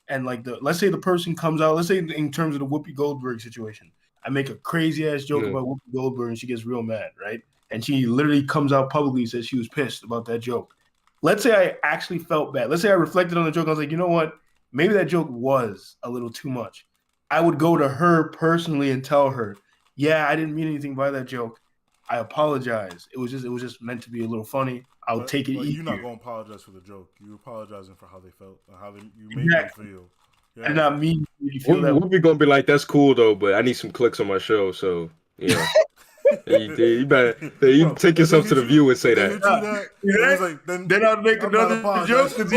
and like let's say the person comes out, let's say in terms of the Whoopi Goldberg situation, I make a crazy ass joke about Whoopi Goldberg and she gets real mad, right? And she literally comes out publicly and says she was pissed about that joke. Let's say I actually felt bad. Let's say I reflected on the joke. I was like, you know what? maybe that joke was a little too much. I would go to her personally and tell her, yeah, I didn't mean anything by that joke. I apologize. It was just meant to be a little funny. I'll take it But easier. you're not gonna apologize for the joke. You're apologizing for how they felt, how you made them feel. I did not mean you feel that. We'll be gonna be like, that's cool though, but I need some clicks on my show, so you know. you better you take yourself to the view and say that. Then I'll make another joke because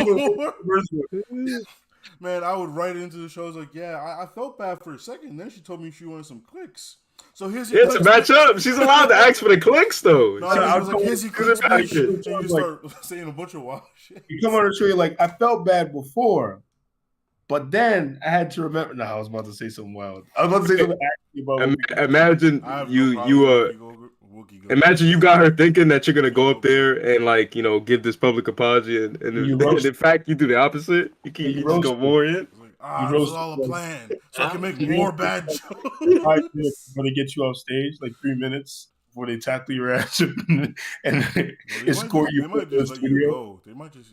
man, I would write into the shows like, yeah, I felt bad for a second. Then she told me she wanted some clicks. So here's your to match up. She's allowed to ask for the clicks though. No, I was like, here's your clicks, bitch. And you start saying a bunch of wild shit. You come on the show, you're like, I felt bad before, but then I had to remember. No, I was about to say something wild. I was about to say something actually about. Imagine imagine you got her thinking that you're gonna go up there and like give this public apology, and in fact you do the opposite. You just go more in. This is all a plan, so I can make more bad jokes. When they get you off stage, like 3 minutes before they tackle your ass and escort you. They might just let you go.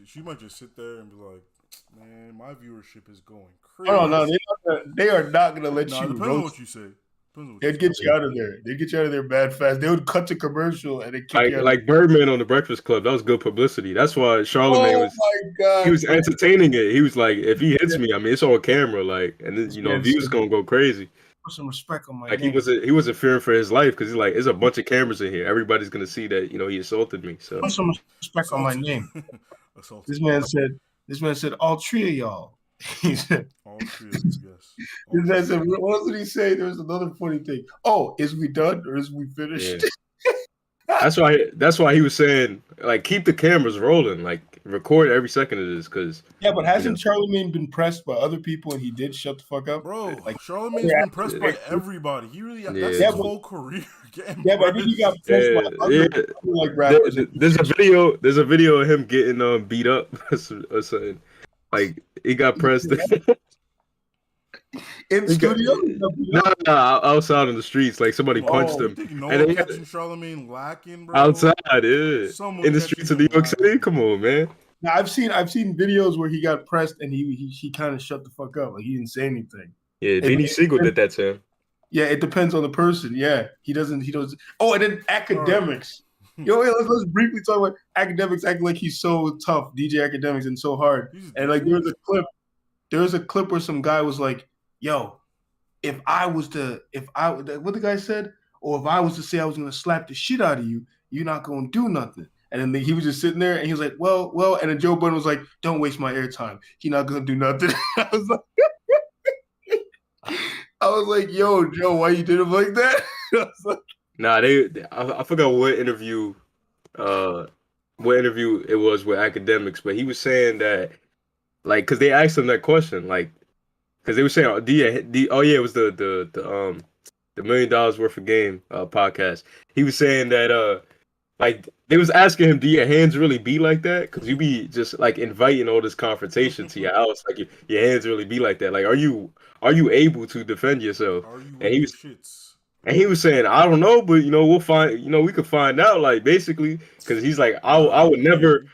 She might just sit there and be like, "Man, my viewership is going crazy." No, they are not gonna let you. Depends on what you say. They'd get you out of there. They'd get you out of there bad fast. They would cut to commercial and they kick you out. Like Birdman on the Breakfast Club. That was good publicity. That's why Charlamagne he was entertaining it. He was like, if he hits me, I mean, it's on camera, like, and then, views gonna go crazy. Put some respect on my name. He wasn't fearing for his life because he's like, there's a bunch of cameras in here. Everybody's gonna see that he assaulted me. So put some respect on my name. This man said, all three of y'all. He said, all three of us, yes. This man said, what did he say? There was another funny thing. Oh, is we done or is we finished? Yeah. That's why he was saying, like, keep the cameras rolling, like, record every second of this, because but hasn't Charlamagne been pressed by other people and he did shut the fuck up? Bro, like Charlamagne's been pressed by everybody. He really that's his whole career. But I think he got pressed by other people, like rappers. There's a video of him getting beat up or something. Like, he got pressed in studio. No, outside in the streets. Like somebody punched him. And catching Charlamagne lacking, bro. Outside, in the streets of New York City. Come on, man. Now I've seen videos where he got pressed and he kind of shut the fuck up. Like he didn't say anything. Yeah, Beanie Siegel did that to him. Yeah, it depends on the person. Yeah, he doesn't. Oh, and then academics. Let's briefly talk about academics acting like he's so tough, DJ Academics, and so hard. And like there was a clip where some guy was like, "Yo, what the guy said, or if I was to say I was gonna slap the shit out of you, you're not gonna do nothing." And then he was just sitting there, and he was like, "Well," and then Joe Budden was like, "Don't waste my airtime. He's not gonna do nothing." I was like, "Yo, Joe, why you did him like that?" Nah, I forgot what interview it was with academics, but he was saying that, like, because they asked him that question, like, because they were saying, it was the $1 million worth of game podcast. He was saying that like they was asking him, do your hands really be like that? Because you be just like inviting all this confrontation to your house, like your hands really be like that. Like, are you able to defend yourself? And he was saying, I don't know, but we'll find. We could find out. Like basically, because he's like, I would never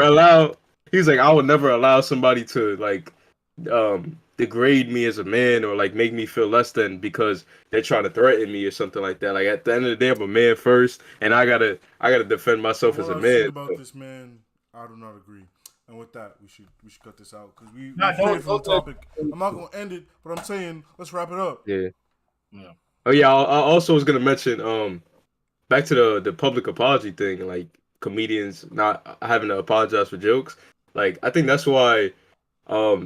allow. He's like, I would never allow somebody to like degrade me as a man or like make me feel less than because they're trying to threaten me or something like that. Like at the end of the day, I'm a man first, and I gotta defend myself as a man. About this man, I do not agree. And with that, we should cut this out because we strayed from the topic. I'm not gonna end it, but I'm saying let's wrap it up. Yeah. Oh yeah, I also was gonna mention back to the public apology thing, like comedians not having to apologize for jokes. Like I think that's why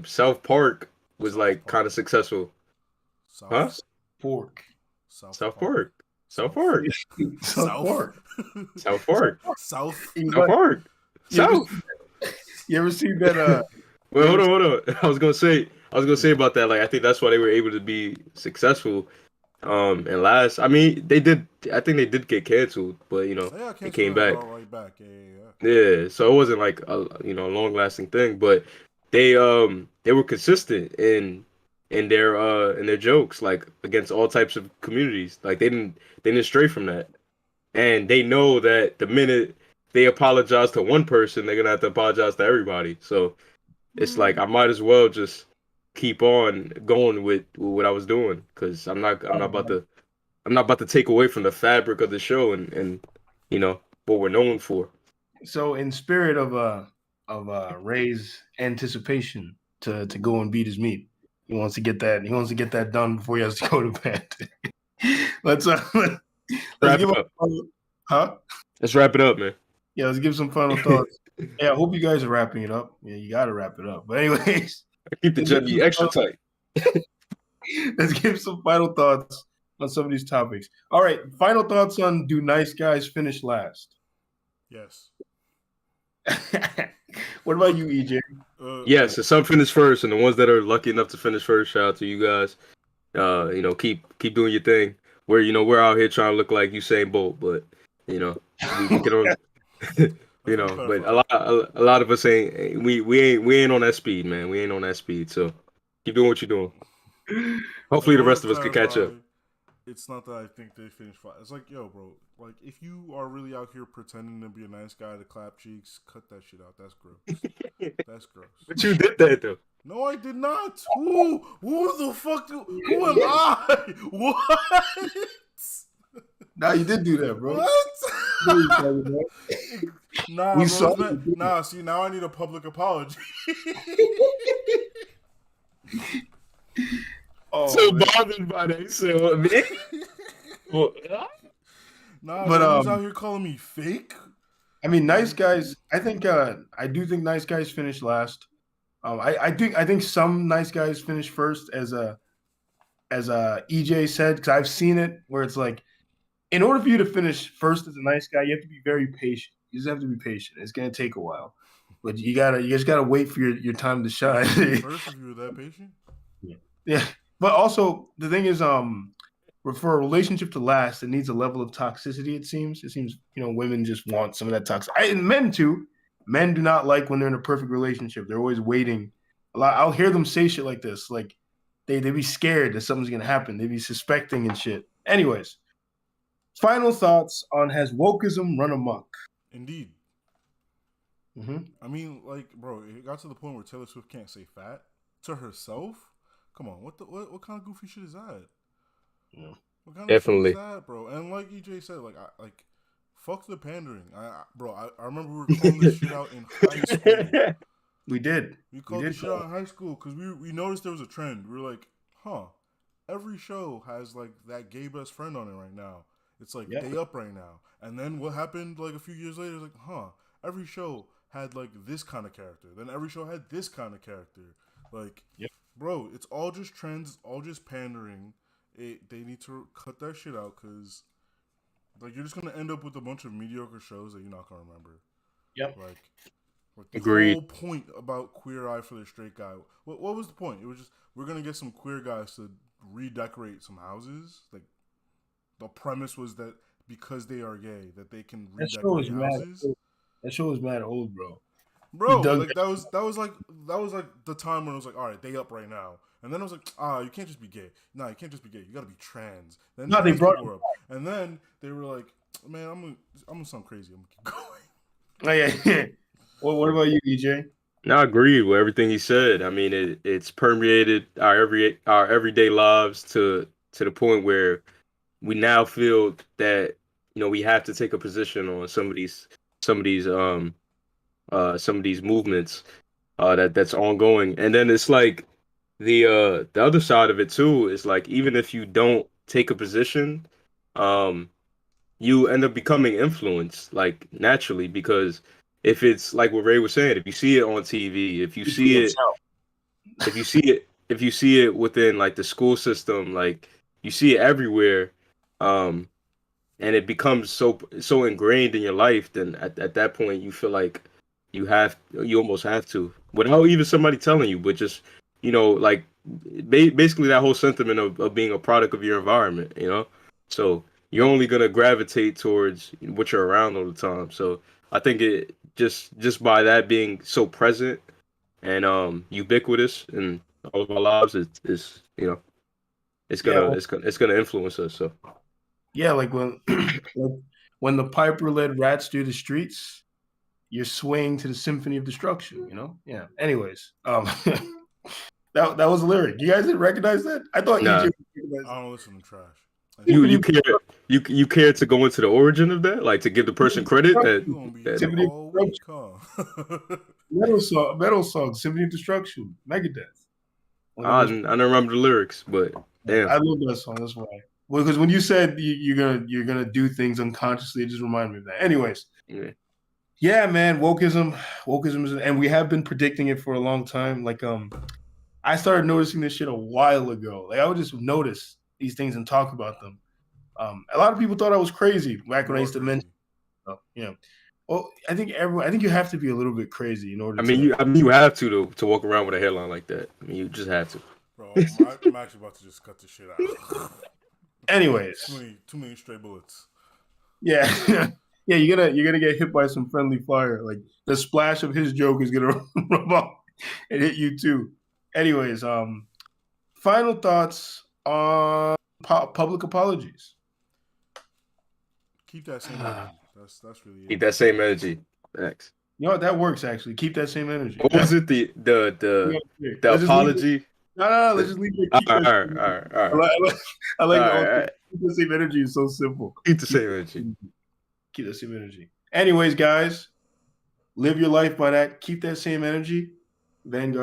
South Park was like kind of successful. Park. South Park. South Park. South Park. South Park. South. South Park. South. You ever seen that? Well, hold on. I was gonna say about that. Like, I think that's why they were able to be successul. And last, I mean, they did. I think they did get canceled, but they came back. Yeah. So it wasn't like a long lasting thing, but they were consistent in their jokes, like against all types of communities. Like they didn't stray from that, and they know that the minute they apologize to one person, they're gonna have to apologize to everybody. So it's like I might as well just keep on going with what I was doing because I'm not about to take away from the fabric of the show and what we're known for. So in spirit of Ray's anticipation to go and beat his meat, he wants to get that. He wants to get that done before he has to go to bed. let's let's Wrap give it up. up. Huh? Let's wrap it up, man. Yeah, let's give some final thoughts. Yeah, I hope you guys are wrapping it up. Yeah, you got to wrap it up. But anyways, Keep the journey extra tight. let's give some final thoughts on some of these topics. All right, final thoughts on do nice guys finish last? Yes. What about you, EJ? Yes, so some finish first, and the ones that are lucky enough to finish first, shout out to you guys. Keep doing your thing. We're out here trying to look like Usain Bolt, but we can only, but a lot of us ain't. We ain't on that speed, man. We ain't on that speed. So keep doing what you're doing. Hopefully, the rest of us can catch up. It's not that I think they finished fine. It's like, yo, bro, like if you are really out here pretending to be a nice guy to clap cheeks, cut that shit out. That's gross. That's gross. But you did that though. No, I did not. Who the fuck? Who am I? What? Nah, you did do that, bro. What? Nah, We bro. saw Nah, see, now I need a public apology. Oh, So man. bothered by that. So man. Well, Nah, But, but he's out here calling me fake. I mean, nice guys. I do think nice guys finish last. I think some nice guys finish first, as EJ said, because I've seen it where it's like, in order for you to finish first as a nice guy, you have to be very patient. You just have to be patient. It's gonna take a while, but you just gotta wait for your time to shine. First, if you were that patient. Yeah, but also the thing is, for a relationship to last, it needs a level of toxicity. It seems women just want some of that toxic. And men too. Men do not like when they're in a perfect relationship. They're always waiting. I'll hear them say shit like this, like they be scared that something's gonna happen. They be suspecting and shit. Anyways, final thoughts on has wokeism run amok? Indeed. Mm-hmm. I mean, like, bro, it got to the point where Taylor Swift can't say fat to herself. Come on, what kind of goofy shit is that? Yeah. What kind Definitely. of shit is that, bro? And like EJ said, fuck the pandering. I remember we were calling this shit out in high school. We did. We called this shit out in high school because we noticed there was a trend. We were like, huh, every show has like that gay best friend on it right now. It's like Day Up right now. And then what happened like a few years later is like, huh, every show had like this kind of character. Then every show had this kind of character. Like, bro, it's all just trends. It's all just pandering. They need to cut that shit out because like you're just gonna end up with a bunch of mediocre shows that you're not gonna remember. Yep. Like the Agreed. whole point about Queer Eye for the Straight Guy. What was the point? It was just we're gonna get some queer guys to redecorate some houses. Like the premise was that because they are gay, that they can redecorate houses. That show was mad old, bro. Bro, like that was like the time when it was like, all right, They Up right now. And then I was like, you can't just be gay. No, you can't just be gay. You gotta be trans. Then they brought up. And then they were like, man, I'm gonna sound crazy. I'm gonna keep going. Oh yeah. Well, what about you, EJ? No, I agree with everything he said. I mean, it's permeated our everyday lives to the point where we now feel that we have to take a position on some of these movements that's ongoing. And then it's like the other side of it too is like even if you don't take a position, you end up becoming influenced like naturally because if it's like what Ray was saying, if you see it on TV, if you see it within like the school system, like you see it everywhere, and it becomes so ingrained in your life, then at that point you feel like you almost have to, without even somebody telling you, but just like basically that whole sentiment of being a product of your environment, so you're only gonna gravitate towards what you're around all the time. So I think it just by that being so present and ubiquitous in all of our lives, it's gonna influence us. So yeah, like when the Piper led rats through the streets, you're swaying to the symphony of destruction. You know, yeah. Anyways, that was a lyric. You guys didn't recognize that? I thought Nah. EJ I don't listen to trash. You care to go into the origin of that, like to give the person credit that, You gonna be that- here all week, huh? metal song, Symphony of Destruction, Megadeth. I don't remember the lyrics, but damn. I love that song. That's why. Well, because when you said you're gonna do things unconsciously, it just reminded me of that. Anyways, yeah, man, wokeism is, and we have been predicting it for a long time. Like, I started noticing this shit a while ago. Like, I would just notice these things and talk about them. A lot of people thought I was crazy back when I used to mention. Yeah. Well, I think you have to be a little bit crazy in order. You have to walk around with a hairline like that. I mean, you just have to. Bro, I'm actually about to just cut this shit out. Anyways, too many stray bullets. Yeah, yeah, you're gonna get hit by some friendly fire. Like the splash of his joke is gonna rub off and hit you too. Anyways, final thoughts on public apologies. Keep that same energy. That's really it. Keep that same energy. Thanks. You know what? That works actually. Keep that same energy. What was it? The apology. No. Let's just leave it. All right. I like All keep the same energy. Is so simple. Keep the same energy. Keep the same energy. Anyways, guys, live your life by that. Keep that same energy. Vanguard.